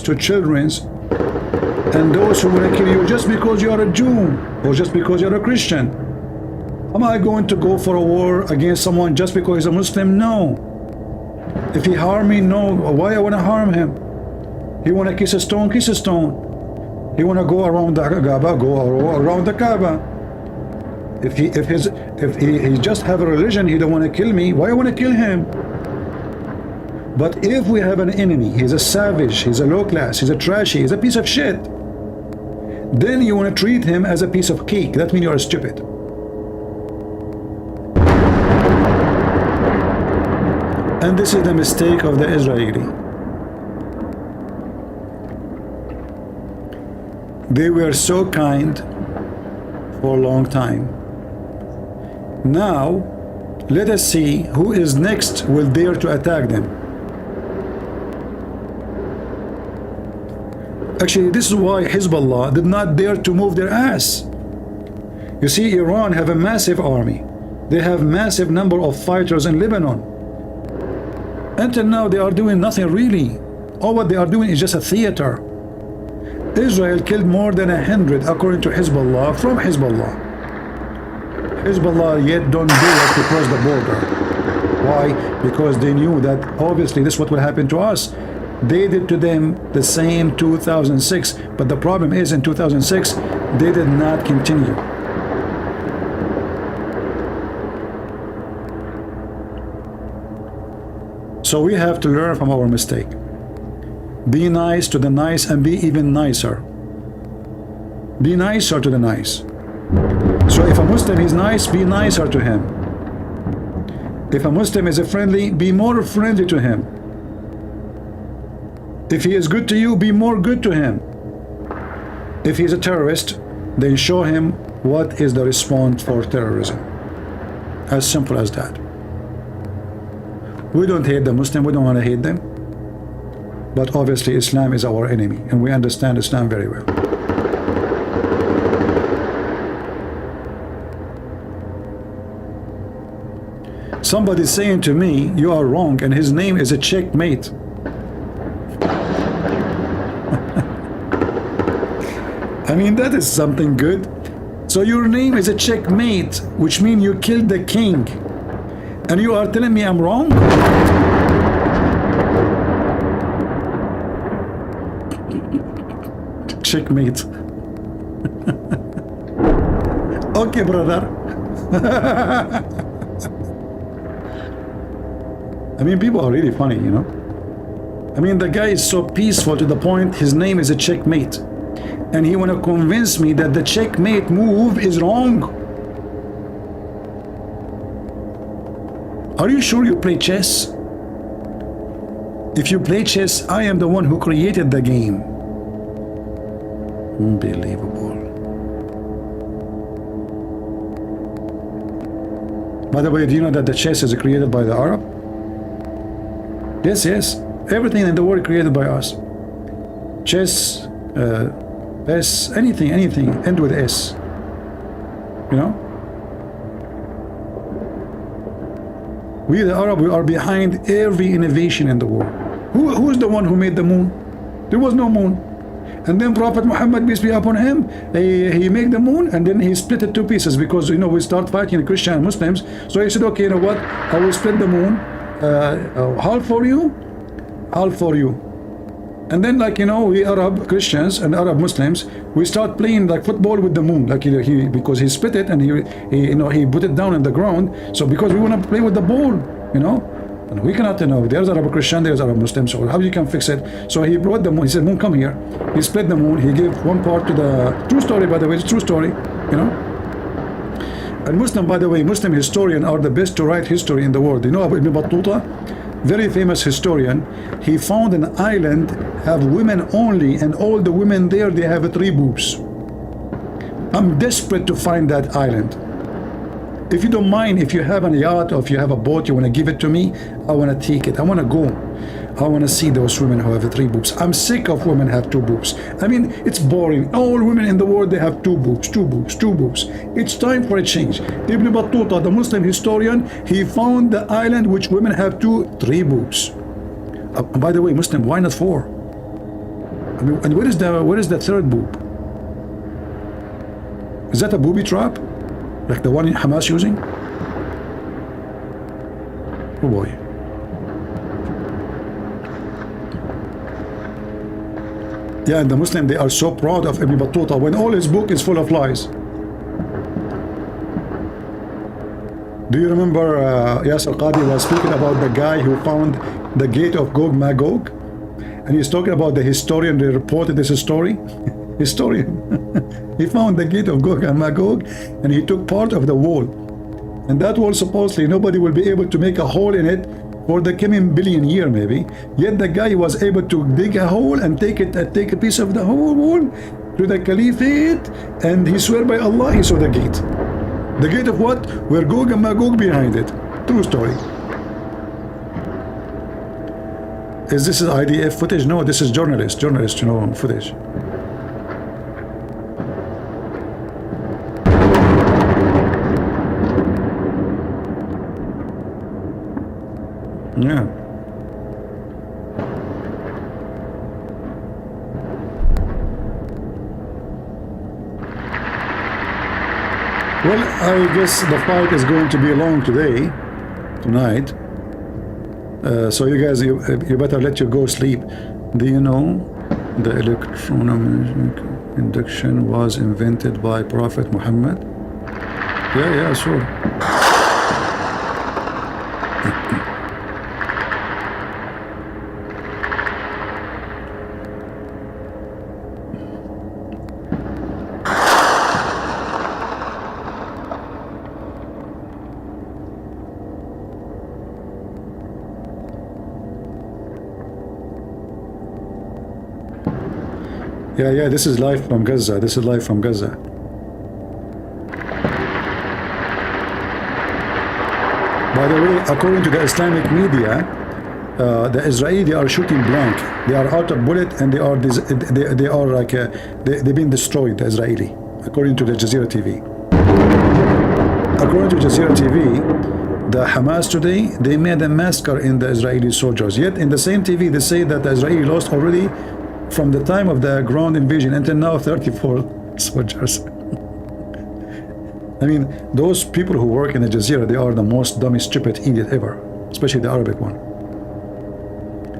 to children and those who want to kill you just because you are a Jew or just because you're a Christian. Am I going to go for a war against someone just because he's a Muslim? No. If he harm me, no. Why I want to harm him? He want to kiss a stone, kiss a stone. He want to go around the Kaaba, go around the Kaaba. If he just have a religion, he don't want to kill me. Why I want to kill him? But if we have an enemy, he's a savage, he's a low class, he's a trashy, he's a piece of shit, then you want to treat him as a piece of cake. That means you are stupid. And this is the mistake of the Israeli. They were so kind for a long time. Now, let us see who is next will dare to attack them. Actually, this is why Hezbollah did not dare to move their ass. You see, Iran have a massive army. They have massive number of fighters in Lebanon. Until now, they are doing nothing really. All what they are doing is just a theater. Israel killed more than 100, according to Hezbollah, from Hezbollah. Hezbollah yet don't dare to cross the border. Why? Because they knew that obviously this is what will happen to us. They did to them the same 2006, but the problem is in 2006 they did not continue. So we have to learn from our mistake. Be nice to the nice and be even nicer. Be nicer to the nice. So if a Muslim is nice, be nicer to him. If a Muslim is a friendly, be more friendly to him. If he is good to you, be more good to him. If he is a terrorist, then show him what is the response for terrorism. As simple as that. We don't hate the Muslim, we don't want to hate them. But obviously Islam is our enemy, and we understand Islam very well. Somebody saying to me, you are wrong, and his name is a checkmate. I mean, that is something good. So your name is a checkmate, which means you killed the king. And you are telling me I'm wrong? Checkmate. Okay, brother. I mean, people are really funny, you know. I mean, the guy is so peaceful to the point his name is a checkmate. And he want to convince me that the checkmate move is wrong. Are you sure you play chess? If you play chess, I am the one who created the game. Unbelievable. By the way, do you know that the chess is created by the Arab? Yes, yes. Everything in the world created by us. Chess, S, anything, end with S. You know? We, the Arab, we are behind every innovation in the world. Who is the one who made the moon? There was no moon. And then Prophet Muhammad, peace be upon him, he made the moon and then he split it two pieces because, you know, we start fighting the Christian and Muslims. So he said, okay, you know what? I will split the moon, half for you, half for you. And then, like, you know, we Arab Christians and Arab Muslims, we start playing like football with the moon, like he because he spit it and he you know, he put it down in the ground. So because we want to play with the ball, you know, and we cannot, you know, there's Arab Christian, there's Arab Muslim, so how you can fix it? So he brought the moon. He said, moon, come here. He split the moon. He gave one part to the true story, by the way, it's true story, you know. And Muslim, by the way, Muslim historians are the best to write history in the world. You know about Ibn Battuta? Very famous historian. He found an island have women only, and all the women there, they have 3 boobs. I'm desperate to find that island. If you don't mind, if you have a yacht or if you have a boat, you want to give it to me, I want to take it. I want to go. I want to see those women who have 3 boobs. I'm sick of women have 2 boobs. I mean, it's boring. All women in the world, they have 2 boobs, 2 boobs, 2 boobs. It's time for a change. Ibn Battuta, the Muslim historian, he found the island which women have 3 boobs. By the way, Muslim, why not 4? I mean, and where is the 3rd boob? Is that a booby trap? Like the one Hamas using? Oh boy. Yeah, and the Muslim, they are so proud of Ibn Battuta when all his book is full of lies. Do you remember Yasser Qadi was speaking about the guy who found the gate of Gog Magog? And he's talking about the historian that reported this story. Historian. He found the gate of Gog and Magog and he took part of the wall. And that wall, supposedly, nobody will be able to make a hole in it for the coming billion year, maybe. Yet the guy was able to dig a hole and take a piece of the whole wall to the caliphate, and he swear by Allah he saw the gate. The gate of what? Where Gog and Magog behind it. True story. Is this IDF footage? No, this is journalist, you know, footage. Yeah. Well, I guess the fight is going to be long tonight. So you guys, you better let you go sleep. Do you know the electromagnetic induction was invented by Prophet Muhammad? Yeah, sure. Yeah, this is live from Gaza. By the way, according to the Islamic media, the Israelis are shooting blank. They are out of bullet and they are like they've been destroyed. The Israeli, according to the Jazeera TV. According to Jazeera TV, the Hamas today, they made a massacre in the Israeli soldiers. Yet in the same TV, they say that the Israeli lost already, from the time of the ground invasion until now, 34 soldiers. I mean, those people who work in the Jazeera, they are the most dummy, stupid idiot ever, especially the Arabic one.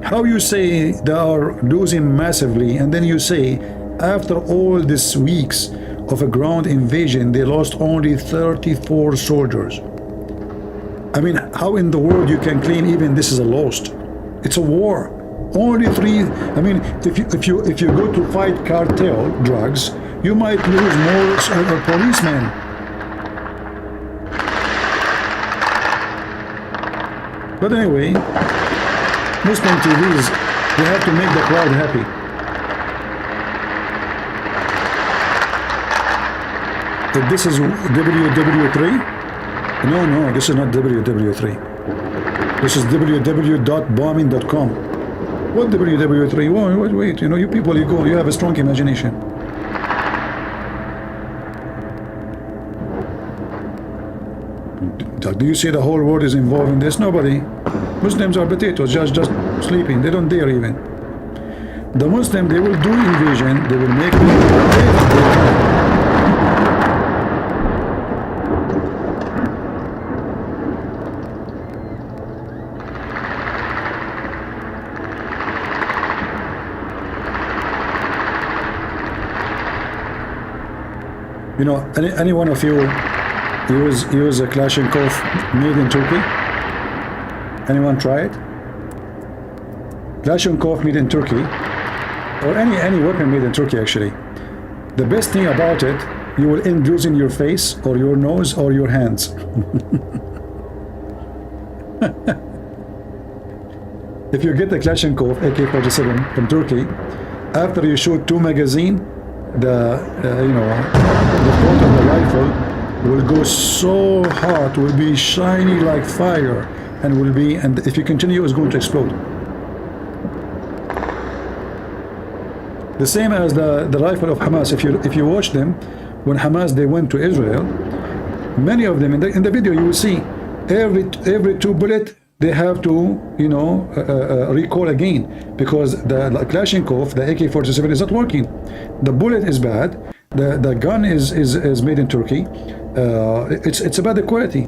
How you say they are losing massively, and then you say, after all these weeks of a ground invasion, they lost only 34 soldiers. I mean, how in the world you can claim even this is a lost? It's a war. Only 3. I mean, if you go to fight cartel drugs, you might lose more policemen. But anyway, Muslim TVs, they have to make the crowd happy. If this is WW3, no, this is not WW3. This is www.bombing.com. What WW3? Wait, you know, you people, you have a strong imagination. Do you see the whole world is involved in this? Nobody. Muslims are potatoes, just sleeping. They don't dare even. The Muslim, they will do invasion. They will make You know, any one of you use a Kalashnikov made in Turkey? Anyone try it? Kalashnikov made in Turkey, or any weapon made in Turkey actually. The best thing about it, you will end losing your face or your nose or your hands. If you get the Kalashnikov AK-47 from Turkey, after you shoot 2 magazines, the point of the rifle will go so hot, will be shiny like fire, and if you continue, it's going to explode. The same as the rifle of Hamas. If you watch them, when Hamas they went to Israel, many of them in the video you will see every 2 bullets they have to recoil again, because the Kalashnikov, the AK-47 is not working. The bullet is bad. The gun is made in Turkey. It's about the quality.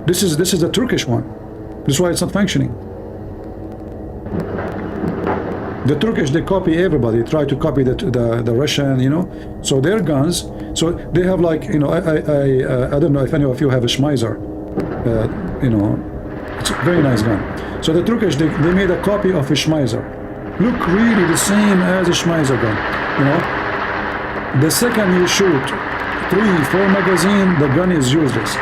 This is the Turkish one. That's why it's not functioning. The Turkish, they copy everybody, try to copy the Russian, so their guns, so they have like, I don't know if any of you have a Schmeiser, it's a very nice gun. So the Turkish, they made a copy of a Schmeiser. Look really the same as a Schmeiser gun, The second you shoot 3-4 magazine, the gun is useless.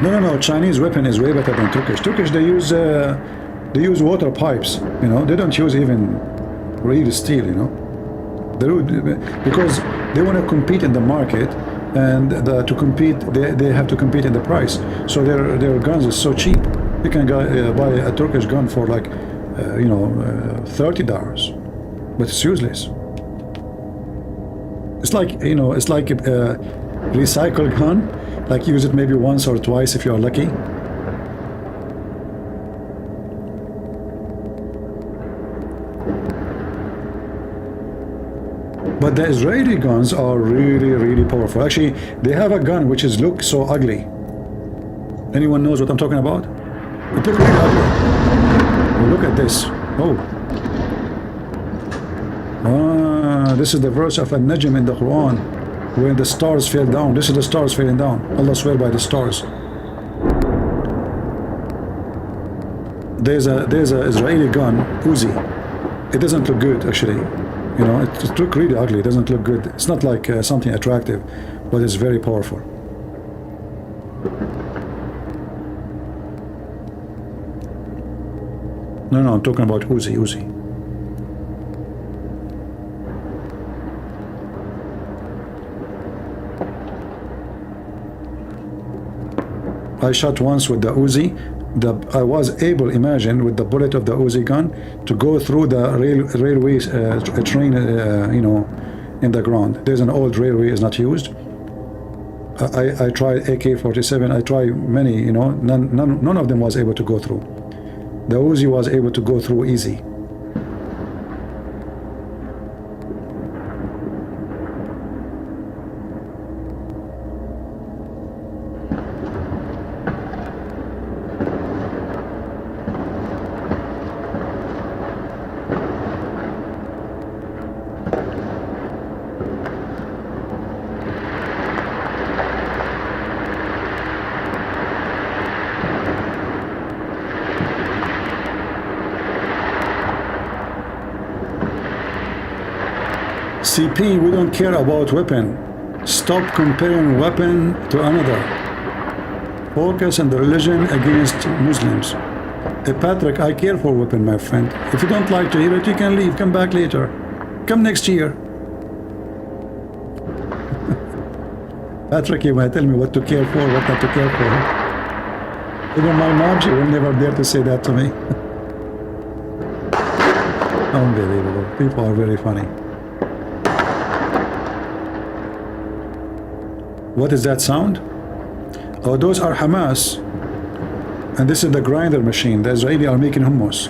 No. Chinese weapon is way better than Turkish. Turkish, they use water pipes. They don't use even real steel. Because they want to compete in the market, and to compete, they have to compete in the price. So their guns is so cheap. You can buy a Turkish gun for like $30, but it's useless. It's like a recycled gun. Like use it maybe once or twice if you are lucky. But the Israeli guns are really, really powerful. Actually, they have a gun which looks so ugly. Anyone knows what I'm talking about? It looks really ugly. Oh, look at this. This is the verse of An-Najm in the Quran, when the stars fell down. This is the stars falling down. Allah swear by the stars. There's a Israeli gun, Uzi. It doesn't look good actually. It looks really ugly. It doesn't look good. It's not like something attractive, but it's very powerful. No, I'm talking about Uzi. I shot once with the Uzi. I was able, imagine, with the bullet of the Uzi gun, to go through the railway train, in the ground. There's an old railway is not used. I tried AK-47. I tried many. None of them was able to go through. The Uzi was able to go through easy. CP, we don't care about weapon. Stop comparing weapon to another. Focus on the religion against Muslims. Patrick, I care for weapon, my friend. If you don't like to hear it, you can leave. Come back later. Come next year. Patrick, you might tell me what to care for, what not to care for. Even my mom, she will never dare to say that to me. Unbelievable. People are very funny. What is that sound? Oh, those are Hamas. And this is the grinder machine. The Israeli are making hummus.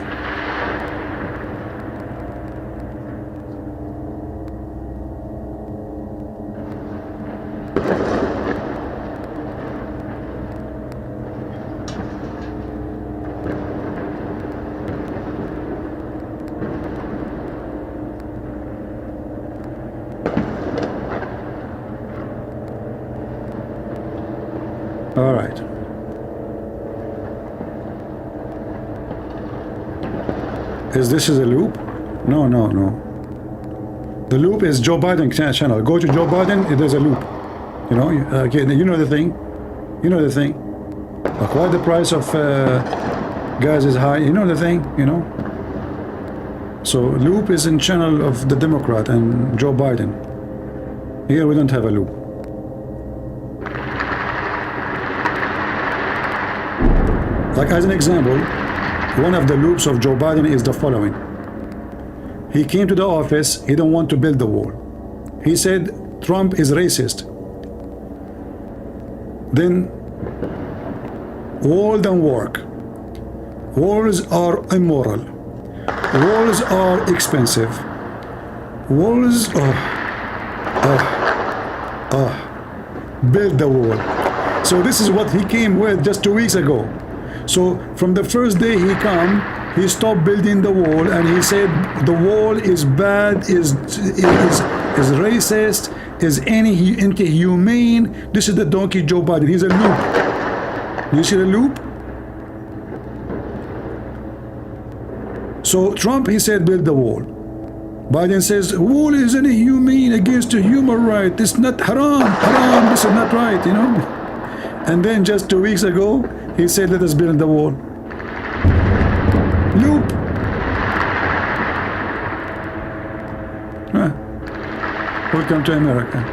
Is this is a loop? No, no, no. The loop is Joe Biden channel. Go to Joe Biden, there's a loop. You know, okay, you know the thing. You know the thing. Like why the price of gas is high. You know the thing, you know. So loop is in channel of the Democrat and Joe Biden. Here we don't have a loop. Like as an example, one of the loops of Joe Biden is the following. He came to the office, he don't want to build the wall. He said Trump is racist. Then wall don't work. Walls are immoral. Walls are expensive. Walls build the wall. So this is what he came with just 2 weeks ago. So from the first day he come, he stopped building the wall and he said the wall is bad, is racist, is anti-humane. This is the donkey Joe Biden. He's a loop. You see the loop? So Trump, he said build the wall. Biden says wall is inhumane, against the human right. It's not haram, this is not right, you know. And then just 2 weeks ago, he said let us build the wall. Loop. Welcome to America.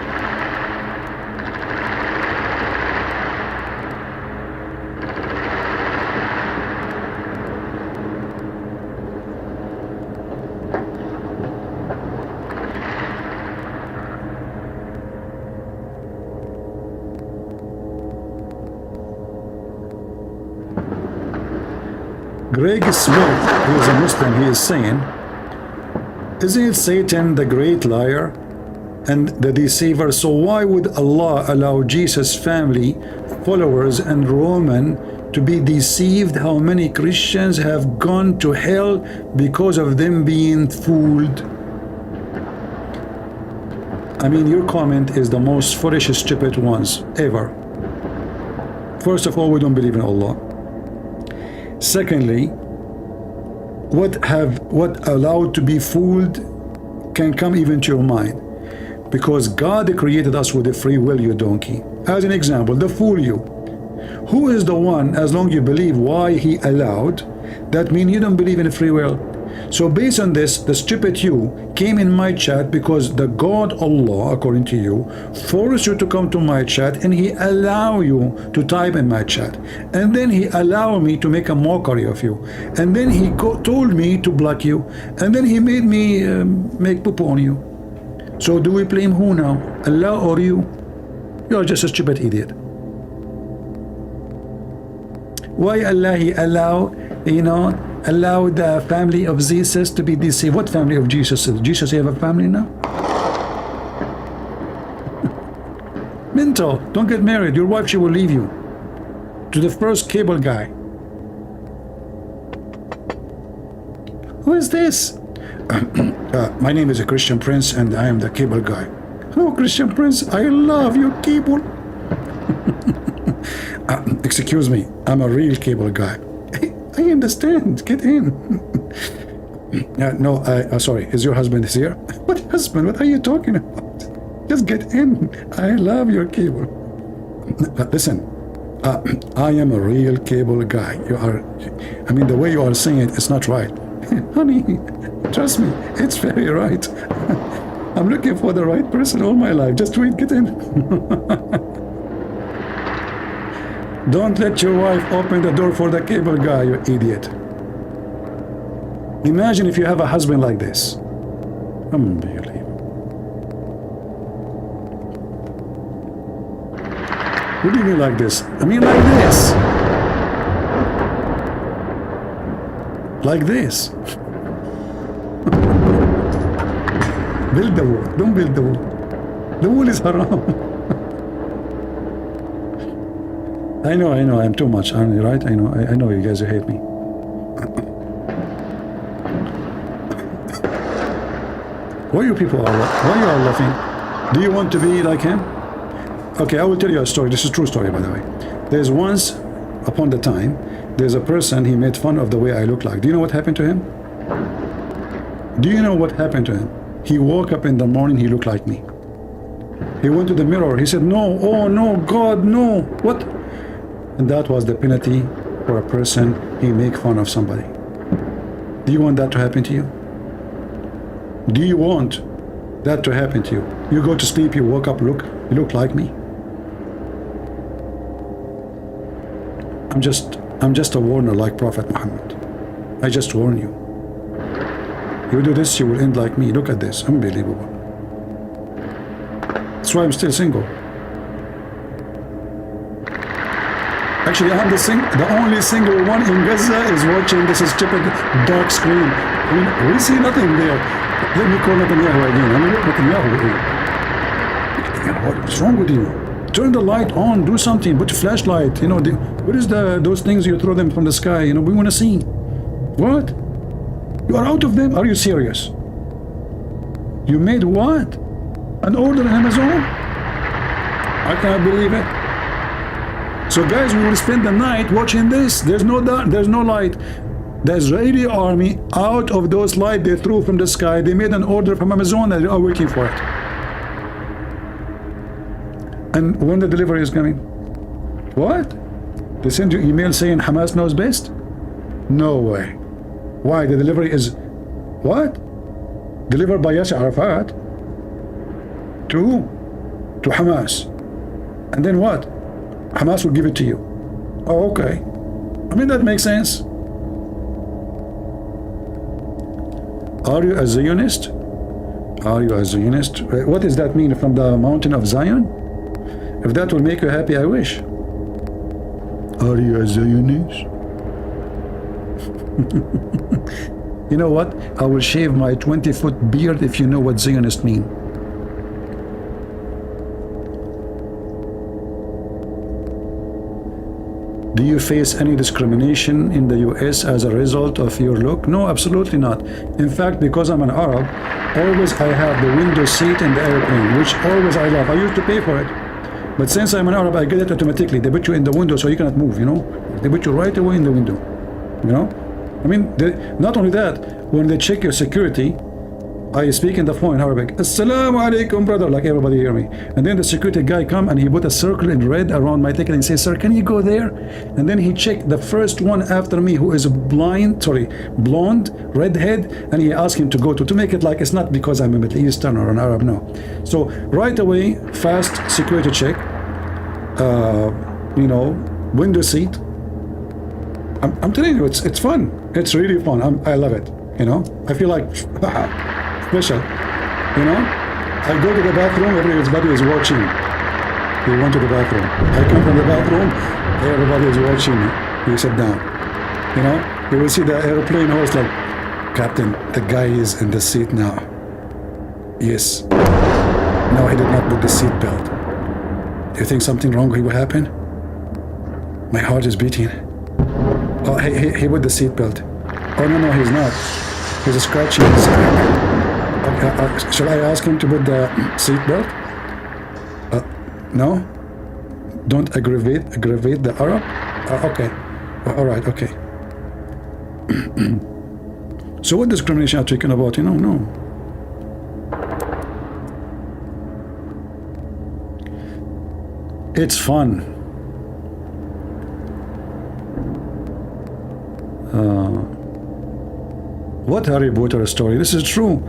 Greg Smith, who is a Muslim, he is saying, isn't it Satan the great liar and the deceiver? So why would Allah allow Jesus' family, followers and Roman to be deceived? How many Christians have gone to hell because of them being fooled? I mean, your comment is the most foolish, stupid ones ever. First of all, we don't believe in Allah. Secondly, what allowed to be fooled can come even to your mind, because God created us with a free will, you donkey. As an example, the fool you. Who is the one, as long as you believe why he allowed, that means you don't believe in free will. So based on this, the stupid you came in my chat because the God Allah, according to you, forced you to come to my chat, and he allow you to type in my chat, and then he allowed me to make a mockery of you, and then he told me to block you, and then he made me make poop on you. So do we blame who now, Allah or you? You are just a stupid idiot. Why Allah he allow, you know, allow the family of Jesus to be deceived? What family of Jesus? Jesus have a family now? Mental. Don't get married. Your wife, she will leave you to the first cable guy. Who is this? My name is a Christian Prince and I am the cable guy. Hello, Christian Prince. I love your cable. Excuse me. I'm a real cable guy. I understand. Get in. No, sorry. Is your husband here? What husband? What are you talking about? Just get in. I love your cable. Listen, I am a real cable guy. You are. I mean, the way you are saying it, it's not right. Honey, trust me, it's very right. I'm looking for the right person all my life. Just wait. Get in. Don't let your wife open the door for the cable guy, you idiot. Imagine if you have a husband like this. Unbelievable. What do you mean like this? I mean like this. Like this. Build the wall. Don't build the wall. The wall is haram. I know, I'm too much, aren't I, right? I know you guys hate me. Why you people are laughing? Do you want to be like him? Okay, I will tell you a story. This is a true story, by the way. There's upon the time, there's a person, he made fun of the way I look like. Do you know what happened to him? Do you know what happened to him? He woke up in the morning, he looked like me. He went to the mirror, he said, no, oh no, God, no, what? And that was the penalty for a person, he make fun of somebody. Do you want that to happen to you? Do you want that to happen to you? You go to sleep, you woke up, you look like me. I'm just a warner like Prophet Muhammad. I just warn you. You do this, you will end like me. Look at this, unbelievable. That's why I'm still single. Actually, I'm the only single one in Gaza is watching this stupid dark screen. I mean, we see nothing there. Let me call Netanyahu again. I mean, Netanyahu, what's wrong with you? Turn the light on, do something, put a flashlight. You know, what is those things you throw them from the sky? You know, we want to see. What? You are out of them? Are you serious? You made what? An order on Amazon? I cannot believe it. So guys, we will spend the night watching this. There's no light. The Israeli army, out of those lights they threw from the sky, they made an order from Amazon and they are waiting for it. And when the delivery is coming? What? They send you email saying Hamas knows best? No way. Why? The delivery is what? Delivered by Yasser Arafat? To who? To Hamas. And then what? Hamas will give it to you. Oh, okay. I mean, that makes sense. Are you a Zionist? Are you a Zionist? What does that mean? From the mountain of Zion? If that will make you happy, I wish. Are you a Zionist? You know what? I will shave my 20-foot beard if you know what Zionist mean. Do you face any discrimination in the US as a result of your look? No, absolutely not. In fact, because I'm an Arab, always I have the window seat in the airplane, which always I love. I used to pay for it. But since I'm an Arab, I get it automatically. They put you in the window so you cannot move, you know? They put you right away in the window, you know? I mean, not only that, when they check your security, I speak in the phone in Arabic, Assalamu alaikum, brother, like everybody hear me. And then the security guy come and he put a circle in red around my ticket and say, sir, can you go there? And then he checked the first one after me who is blonde, redhead, and he asked him to go to make it like it's not because I'm a Middle Eastern or an Arab, no. So right away, fast security check, you know, window seat. I'm telling you, it's fun. It's really fun. I love it, you know. I feel like special, you know. I go to the bathroom, everybody is watching. You went to the bathroom. I come from the bathroom, everybody is watching me. You sit down, you know. You will see the airplane host like, Captain, the guy is in the seat now. Yes. No, he did not put the seat belt. Do you think something wrong will happen? My heart is beating. Oh, he put the seat belt. Oh, no, he's not. He's scratching his shall I ask him to put the seat belt? No? Don't aggravate the Arab? Okay. All right, okay. So what discrimination are you talking about? You know, no. It's fun. What Harry Potter story? This is true.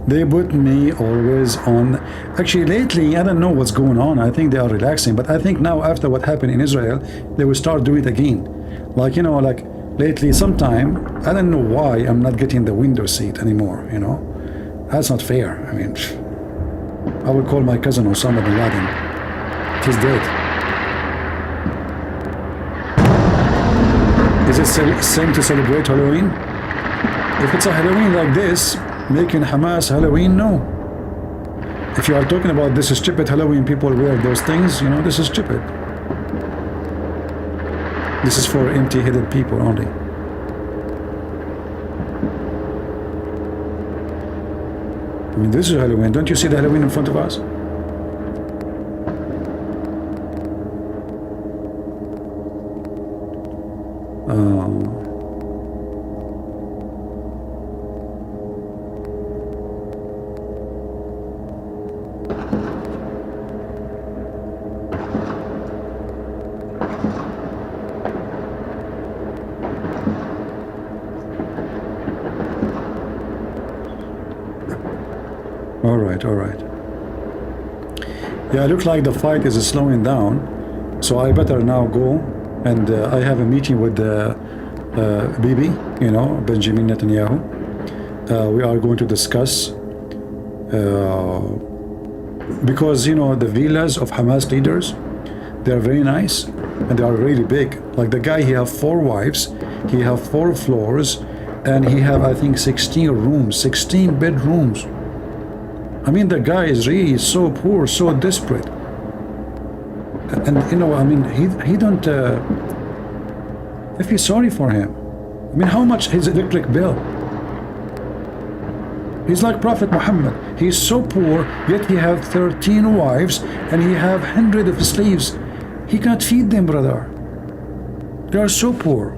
They put me always on. Actually, lately, I don't know what's going on. I think they are relaxing, but I think now after what happened in Israel, they will start doing it again. Like, you know, like lately, sometime, I don't know why I'm not getting the window seat anymore, you know? That's not fair. I mean, I will call my cousin Osama bin Laden. He's dead. Is it same to celebrate Halloween? If it's a Halloween like this, making Hamas Halloween, no. If you are talking about this stupid Halloween, people wear those things, you know, this is stupid. This is for empty-headed people only. I mean, this is Halloween. Don't you see the Halloween in front of us? All right, all right. Yeah, it looks like the fight is slowing down, so I better now go. And I have a meeting with Bibi, you know, Benjamin Netanyahu. We are going to discuss because, you know, the villas of Hamas leaders, they are very nice and they are really big. Like the guy, he have 4 wives, he have 4 floors, and he have, I think, 16 rooms, 16 bedrooms. I mean, the guy is really so poor, so desperate. And you know, I mean, he don't. I feel sorry for him. I mean, how much his electric bill? He's like Prophet Muhammad. He's so poor, yet he have 13 wives and he have hundreds of slaves. He can't feed them, brother. They are so poor.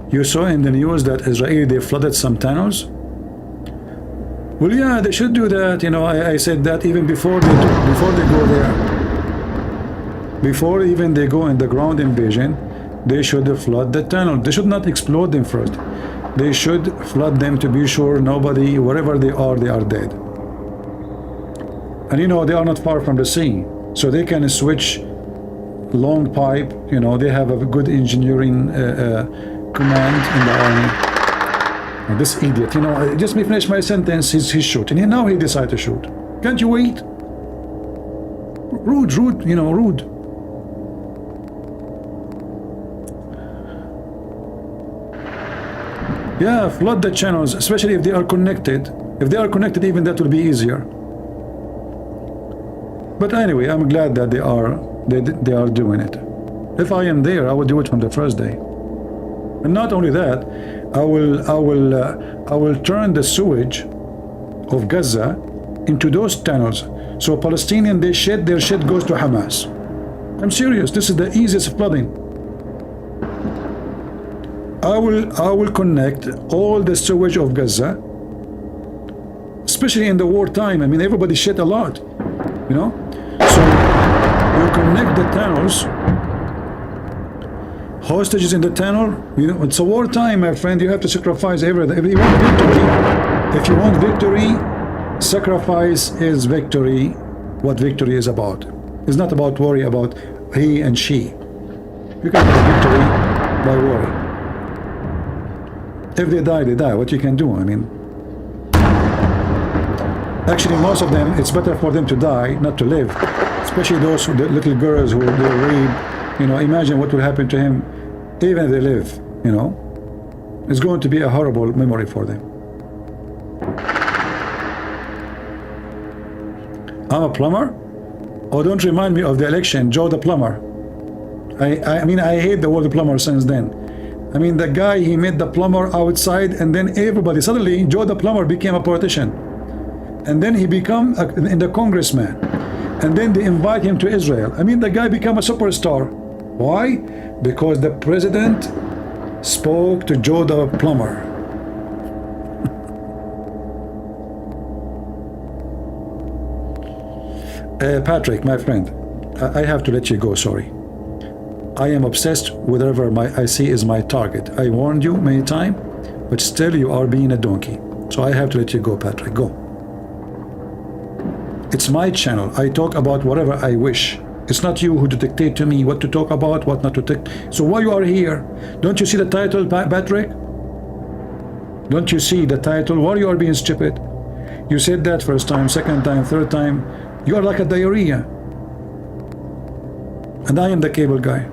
You saw in the news that Israel, they flooded some tunnels. Well, yeah, they should do that. You know, I said that even before they go there, before even they go in the ground invasion, they should flood the tunnel. They should not explode them first. They should flood them to be sure nobody, wherever they are dead. And you know, they are not far from the sea, so they can switch long pipe. You know, they have a good engineering command in the army. And this idiot, you know, just me finish my sentence, he's shooting. And now he decided to shoot. Can't you wait? Rude, you know, rude. Yeah, flood the channels, especially if they are connected. If they are connected, even that will be easier. But anyway, I'm glad that they are doing it. If I am there, I will do it from the first day. And not only that, I will turn the sewage of Gaza into those tunnels. So Palestinian, their shit goes to Hamas. I'm serious. This is the easiest flooding. I will connect all the sewage of Gaza, especially in the wartime. I mean, everybody shit a lot, you know. So you connect the tunnels. Hostages in the tunnel, you know, it's a wartime, my friend. You have to sacrifice everything. If you want victory, sacrifice is victory. What victory is about? It's not about worry about he and she. You can have victory by worry. If they die, they die. What you can do? I mean, actually, most of them, it's better for them to die, not to live. Especially those little girls who they rape. You know, imagine what will happen to him even if they live, you know. It's going to be a horrible memory for them. I'm a plumber? Oh, don't remind me of the election, Joe the plumber. I mean, I hate the word plumber since then. I mean, the guy, he made the plumber outside, and then everybody, suddenly, Joe the plumber became a politician. And then he became the congressman. And then they invite him to Israel. I mean, the guy became a superstar. Why? Because the president spoke to Joe the plumber. Patrick, my friend, I have to let you go, sorry. I am obsessed with whatever I see is my target. I warned you many times, but still you are being a donkey. So I have to let you go, Patrick, go. It's my channel. I talk about whatever I wish. It's not you who to dictate to me what to talk about, what not to take. So why you are here? Don't you see the title, Patrick? Don't you see the title? Why you are being stupid? You said that first time, second time, third time. You are like a diarrhea. And I am the cable guy.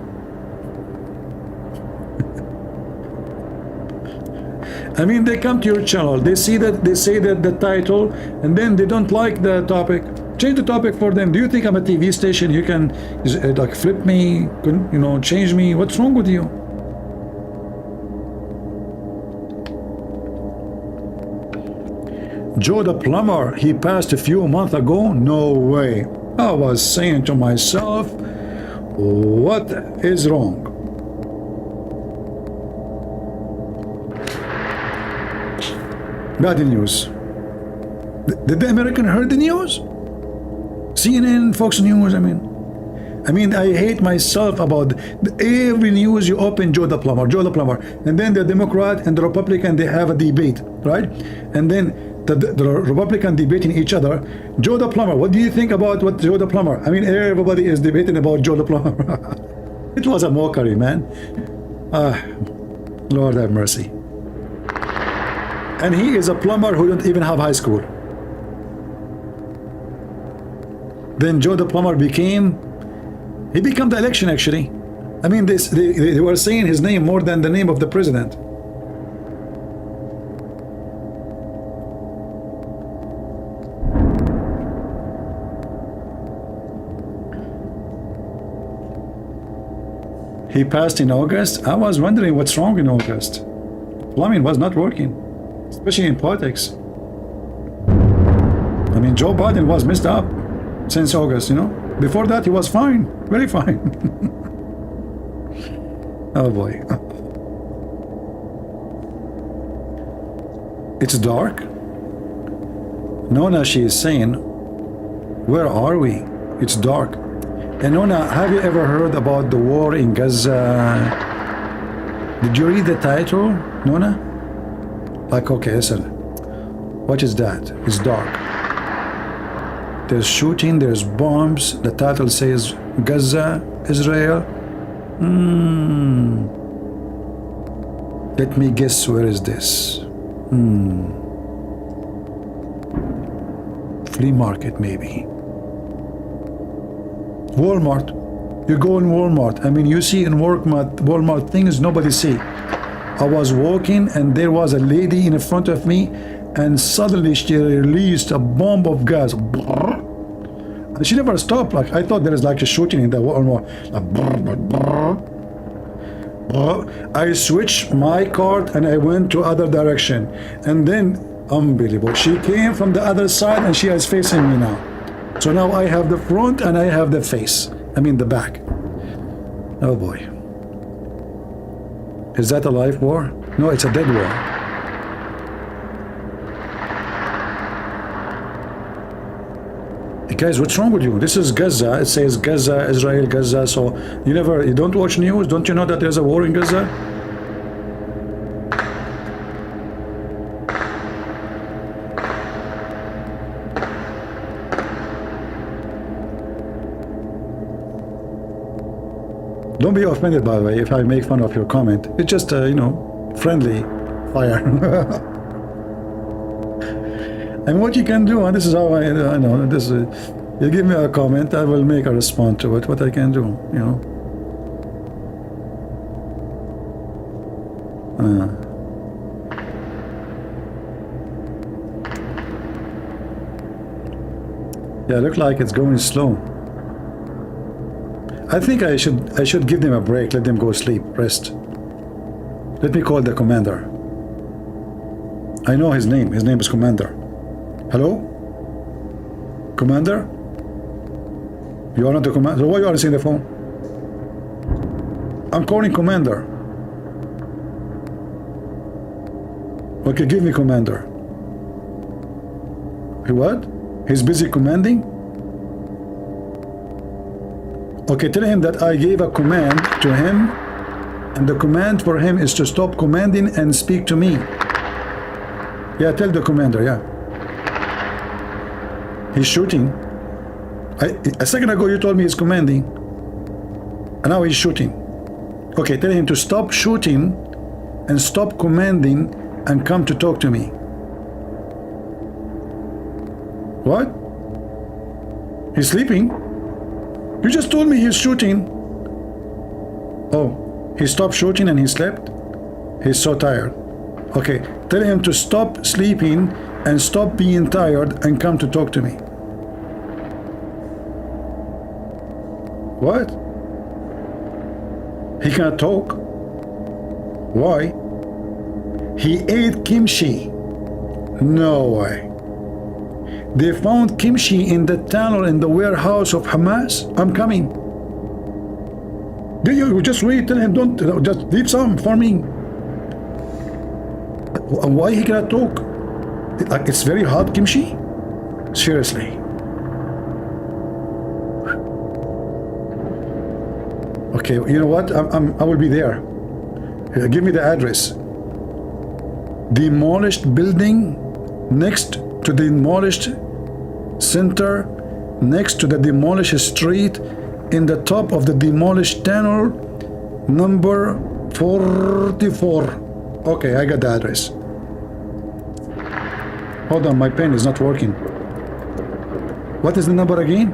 I mean, they come to your channel, they see that, they say that the title, and then they don't like the topic. Change the topic for them. Do you think I'm a TV station? You can like flip me, you know, change me. What's wrong with you? Joe the plumber, he passed a few months ago? No way. I was saying to myself, what is wrong? Bad news. Did the American heard the news? CNN, Fox News, I mean. I mean, I hate myself about every news you open, Joe the plumber, Joe the plumber, and then the Democrat and the Republican, they have a debate, right? And then the Republican debating each other. Joe the plumber, what do you think about what Joe the plumber? I mean, everybody is debating about Joe the plumber. It was a mockery, man. Lord have mercy. And he is a plumber who don't even have high school. Then Joe the plumber became the election, actually. I mean, they were saying his name more than the name of the president. He passed in August. I was wondering what's wrong in August. Plumbing was not working, especially in politics. I mean, Joe Biden was messed up since August, you know. Before that, he was fine, very fine. Oh boy. It's dark. Nona, she is saying, where are we? It's dark. And Nona, have you ever heard about the war in Gaza? Did you read the title, Nona? Like, okay, listen. What is that? It's dark. There's shooting, there's bombs. The title says Gaza, Israel. Let me guess, where is this? Flea market, maybe. Walmart. You go in Walmart. I mean, you see in Walmart things nobody see. I was walking and there was a lady in front of me, and suddenly she released a bomb of gas. And she never stopped. Like, I thought there is like a shooting in the Walmart. I switched my cart and I went to other direction. And then, unbelievable, she came from the other side and she is facing me now. So now I have the front and I have the face. I mean the back. Oh boy. Is that a live war? No, it's a dead war. Hey guys, what's wrong with you? This is Gaza. It says Gaza, Israel, Gaza. So you don't watch news? Don't you know that there's a war in Gaza? Don't be offended, by the way, if I make fun of your comment. It's just, you know, friendly fire. And what you can do, and this is how I know, this is, you give me a comment, I will make a response to it, what I can do, you know. Yeah, look like it's going slow. I think I should give them a break, let them go sleep, rest. Let me call the commander. I know his name is Commander. Hello? Commander? You are not the commander? So why you are answering the phone? I'm calling Commander. Okay, give me Commander. What? He's busy commanding? Okay, tell him that I gave a command to him, and the command for him is to stop commanding and speak to me. Yeah, tell the commander, yeah. He's shooting. A second ago you told me he's commanding, and now he's shooting. Okay, tell him to stop shooting and stop commanding and come to talk to me. What? He's sleeping? You just told me he's shooting. Oh, he stopped shooting and he slept? He's so tired. Okay, tell him to stop sleeping and stop being tired and come to talk to me. What? He can't talk? Why? He ate kimchi. No way. They found kimchi in the tunnel in the warehouse of Hamas. I'm coming. You just wait, tell him don't, just leave some for me. Why he cannot talk? It's very hot kimchi? Seriously. Okay, you know what? I will be there. Give me the address. Demolished building next to the demolished center, next to the demolished street, in the top of the demolished tunnel, number 44. Okay, I got the address. Hold on, my pen is not working. What is the number again?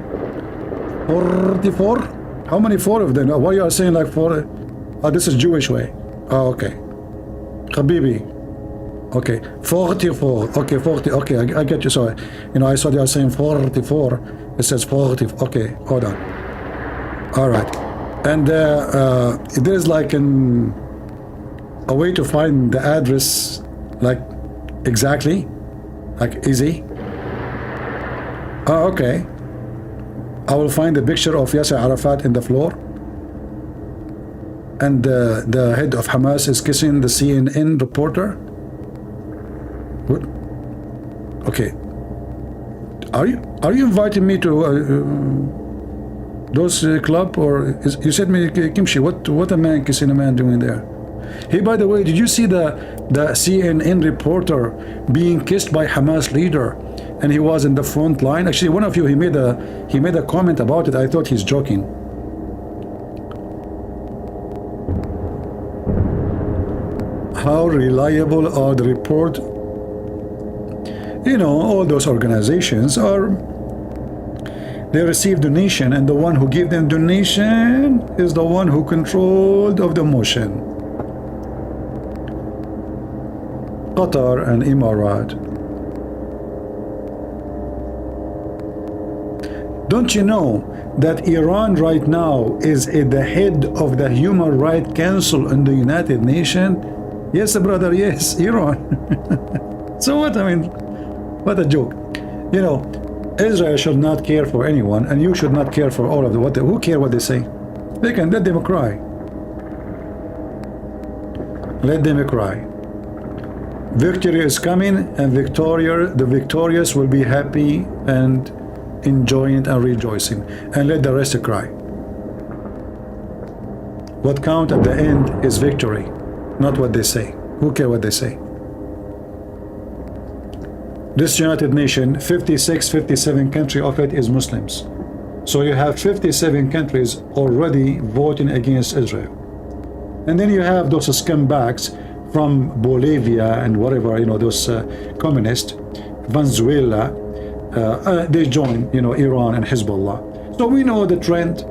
44? How many four of them? Why you are saying like four? Oh, this is Jewish way. Oh, okay. Habibi. Okay, 44. Okay, 40. Okay, I get you. So, you know, I saw they are saying 44. It says 40. Okay, hold on. All right. And there's like a way to find the address, like exactly, like easy. Oh, okay. I will find a picture of Yasser Arafat in the floor. And the head of Hamas is kissing the CNN reporter. What? Okay. Are you inviting me to those club, or you said me kimchi? What a man kissing a man doing there? Hey, by the way, did you see the CNN reporter being kissed by Hamas leader, and he was in the front line? Actually, one of you, he made a comment about it. I thought he's joking. How reliable are the report? You know, all those organizations they receive donation, and the one who gave them donation is the one who controlled of the motion. Qatar and Emirat. Don't you know that Iran right now is at the head of the Human Rights Council in the United Nations? Yes, brother, yes, Iran. So what? I mean, what a joke. You know, Israel should not care for anyone, and you should not care for all of them. Who care what they say? They can let them cry. Let them cry. Victory is coming, and the victorious will be happy and enjoying and rejoicing, and let the rest cry. What counts at the end is victory, not what they say. Who cares what they say? This United Nations, 56, 57 countries of it is Muslims. So you have 57 countries already voting against Israel. And then you have those scumbags from Bolivia and whatever, you know, those communists, Venezuela, they join, you know, Iran and Hezbollah. So we know the trend.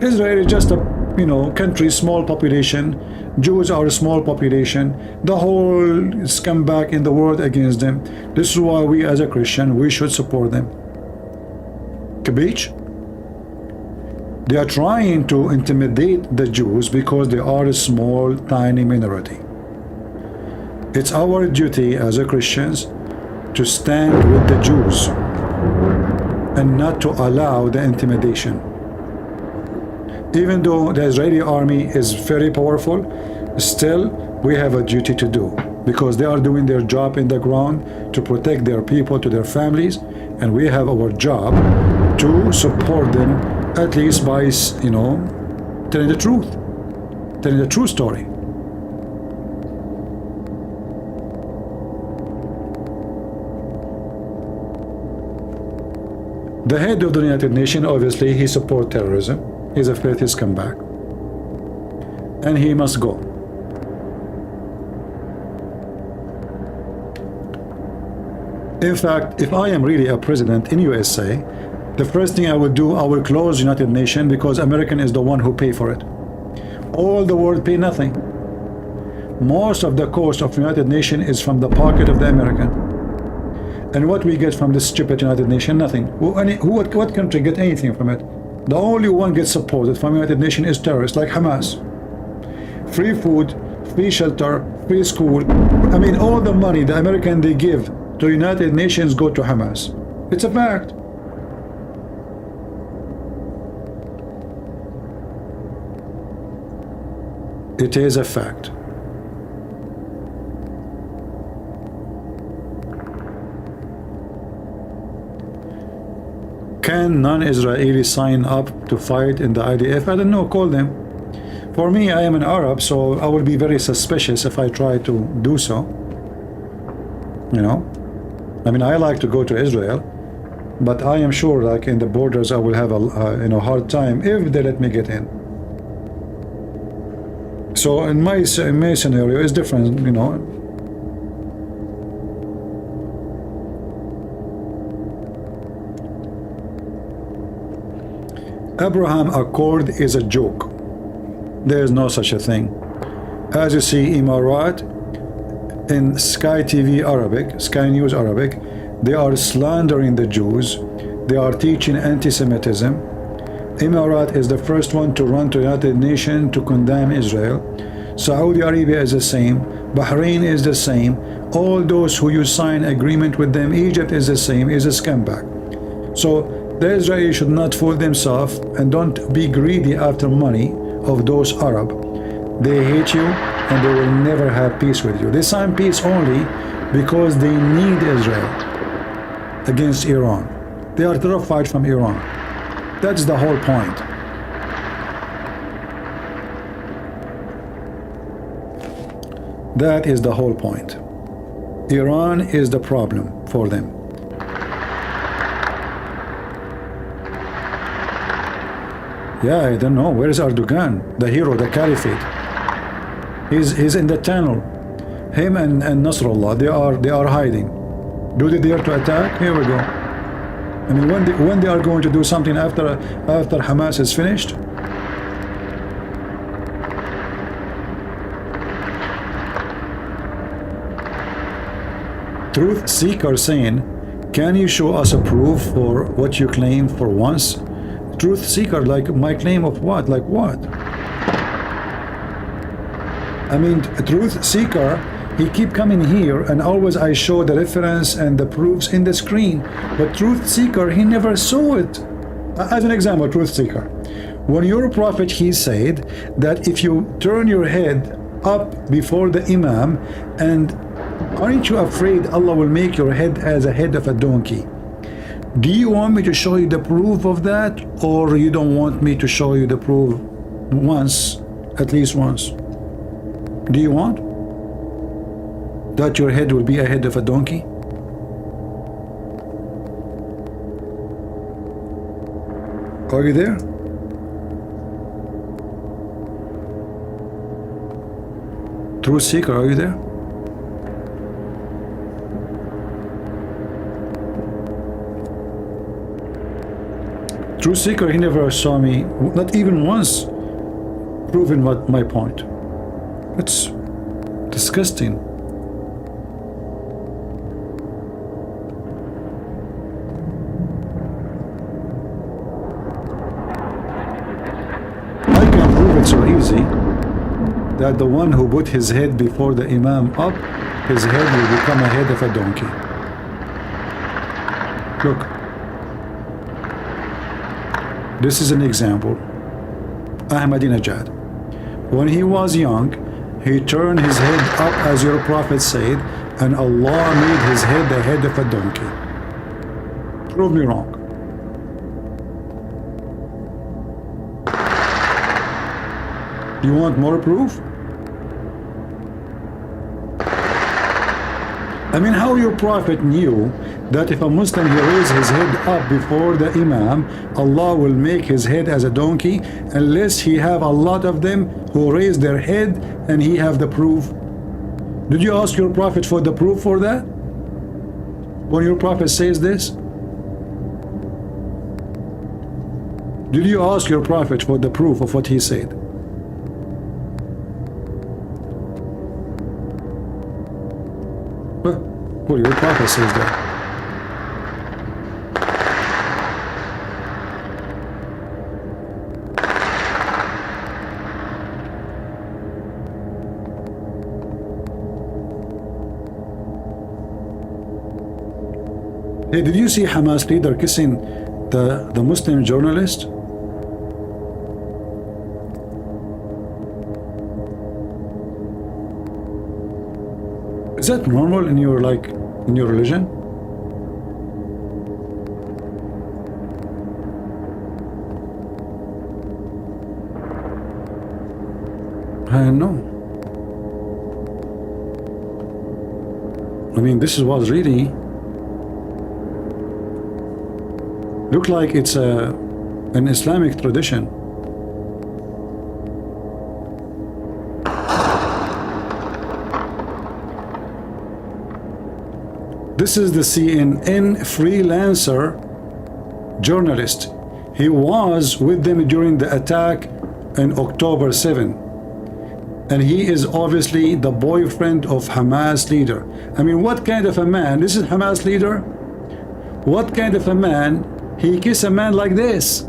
Israel is just a, you know, country, small population. Jews are a small population. The whole scumbag in the world against them. This is why we as a Christian, we should support them. Kabich? They are trying to intimidate the Jews because they are a small, tiny minority. It's our duty as a Christians to stand with the Jews and not to allow the intimidation. Even though the Israeli army is very powerful, still we have a duty to do, because they are doing their job in the ground to protect their people, to their families, and we have our job to support them, at least by, you know, telling the truth, telling the true story. The head of the United Nations, obviously, he supports terrorism. He's a filthy scumbag. And he must go. In fact, if I am really a president in USA, the first thing I would do, I will close United Nations, because American is the one who pay for it. All the world pay nothing. Most of the cost of United Nations is from the pocket of the American. And what we get from this stupid United Nations? Nothing. What country get anything from it? The only one gets supported from United Nations is terrorists like Hamas. Free food, free shelter, free school. I mean, all the money the American they give to United Nations go to Hamas. It's a fact. It is a fact. can non-Israeli sign up to fight in the IDF? I don't know, call them. For me, I am an Arab, so I will be very suspicious if I try to do so. You know? I mean, I like to go to Israel, but I am sure, like in the borders, I will have a hard time if they let me get in. So in my scenario, it's different, you know. Abraham Accord is a joke. There is no such a thing. As you see, Emirat in Sky TV Arabic, Sky News Arabic, they are slandering the Jews. They are teaching anti-Semitism. Emirat is the first one to run to United Nations to condemn Israel. Saudi Arabia is the same. Bahrain is the same. All those who you sign agreement with them, Egypt is the same, is a scumbag. So the Israelis should not fool themselves and don't be greedy after money of those Arab. They hate you and they will never have peace with you. They sign peace only because they need Israel against Iran. They are terrified from Iran. That's the whole point. That is the whole point. Iran is the problem for them. Yeah, I don't know. Where is Erdogan, the hero, the caliphate? He's in the tunnel. Him and Nasrallah, they are hiding. Do they dare to attack? Here we go. I mean, when they are going to do something after Hamas is finished? Truth seeker saying, can you show us a proof for what you claim for once? Truth seeker, like my claim of what? Like what? I mean, a truth seeker, he keep coming here and always I show the reference and the proofs in the screen. But truth seeker, he never saw it. As an example, truth seeker. When your prophet, he said that if you turn your head up before the imam, and aren't you afraid Allah will make your head as a head of a donkey? Do you want me to show you the proof of that, or you don't want me to show you the proof once, at least once? Do you want that your head will be a head of a donkey? Are you there? Truth seeker, are you there? Truth seeker, he never saw me, not even once, proving what my point. It's disgusting. I can prove it so easy that the one who put his head before the imam up, his head will become a head of a donkey. Look. This is an example. Ahmadinejad. When he was young, he turned his head up as your prophet said, and Allah made his head the head of a donkey. Prove me wrong. You want more proof? I mean, how your prophet knew that if a Muslim he raise his head up before the imam, Allah will make his head as a donkey, unless he have a lot of them who raise their head and he have the proof? Did you ask your prophet for the proof for that? When your prophet says this? Did you ask your prophet for the proof of what he said? Well, your prophet says that. Hey, did you see Hamas leader kissing the Muslim journalist? Is that normal in your religion? subhanallah. I mean, this was really look like it's an Islamic tradition. This is the CNN freelancer journalist. He was with them during the attack on October 7. And he is obviously the boyfriend of Hamas leader. I mean, what kind of a man? This is Hamas leader. What kind of a man? He kiss a man like this.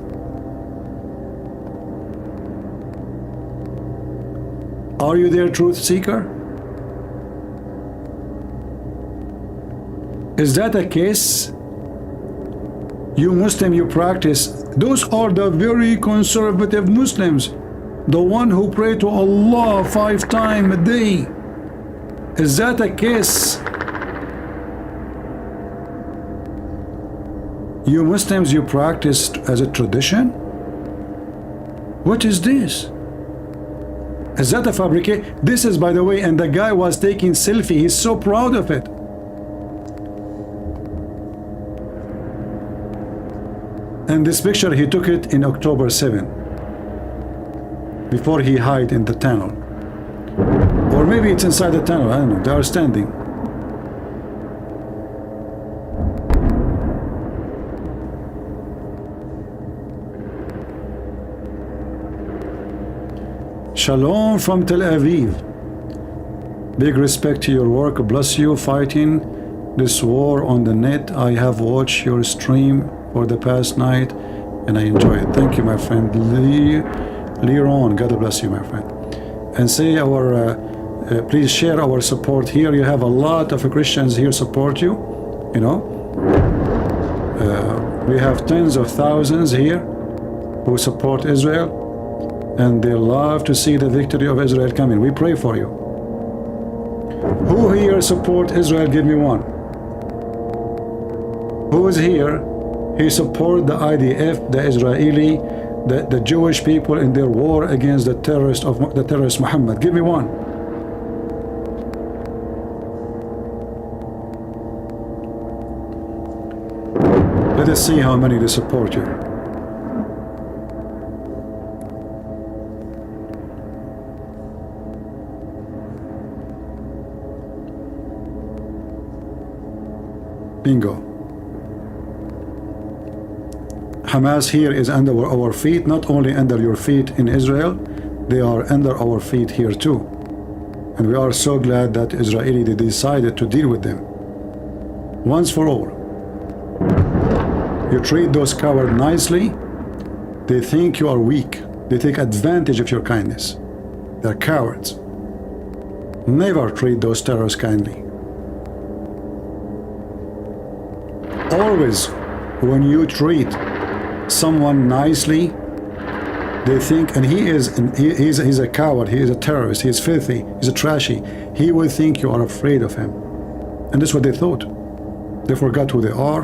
Are you their truth seeker? Is that a case? You Muslim, you practice. Those are the very conservative Muslims. The one who pray to Allah 5 times a day. Is that a case? You Muslims, you practice as a tradition? What is this? Is that a fabrication? This is, by the way, and the guy was taking selfie. He's so proud of it. And this picture, he took it in October 7, before he hid in the tunnel. Or maybe it's inside the tunnel, I don't know. They are standing. Shalom from Tel Aviv. Big respect to your work. Bless you fighting this war on the net. I have watched your stream for the past night and I enjoy it. Thank you, my friend Leron. God bless you, my friend. And say our please share our support here. You have a lot of Christians here support you, you know. We have tens of thousands here who support Israel, and they love to see the victory of Israel coming. We pray for you. Who here support Israel? Give me one. Who is here? He support the IDF, the Israeli, the Jewish people in their war against the terrorist Muhammad. Give me one. Let us see how many they support you. Bingo. Hamas here is under our feet, not only under your feet in Israel, they are under our feet here too. And we are so glad that Israeli they decided to deal with them once for all. You treat those cowards nicely, they think you are weak. They take advantage of your kindness. They're cowards. Never treat those terrorists kindly. Always, when you treat someone nicely, they think, and he's a coward, he is a terrorist, he is filthy, he's a trashy, he will think you are afraid of him. And that's what they thought. They forgot who they are,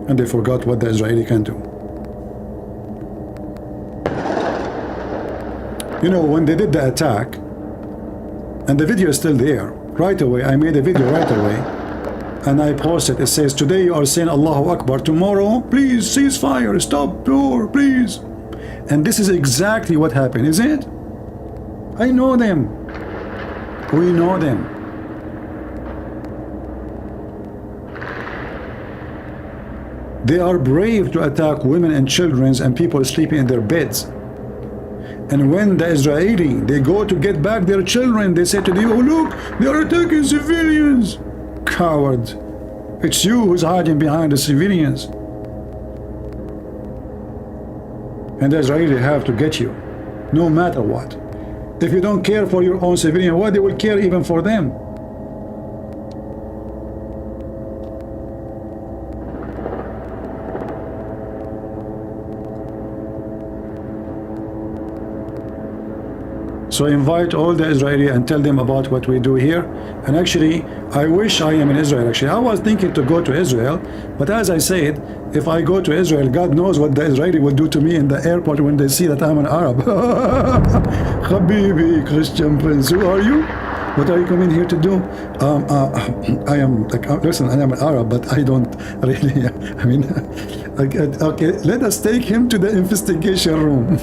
and they forgot what the Israeli can do. You know, when they did the attack, and the video is still there, right away, I made a video right away, and I posted, it says, today you are saying Allahu Akbar, tomorrow, please cease fire, stop war, please. And this is exactly what happened, is it? I know them. We know them. They are brave to attack women and children and people sleeping in their beds. And when the Israeli, they go to get back their children, they say to them, oh look, they are attacking civilians. Coward. It's you who's hiding behind the civilians. And the Israeli have to get you, no matter what. If you don't care for your own civilian, why they will care even for them? So invite all the Israeli and tell them about what we do here. And actually, I wish I am in Israel. Actually, I was thinking to go to Israel, but as I said, if I go to Israel, God knows what the Israeli will do to me in the airport when they see that I'm an Arab. Habibi, Christian Prince, who are you? What are you coming here to do? I am, like, listen, I am an Arab, but I don't really, I mean, okay, let us take him to the investigation room.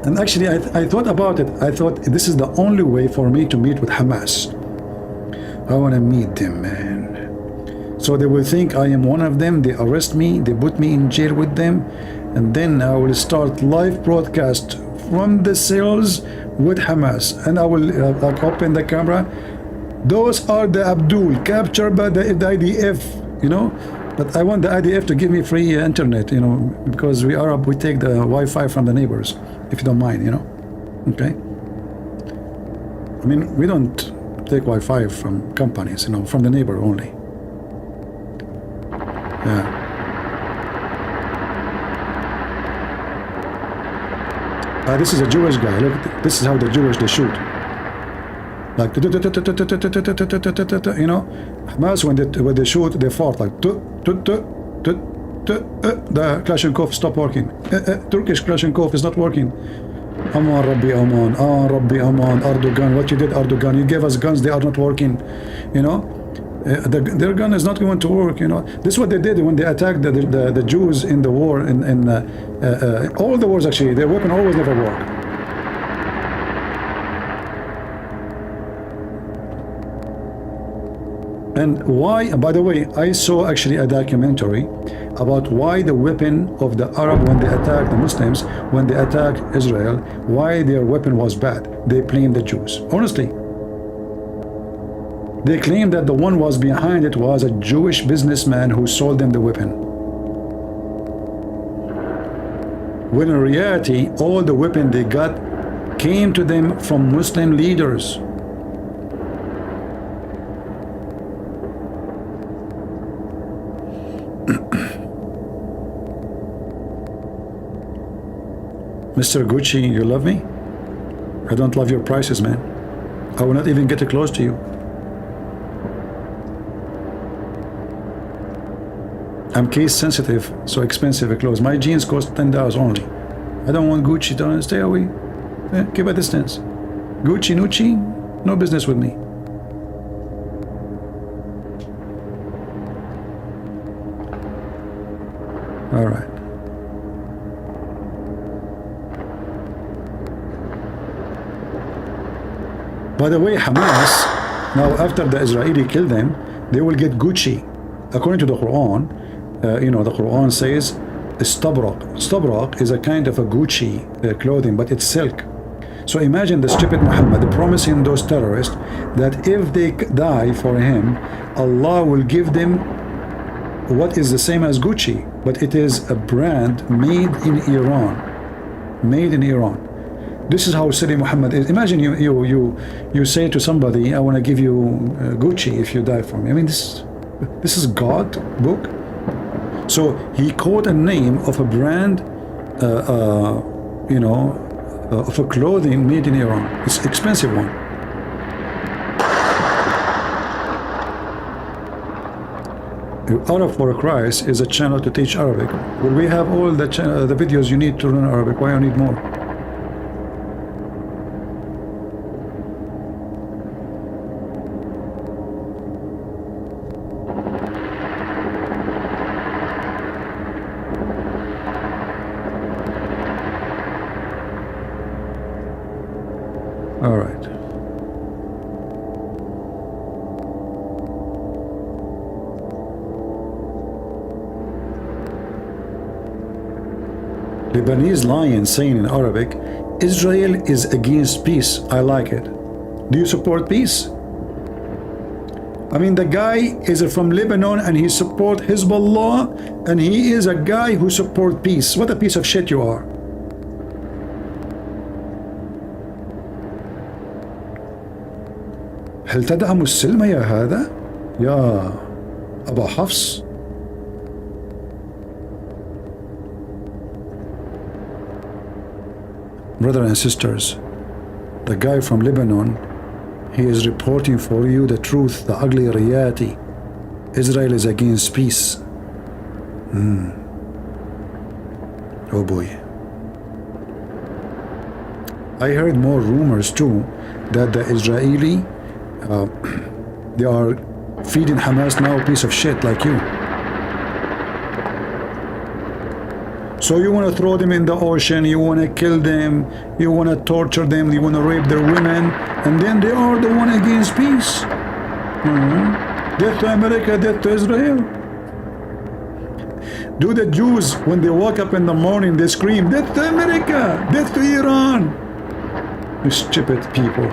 And actually, I thought about it. I thought this is the only way for me to meet with Hamas. I want to meet them, man. So they will think I am one of them. They arrest me. They put me in jail with them. And then I will start live broadcast from the cells with Hamas. And I will like open the camera. Those are the Abdul captured by the IDF, you know. But I want the IDF to give me free internet, you know, because we Arab, we take the Wi-Fi from the neighbors, if you don't mind, you know. Okay. I mean, we don't take Wi-Fi from companies, you know, from the neighbor only. Yeah. This is a Jewish guy. Look, this is how the Jewish they shoot. Like, you know, Hamas when they shoot, they fart like the Kalashnikov stop working. Turkish Kalashnikov is not working. Aman Rabbi Aman, Rabbi Aman, Erdogan, what you did, Erdogan, you gave us guns, they are not working, you know. Their gun is not going to work, you know. This is what they did when they attacked the Jews in the war, in all the wars actually, their weapon always never worked. And why, by the way, I saw actually a documentary about why the weapon of the Arab when they attack the Muslims, when they attack Israel, why their weapon was bad. They blamed the Jews. Honestly. They claimed that the one was behind it was a Jewish businessman who sold them the weapon. When in reality, all the weapon they got came to them from Muslim leaders. Mr. Gucci, you love me? I don't love your prices, man. I will not even get close to you. I'm case sensitive, so expensive clothes. My jeans cost $10 only. I don't want Gucci to stay away. Keep a distance. Gucci, Nucci, no business with me. All right. By the way, Hamas, now after the Israeli kill them, they will get Gucci. According to the Quran, you know, the Quran says Istabrak. Istabrak is a kind of a Gucci clothing, but it's silk. So imagine the stupid Muhammad promising those terrorists that if they die for him, Allah will give them what is the same as Gucci, but it is a brand made in Iran. Made in Iran. This is how silly Muhammad is. Imagine you say to somebody, I want to give you Gucci if you die for me. I mean, this is God book. So he called a name of a brand, you know, of a clothing made in Iran. It's an expensive one. Arab for Christ is a channel to teach Arabic. Will we have all the videos you need to learn Arabic? Why you need more? All right. Lebanese lion saying in Arabic, Israel is against peace. I like it. Do you support peace? I mean, the guy is from Lebanon and he support Hezbollah, and he is a guy who support peace. What a piece of shit you are. هل تدعم السلم يا هذا؟ يا أبا حفص. Brothers and sisters, the guy from Lebanon, he is reporting for you the truth, the ugly reality. Israel is against peace. Oh boy. I heard more rumors too that the Israeli they are feeding Hamas now a piece of shit like you. So you want to throw them in the ocean, you want to kill them, you want to torture them, you want to rape their women, and then they are the one against peace. Death to America, death to Israel. Do the Jews, when they wake up in the morning, they scream, death to America, death to Iran. You stupid people.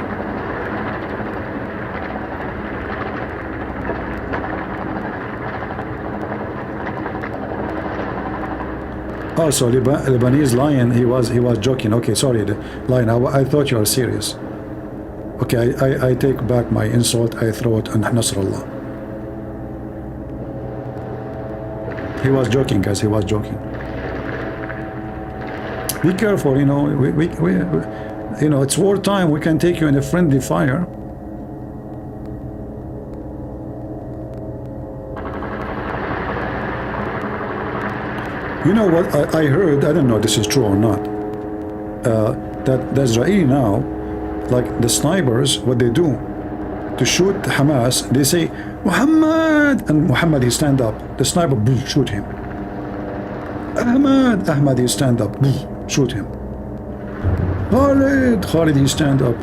Oh, so Lebanese lion, he was joking. Okay, sorry, the lion. I thought you are serious. Okay, I take back my insult. I throw it on Nasrallah. He was joking, guys. He was joking. Be careful, you know. We you know, it's wartime. We can take you in a friendly fire. You know what I heard? I don't know if this is true or not. That the Israeli now, like the snipers, what they do to shoot Hamas, they say Muhammad, and Muhammad he stand up. The sniper shoot him. Ahmad he stand up, shoot him. Khalid he stand up,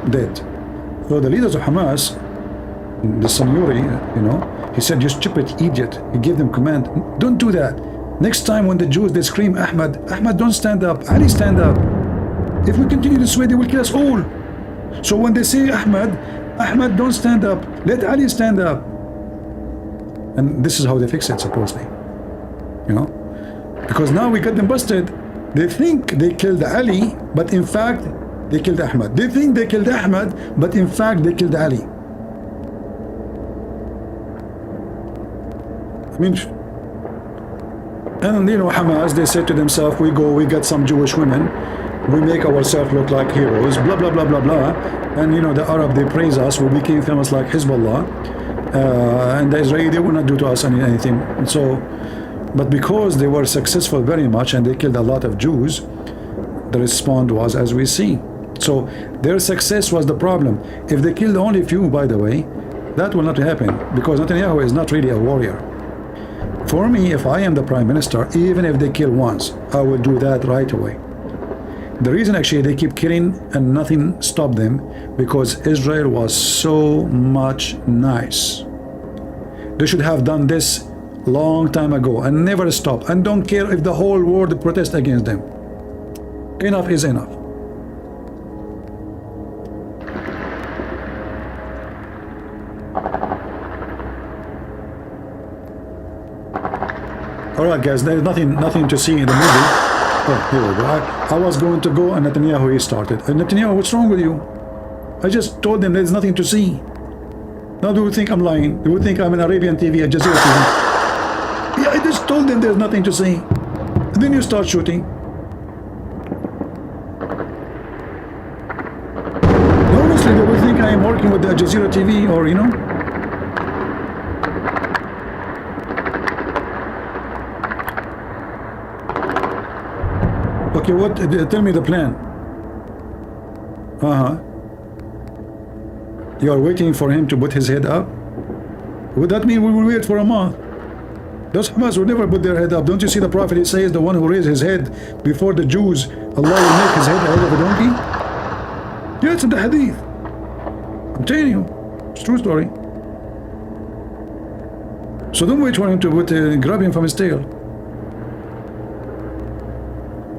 dead. So the leaders of Hamas, the Sanyuri, you know, he said, you stupid idiot. He gave them command, don't do that. Next time when the Jews, they scream, Ahmad, don't stand up. Ali, stand up. If we continue this way, they will kill us all. So when they say Ahmad, don't stand up. Let Ali stand up. And this is how they fix it, supposedly. You know? Because now we got them busted. They think they killed Ali, but in fact, they killed Ahmad. They think they killed Ahmad, but in fact, they killed Ali. I mean, and you know, Hamas, they said to themselves, we got some Jewish women, we make ourselves look like heroes, blah, blah, blah, blah, blah. And you know, the Arab, they praise us, we became famous like Hezbollah. And the Israeli, they will not do to us anything. And so, but because they were successful very much and they killed a lot of Jews, the response was as we see. So their success was the problem. If they killed only few, by the way, that will not happen, because Netanyahu is not really a warrior. For me, if I am the prime minister, even if they kill once, I will do that right away. The reason actually they keep killing and nothing stopped them, because Israel was so much nice. They should have done this long time ago and never stop, and don't care if the whole world protests against them. Enough is enough. Alright guys, there is nothing to see in the movie. Oh, here we go. I was going to go and Netanyahu, he started. Netanyahu, what's wrong with you? I just told them there's nothing to see. Now do you think I'm lying? Do you think I'm an Arabian TV, a Jazeera TV? Yeah, I just told them there's nothing to see. And then you start shooting. Honestly, they will think I am working with the Jazeera TV, or you know. Okay, what? Tell me the plan. You are waiting for him to put his head up? Would that mean we will wait for a month? Those Hamas will never put their head up. Don't you see the Prophet? He says the one who raised his head before the Jews, Allah will make his head out of a donkey. Yeah, it's in the Hadith. I'm telling you, it's a true story. So don't wait for him to grab him from his tail.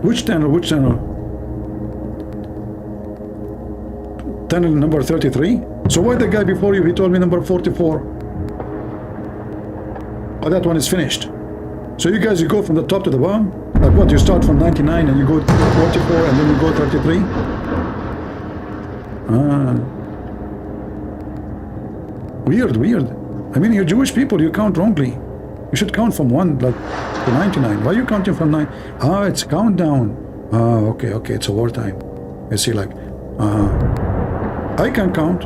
Which channel? Which channel? Channel number 33? So why the guy before you, he told me number 44? Oh, that one is finished. So you guys, you go from the top to the bottom? Like what, you start from 99 and you go 44 and then you go 33? Weird. I mean, you're Jewish people, you count wrongly. You should count from 1 like to 99. Why are you counting from 9? It's countdown. Okay, it's a wartime. You see, like I can count.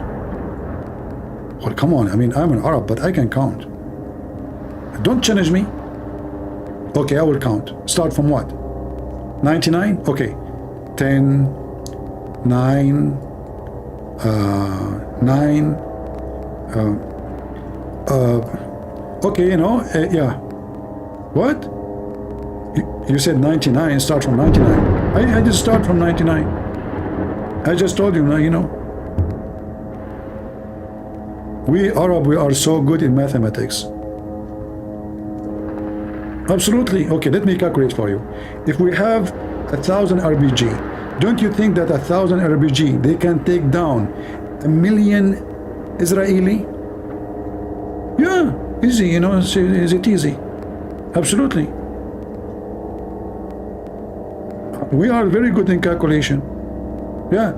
Well, come on. I mean, I'm an Arab, but I can count. Don't challenge me. Okay, I will count. Start from what? 99? Okay. 10, 9, 9. Okay, you know, yeah. What? You said 99. Start from 99. I just start from 99. I just told you now, you know. We Arab, we are so good in mathematics. Absolutely. Okay, let me calculate for you. If we have 1,000 RPG, don't you think that 1,000 RPG, they can take down 1,000,000 Israeli? Yeah, easy, you know, is it easy? Absolutely. We are very good in calculation. Yeah.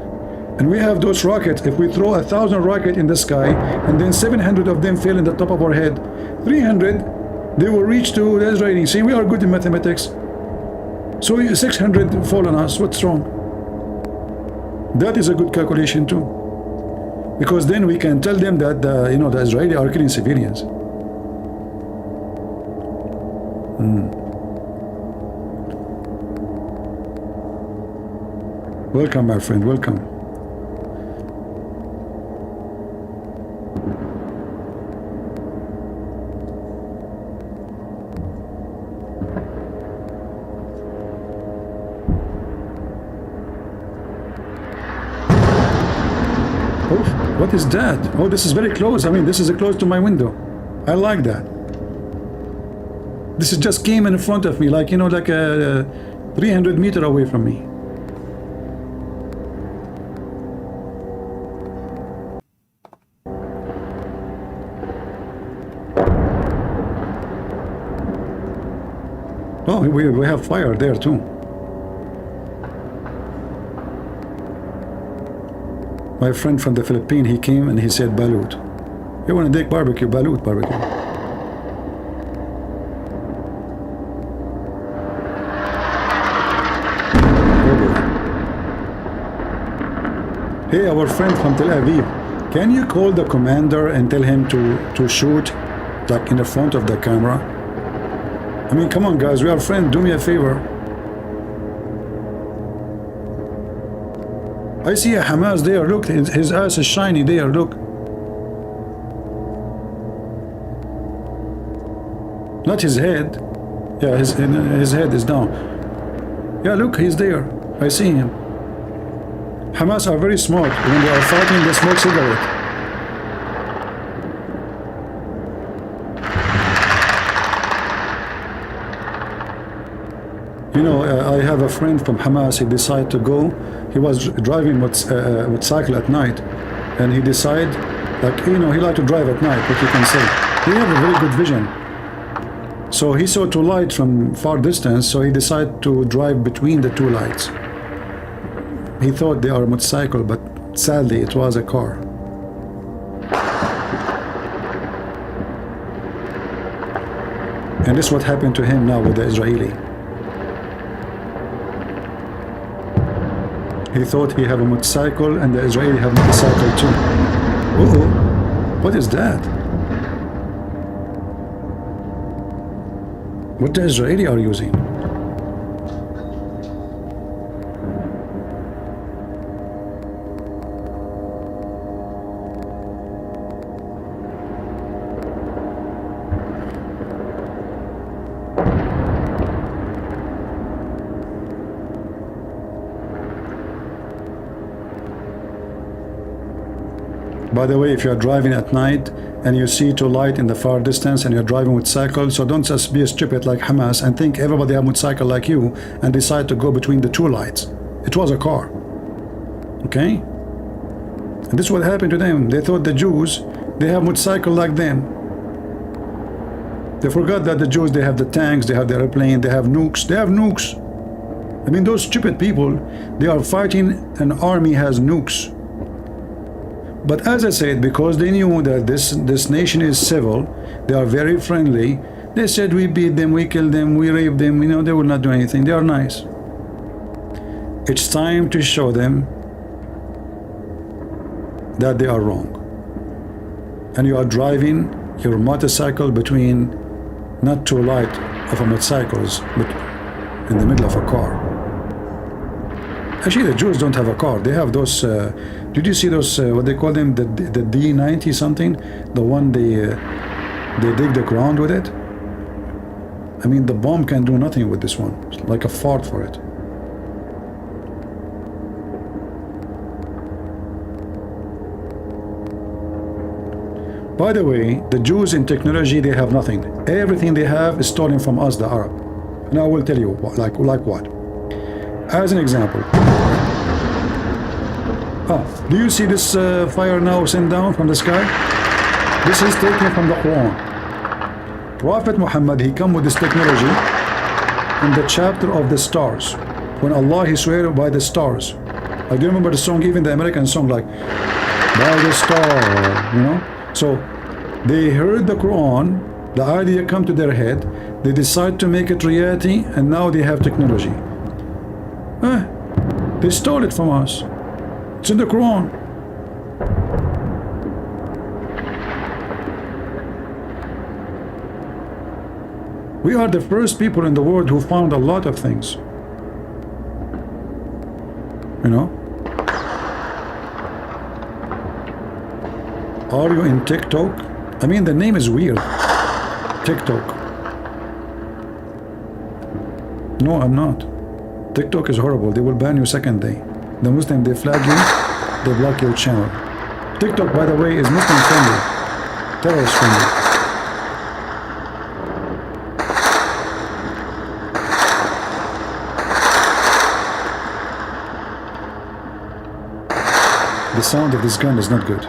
And we have those rockets. If we throw 1,000 rockets in the sky and then 700 of them fall in the top of our head, 300, they will reach to the Israeli. See, we are good in mathematics. So 600 fall on us. What's wrong? That is a good calculation too. Because then we can tell them that you know, the Israeli are killing civilians. Welcome, my friend. Welcome. What is that? Oh, this is very close. I mean, this is close to my window. I like that. This is just came in front of me, like, you know, like a 300 meters away from me. Oh, we have fire there too. My friend from the Philippines, he came and he said balut. You want to take barbecue? Balut barbecue. Hey, our friend from Tel Aviv, can you call the commander and tell him to shoot like in the front of the camera? I mean, come on guys, we are friends, do me a favor. I see a Hamas there, look, his ass is shiny there, look. Not his head. Yeah, his head is down. Yeah, look, he's there. I see him. Hamas are very smart. When they are fighting, they smoke cigarette. You know, I have a friend from Hamas. He decided to go. He was driving with cycle at night, and he decided, like, you know, he liked to drive at night. What you can say? He have a very good vision. So he saw two lights from far distance. So he decided to drive between the two lights. He thought they are a motorcycle, but sadly, it was a car. And this is what happened to him now with the Israeli. He thought he have a motorcycle and the Israeli have a motorcycle too. Uh-oh, what is that? What the Israeli are using? By the way, if you're driving at night and you see two lights in the far distance and you're driving with cycle, so don't just be stupid like Hamas and think everybody have motorcycle like you and decide to go between the two lights. It was a car. Okay? And this is what happened to them. They thought the Jews, they have motorcycle like them. They forgot that the Jews, they have the tanks, they have the airplane, they have nukes. They have nukes. I mean, those stupid people, they are fighting an army has nukes. But as I said, because they knew that this nation is civil, they are very friendly, they said we beat them, we kill them, we rape them, you know, they will not do anything. They are nice. It's time to show them that they are wrong. And you are driving your motorcycle between not too light of a motorcycles, but in the middle of a car. Actually, the Jews don't have a car. They have those. Did you see those? What they call them? The D90 something. The one they dig the ground with it. I mean, the bomb can do nothing with this one. It's like a fart for it. By the way, the Jews in technology, they have nothing. Everything they have is stolen from us, the Arab. And I will tell you, like what? As an example. Do you see this fire now sent down from the sky? This is taken from the Quran. Prophet Muhammad, he come with this technology in the chapter of the stars. When Allah, he swear by the stars. I do remember the song, even the American song, like, by the star, you know? So they heard the Quran, the idea come to their head, they decide to make it reality, and now they have technology. They stole it from us. It's in the Quran. We are the first people in the world who found a lot of things. You know? Are you in TikTok? I mean, the name is weird. TikTok. No, I'm not. TikTok is horrible. They will ban you second day. The Muslim, they flag you, they block your channel. TikTok, by the way, is Muslim friendly, terrorist friendly. The sound of this gun is not good.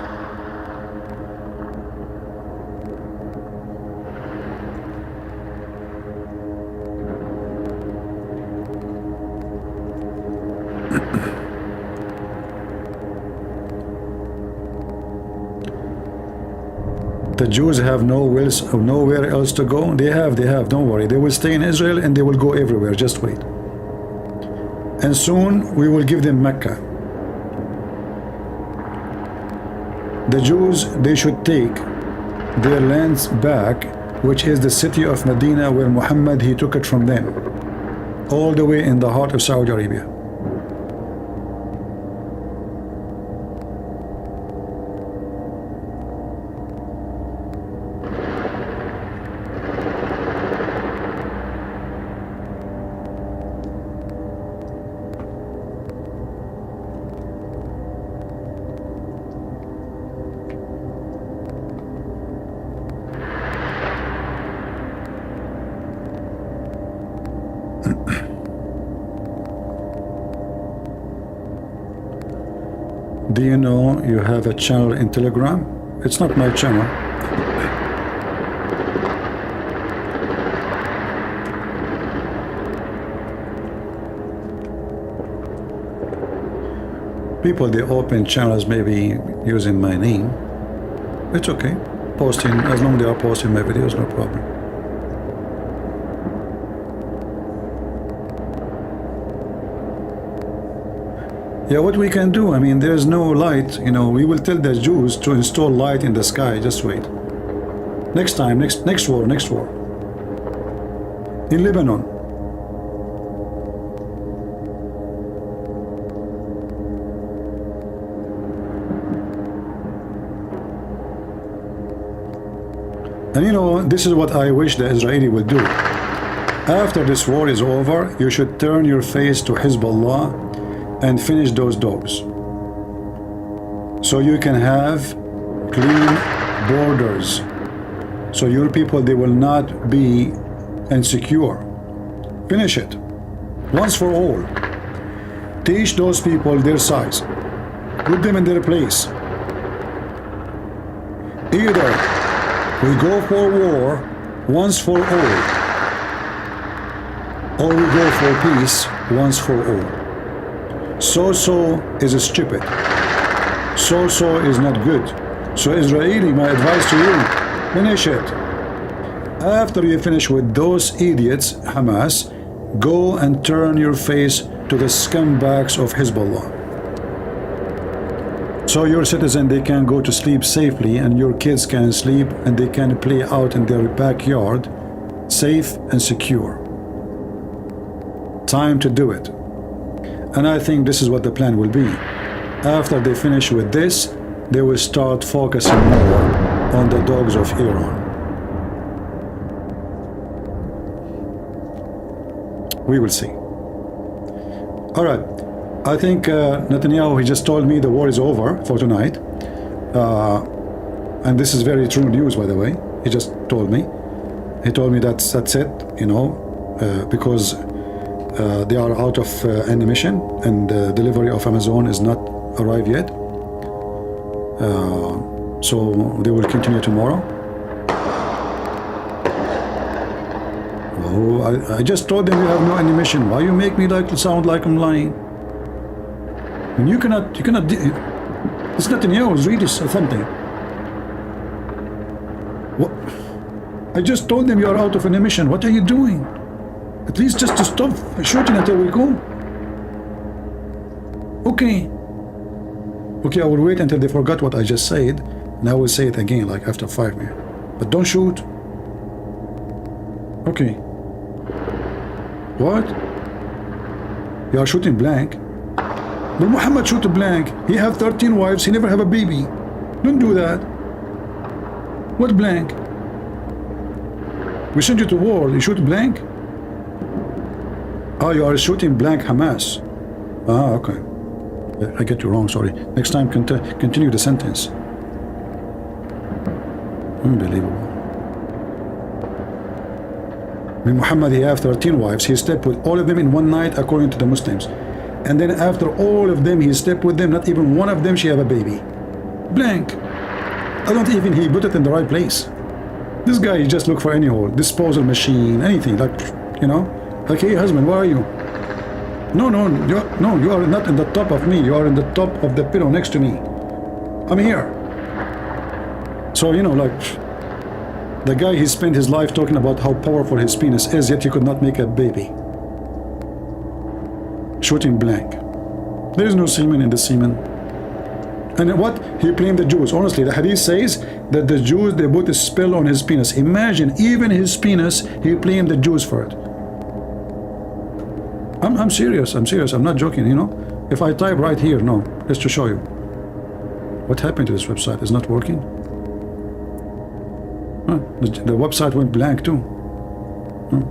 The Jews have nowhere else to go. They have, don't worry. They will stay in Israel and they will go everywhere. Just wait. And soon we will give them Mecca. The Jews, they should take their lands back, which is the city of Medina, where Muhammad, he took it from them, all the way in the heart of Saudi Arabia. Do you know you have a channel in Telegram? It's not my channel. People, they open channels maybe using my name. It's okay. Posting, as long as they are posting my videos, no problem. Yeah, what we can do, I mean, there's no light, you know, we will tell the Jews to install light in the sky. Just wait. Next time, next war. In Lebanon. And you know, this is what I wish the Israeli would do. After this war is over, you should turn your face to Hezbollah and finish those dogs, so you can have clean borders, so your people, they will not be insecure. Finish it once for all. Teach those people their size, put them in their place. Either we go for war once for all, or we go for peace once for all. So is stupid. So is not good. So Israeli, my advice to you, finish it. After you finish with those idiots, Hamas, go and turn your face to the scumbags of Hezbollah. So your citizen, they can go to sleep safely, and your kids can sleep and they can play out in their backyard, safe and secure. Time to do it. And I think this is what the plan will be. After they finish with this, they will start focusing more on the dogs of Iran. We will see. All right. I think Netanyahu, he just told me the war is over for tonight. And this is very true news, by the way. He just told me. He told me that's it, you know, because they are out of ammunition and the delivery of Amazon is not arrived yet. So they will continue tomorrow. Oh, I just told them you have no ammunition. Why you make me sound like I'm lying? And you cannot, it's Netanyahu, read this or something. What? I just told them you are out of ammunition. What are you doing? At least just to stop shooting until we go. Okay. Okay, I will wait until they forgot what I just said, and I will say it again, like after 5 minutes. But don't shoot. Okay. What? You are shooting blank. But Muhammad shoot blank. He have 13 wives, he never have a baby. Don't do that. What blank? We send you to war, you shoot blank? Oh, you are shooting blank Hamas. Ah, okay. I get you wrong, sorry. Next time, continue the sentence. Unbelievable. When Muhammad, he have 13 wives, he slept with all of them in one night according to the Muslims. And then after all of them, he slept with them, not even one of them she have a baby. Blank. I don't even he put it in the right place. This guy, he just look for any hole, disposal machine, anything, like, you know, like, hey husband, where are you? No, you are not in the top of me, you are in the top of the pillow next to me. I'm here. So, you know, like, the guy, he spent his life talking about how powerful his penis is, yet he could not make a baby. Shooting blank. There is no semen in the semen. And what? He blamed the Jews. Honestly, the hadith says that the Jews, they put a spell on his penis. Imagine, even his penis, he blamed the Jews for it. I'm serious, I'm not joking, you know. If I type right here, no, just to show you. What happened to this website? It's not working? Huh, the website went blank too. Huh.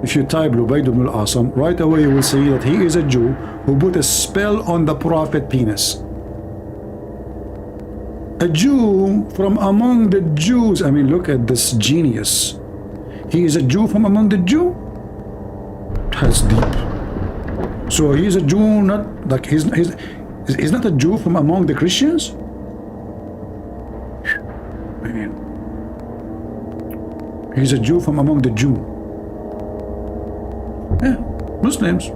If you type Lubayd ibn al-Asam, right away you will see that he is a Jew who put a spell on the Prophet penis. A Jew from among the Jews. I mean, look at this genius. He is a Jew from among the Jew? That's deep. So he is a Jew, not like he's not a Jew from among the Christians? Man. He's a Jew from among the Jew. Yeah, Muslims.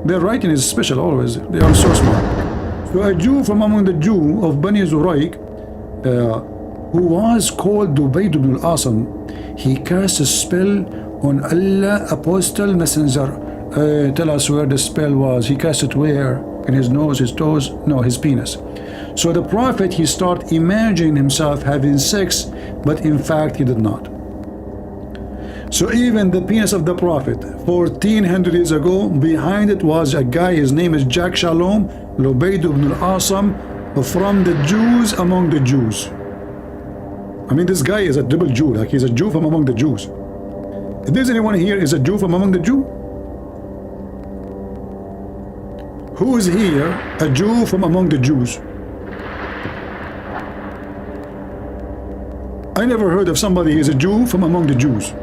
Their writing is special always. They are so smart. So a Jew from among the Jew of Bani Zurayq, who was called Lubayd ibn al-Asam, he cast a spell on Allah, apostle, messenger. Tell us where the spell was. He cast it where? In his nose, his toes? No, his penis. So the Prophet, he started imagining himself having sex, but in fact he did not. So even the penis of the Prophet, 1400 years ago, behind it was a guy, his name is Jack Shalom, Lubayd ibn al-Asam, from the Jews among the Jews. I mean, this guy is a double Jew, like he's a Jew from among the Jews. If there's anyone here is a Jew from among the Jew? Who is here a Jew from among the Jews? I never heard of somebody who is a Jew from among the Jews.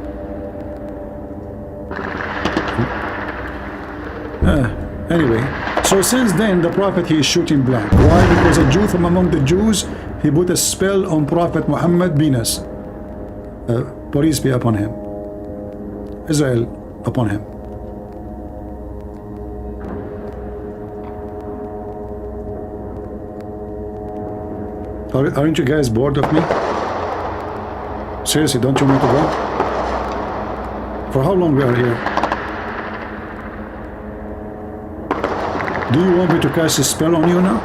Anyway, so since then the Prophet, he is shooting blank. Why? Because a Jew from among the Jews, he put a spell on Prophet Muhammad penis. Peace be upon him. Israel upon him. Aren't you guys bored of me? Seriously, don't you want me to go? For how long we are here? Do you want me to cast a spell on you now?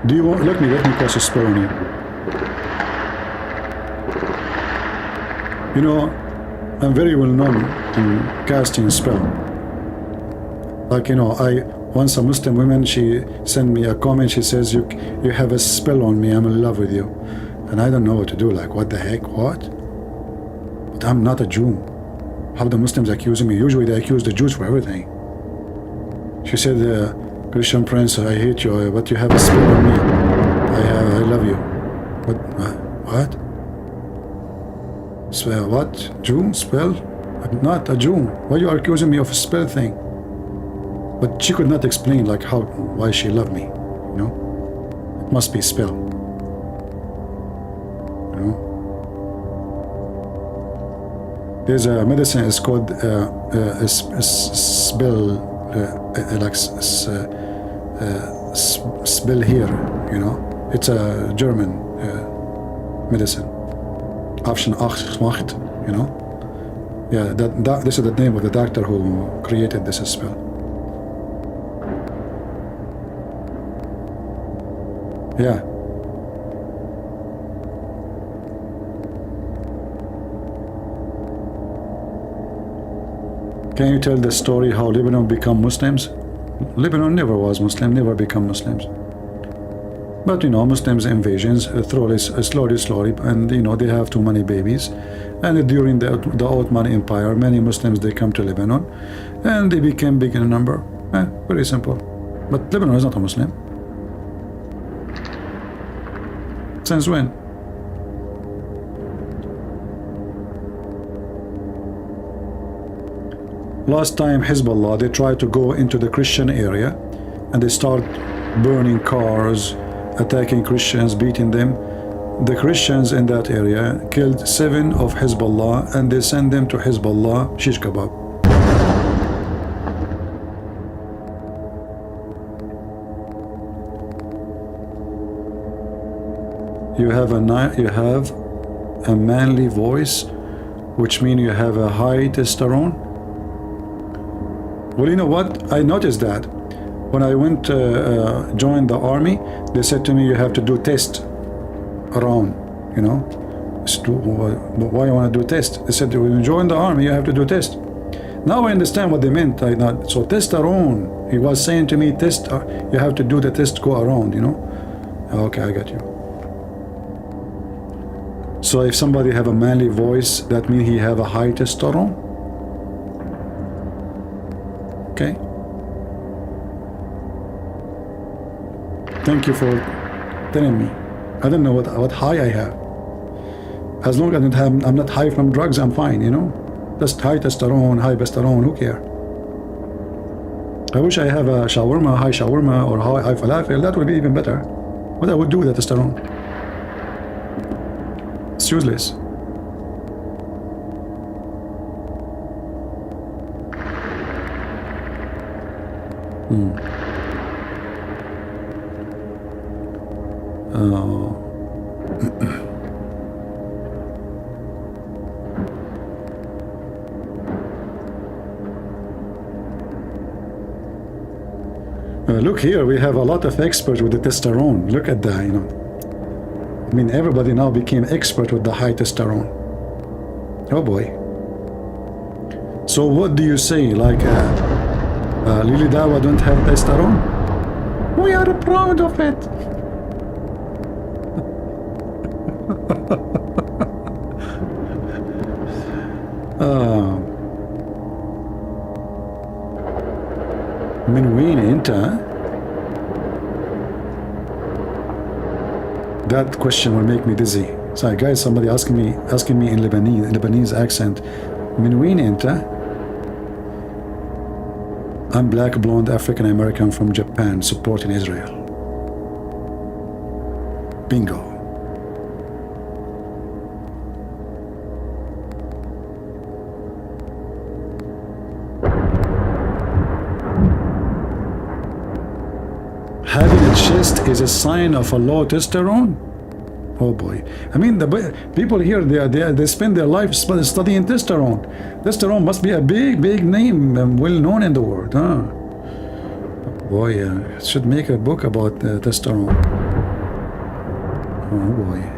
Do you want... Let me cast a spell on you. You know, I'm very well known in casting a spell. Like, you know, once a Muslim woman, she sent me a comment, she says, you have a spell on me, I'm in love with you. And I don't know what to do, like, what the heck, what? But I'm not a Jew. How the Muslims accusing me? Usually they accuse the Jews for everything. She said, Christian Prince, I hate you, but you have a spell on me. I love you. What? Spell what? Jew? Spell? I'm not a Jew. Why are you accusing me of a spell thing? But she could not explain like why she loved me. You know? It must be spell. You know? There's a medicine, it's called spell, like spell here, you know. It's a German medicine. Option 8, you know. Yeah, this is the name of the doctor who created this spell. Yeah. Can you tell the story how Lebanon become Muslims? Lebanon never was Muslim, never become Muslims. But you know, Muslims invasions slowly, and you know, they have too many babies. And during the Ottoman Empire, many Muslims, they come to Lebanon, and they became big in number. Very simple. But Lebanon is not a Muslim. Since when? Last time Hezbollah, they tried to go into the Christian area and they start burning cars, attacking Christians, beating them. The Christians in that area killed 7 of Hezbollah and they sent them to Hezbollah shish kebab. You have a manly voice, which means you have a high testosterone. Well, you know what? I noticed that when I went to join the army, they said to me, you have to do test around, you know. Why you want to do test? They said, when you join the army, you have to do test. Now I understand what they meant. So testosterone, he was saying to me, test, you have to do the test, go around, you know. Okay, I got you. So if somebody have a manly voice, that means he have a high testosterone. Okay. Thank you for telling me. I don't know what high I have. As long as I'm not high from drugs, I'm fine, you know. Just high testosterone, high testosterone, who care? I wish I have a shawarma, high shawarma, or high falafel. That would be even better. What I would do with that testosterone? It's useless. Look here, we have a lot of experts with the testosterone. Look at that, you know. I mean, everybody now became expert with the high testosterone. Oh boy. So what do you say? Like, Lily Dawa don't have testosterone? We are proud of it. من وين انت? That question will make me dizzy. Sorry guys, somebody asking me in Lebanese accent, من وين انت? I'm black, blonde, African American from Japan, supporting Israel. Bingo. Having a chest is a sign of a low testosterone? Oh boy. I mean, the people here, they spend their life studying testosterone. Testosterone must be a big name, well known in the world, huh? Boy, should make a book about testosterone. Oh boy.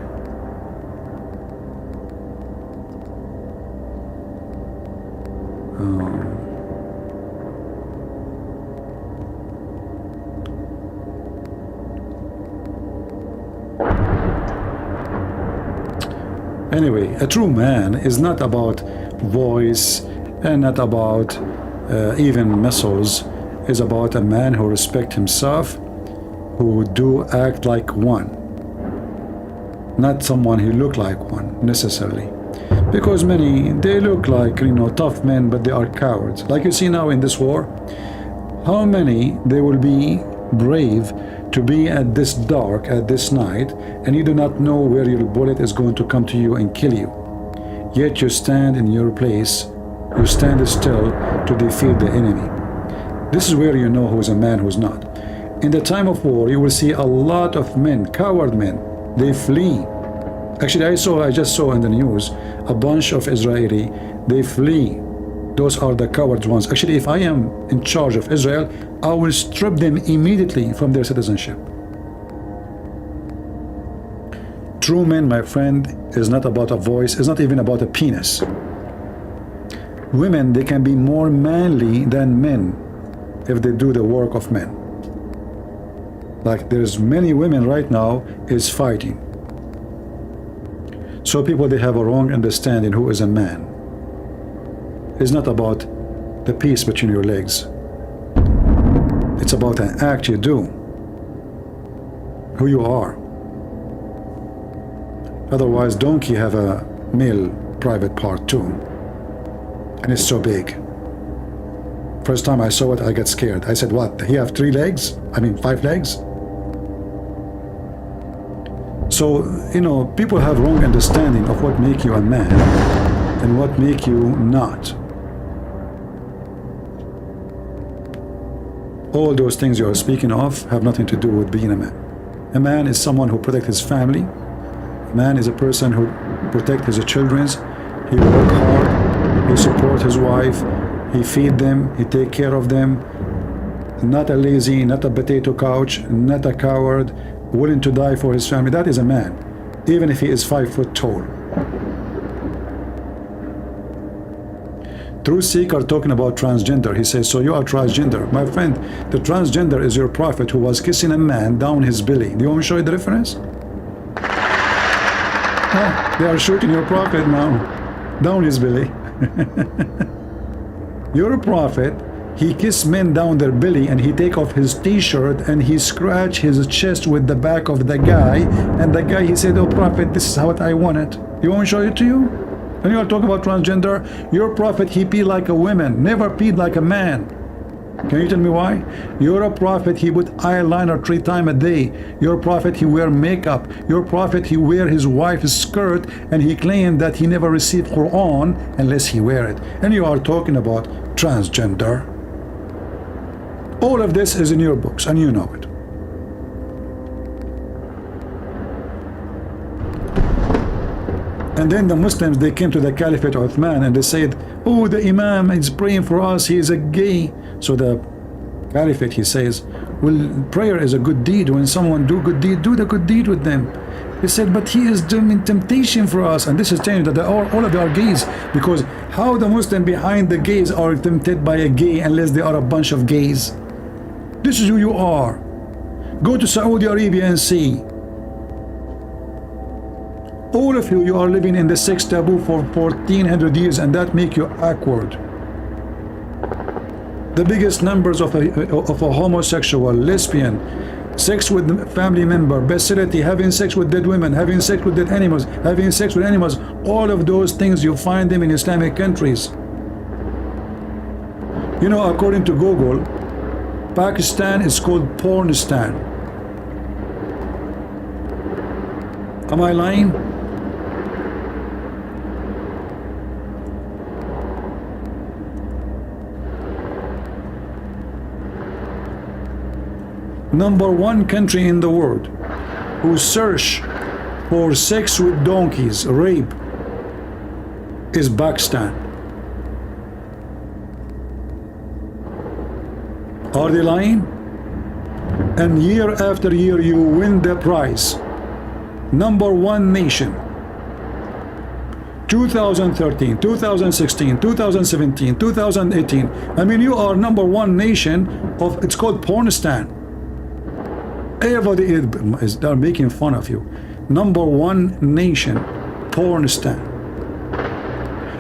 Anyway, a true man is not about voice and not about even muscles. Is about a man who respects himself, who do act like one, not someone who look like one necessarily. Because many, they look like, you know, tough men, but they are cowards. Like you see now in this war, how many they will be brave to be at this dark, at this night, and you do not know where your bullet is going to come to you and kill you. Yet you stand in your place, you stand still to defeat the enemy. This is where you know who's a man, who's not. In the time of war, you will see a lot of men, coward men, they flee. Actually, I just saw in the news a bunch of Israeli, they flee. Those are the coward ones. Actually, if I am in charge of Israel, I will strip them immediately from their citizenship. True men, my friend, is not about a voice, it's not even about a penis. Women, they can be more manly than men if they do the work of men. Like there's many women right now is fighting. So people, they have a wrong understanding who is a man. It's not about the piece between your legs. It's about an act you do, who you are. Otherwise, donkey have a male private part too, and it's so big. First time I saw it, I got scared. I said, what, he have 3 legs? I mean 5 legs? So, you know, people have wrong understanding of what make you a man and what make you not. All those things you are speaking of have nothing to do with being a man. A man is someone who protects his family. A man is a person who protects his children. He work hard, he support his wife, he feed them, he take care of them. Not a lazy, not a potato couch, not a coward, willing to die for his family. That is a man, even if he is 5 foot tall. True Sikh are talking about transgender. He says, so you are transgender. My friend, the transgender is your prophet who was kissing a man down his belly. Do you want me to show you the difference? Oh, they are shooting your prophet now, down his belly. Your prophet, he kissed men down their belly and he take off his t-shirt and he scratch his chest with the back of the guy, and the guy, he said, oh prophet, this is how I want it. You want me to show it to you? When you are talking about transgender, your prophet, he peed like a woman, never peed like a man. Can you tell me why? Your prophet, he put eyeliner 3 times a day. Your prophet, he wear makeup. Your prophet, he wear his wife's skirt, and he claimed that he never received Quran unless he wear it. And you are talking about transgender. All of this is in your books, and you know it. And then the Muslims, they came to the Caliphate of Uthman and they said, oh, the Imam is praying for us, he is a gay. So the Caliphate, he says, well, prayer is a good deed. When someone do good deed, do the good deed with them. He said, but he is doing temptation for us. And this is telling you that all of them are gays, because how the Muslim behind the gays are tempted by a gay unless they are a bunch of gays? This is who you are. Go to Saudi Arabia and see. All of you are living in the sex taboo for 1400 years, and that make you awkward. The biggest numbers of a homosexual, lesbian, sex with family member, bestiality, having sex with dead women, having sex with dead animals, having sex with animals, all of those things you find them in Islamic countries. You know, according to Google, Pakistan is called Pornistan. Am I lying? Number 1 country in the world who search for sex with donkeys, rape, is Pakistan. Are they lying? And year after year you win the prize. #1 nation. 2013, 2016, 2017, 2018. I mean, you are #1 nation of, it's called Pornistan. Everybody is they're making fun of you. #1 nation, Pornistan.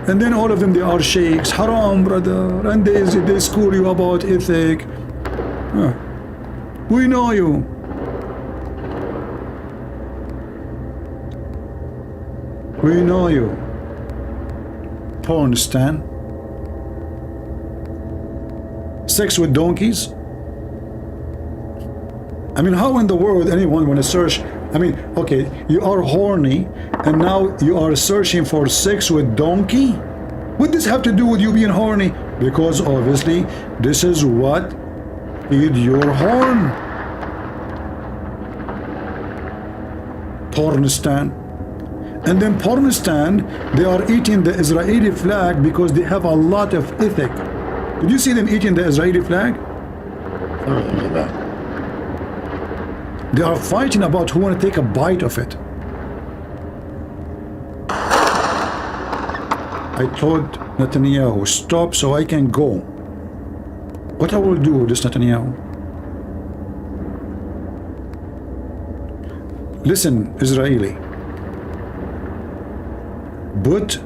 And then all of them, they are sheikhs, haram, brother, and they school you about ethic. We know you. We know you. Pornistan. Sex with donkeys. I mean, how in the world anyone want to search? I mean, okay, you are horny and now you are searching for sex with donkey? What does this have to do with you being horny? Because obviously this is what feed your horn. Pornistan. And then Pornistan, they are eating the Israeli flag because they have a lot of ethic. Did you see them eating the Israeli flag? They are fighting about who want to take a bite of it. I told Netanyahu, stop so I can go. What I will do with this Netanyahu? Listen, Israeli. Put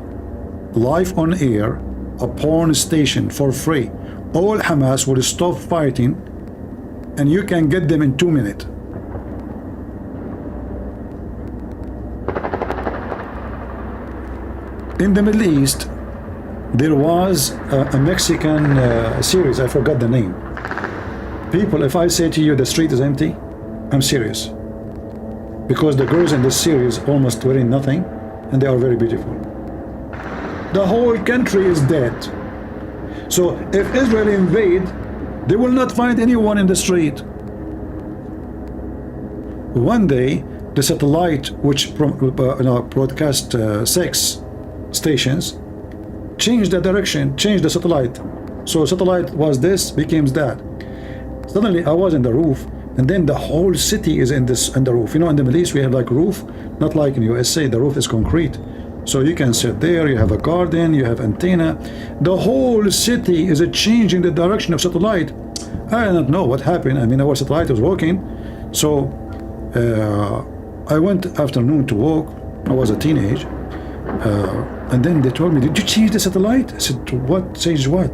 live on air a porn station for free. All Hamas will stop fighting and you can get them in 2 minutes. In the Middle East, there was a Mexican series, I forgot the name. People, if I say to you the street is empty, I'm serious. Because the girls in this series almost wearing nothing and they are very beautiful. The whole country is dead. So if Israel invade, they will not find anyone in the street. One day, the satellite which broadcast 6 stations changed the direction, changed the satellite. So satellite was this, became that. Suddenly I was in the roof, and then the whole city is in the roof. You know, in the Middle East we have like roof, not like in USA, the roof is concrete. So you can sit there, you have a garden, you have antenna. The whole city is changing the direction of satellite. I don't know what happened. I mean, our satellite was working. So I went afternoon to walk. I was a teenage. And then they told me, did you change the satellite? I said, what? Change what?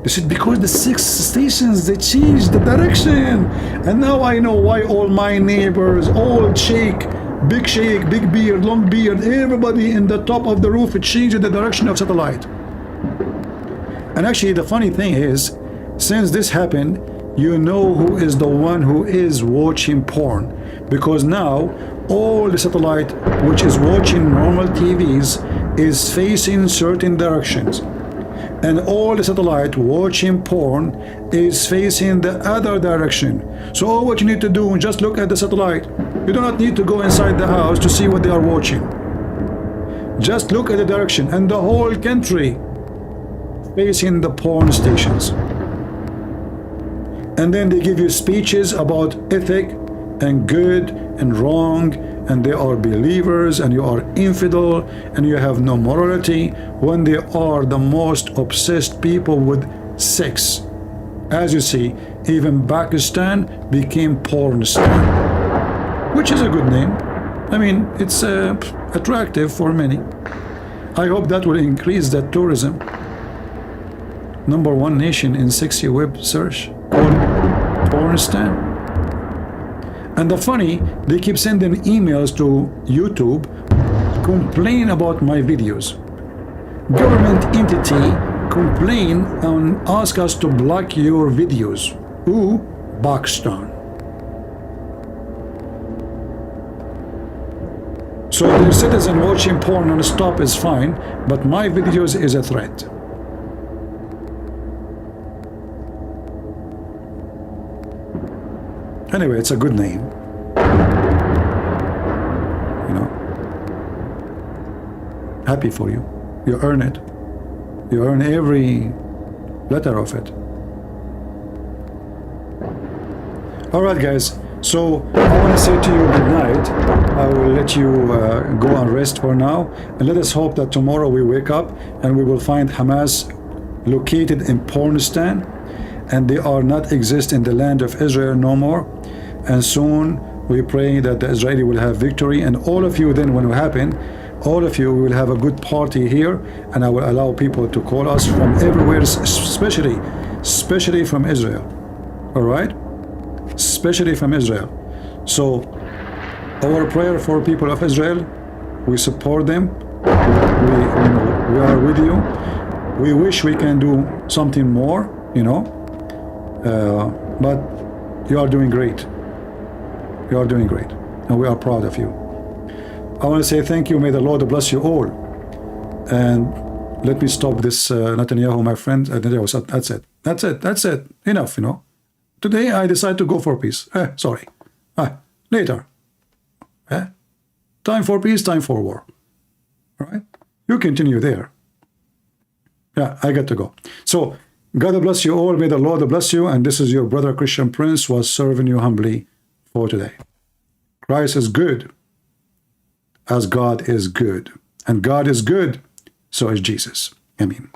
They said, because the 6 stations, they changed the direction. And now I know why all my neighbors, old sheikh, big beard, long beard, everybody in the top of the roof, it changed the direction of satellite. And actually, the funny thing is, since this happened, you know who is the one who is watching porn. Because now, all the satellite which is watching normal TVs is facing certain directions. And all the satellite watching porn is facing the other direction. So all what you need to do is just look at the satellite. You do not need to go inside the house to see what they are watching. Just look at the direction, and the whole country facing the porn stations. And then they give you speeches about ethic and good and wrong, and they are believers and you are infidel and you have no morality, when they are the most obsessed people with sex. As you see, even Pakistan became Pornistan, which is a good name. I mean, it's attractive for many. I hope that will increase the tourism. #1 nation in sexy web search called Pornistan. And the funny, they keep sending emails to YouTube, complain about my videos. Government entity complain and ask us to block your videos. Ooh, Pakistan. So the citizen watching porn non-stop is fine, but my videos is a threat. Anyway, it's a good name. You know. Happy for you. You earn it. You earn every letter of it. All right, guys. So I want to say to you good night. I will let you go and rest for now. And let us hope that tomorrow we wake up and we will find Hamas located in Pornistan, and they are not exist in the land of Israel no more. And soon we pray that the Israeli will have victory. And all of you then, when it will happen, all of you will have a good party here, and I will allow people to call us from everywhere, especially from Israel. All right? Especially from Israel. So our prayer for people of Israel, we support them. We are with you. We wish we can do something more, but you are doing great. You are doing great, and we are proud of you. I want to say thank you. May the Lord bless you all. And let me stop this, Netanyahu, my friend. Netanyahu said, that's it. That's it. That's it. Enough, Today I decide to go for peace. Sorry. Later. Time for peace, time for war. All right? You continue there. Yeah, I got to go. So, God bless you all. May the Lord bless you. And this is your brother Christian Prince was serving you humbly for today. Christ is good, as God is good. And God is good, so is Jesus. Amen.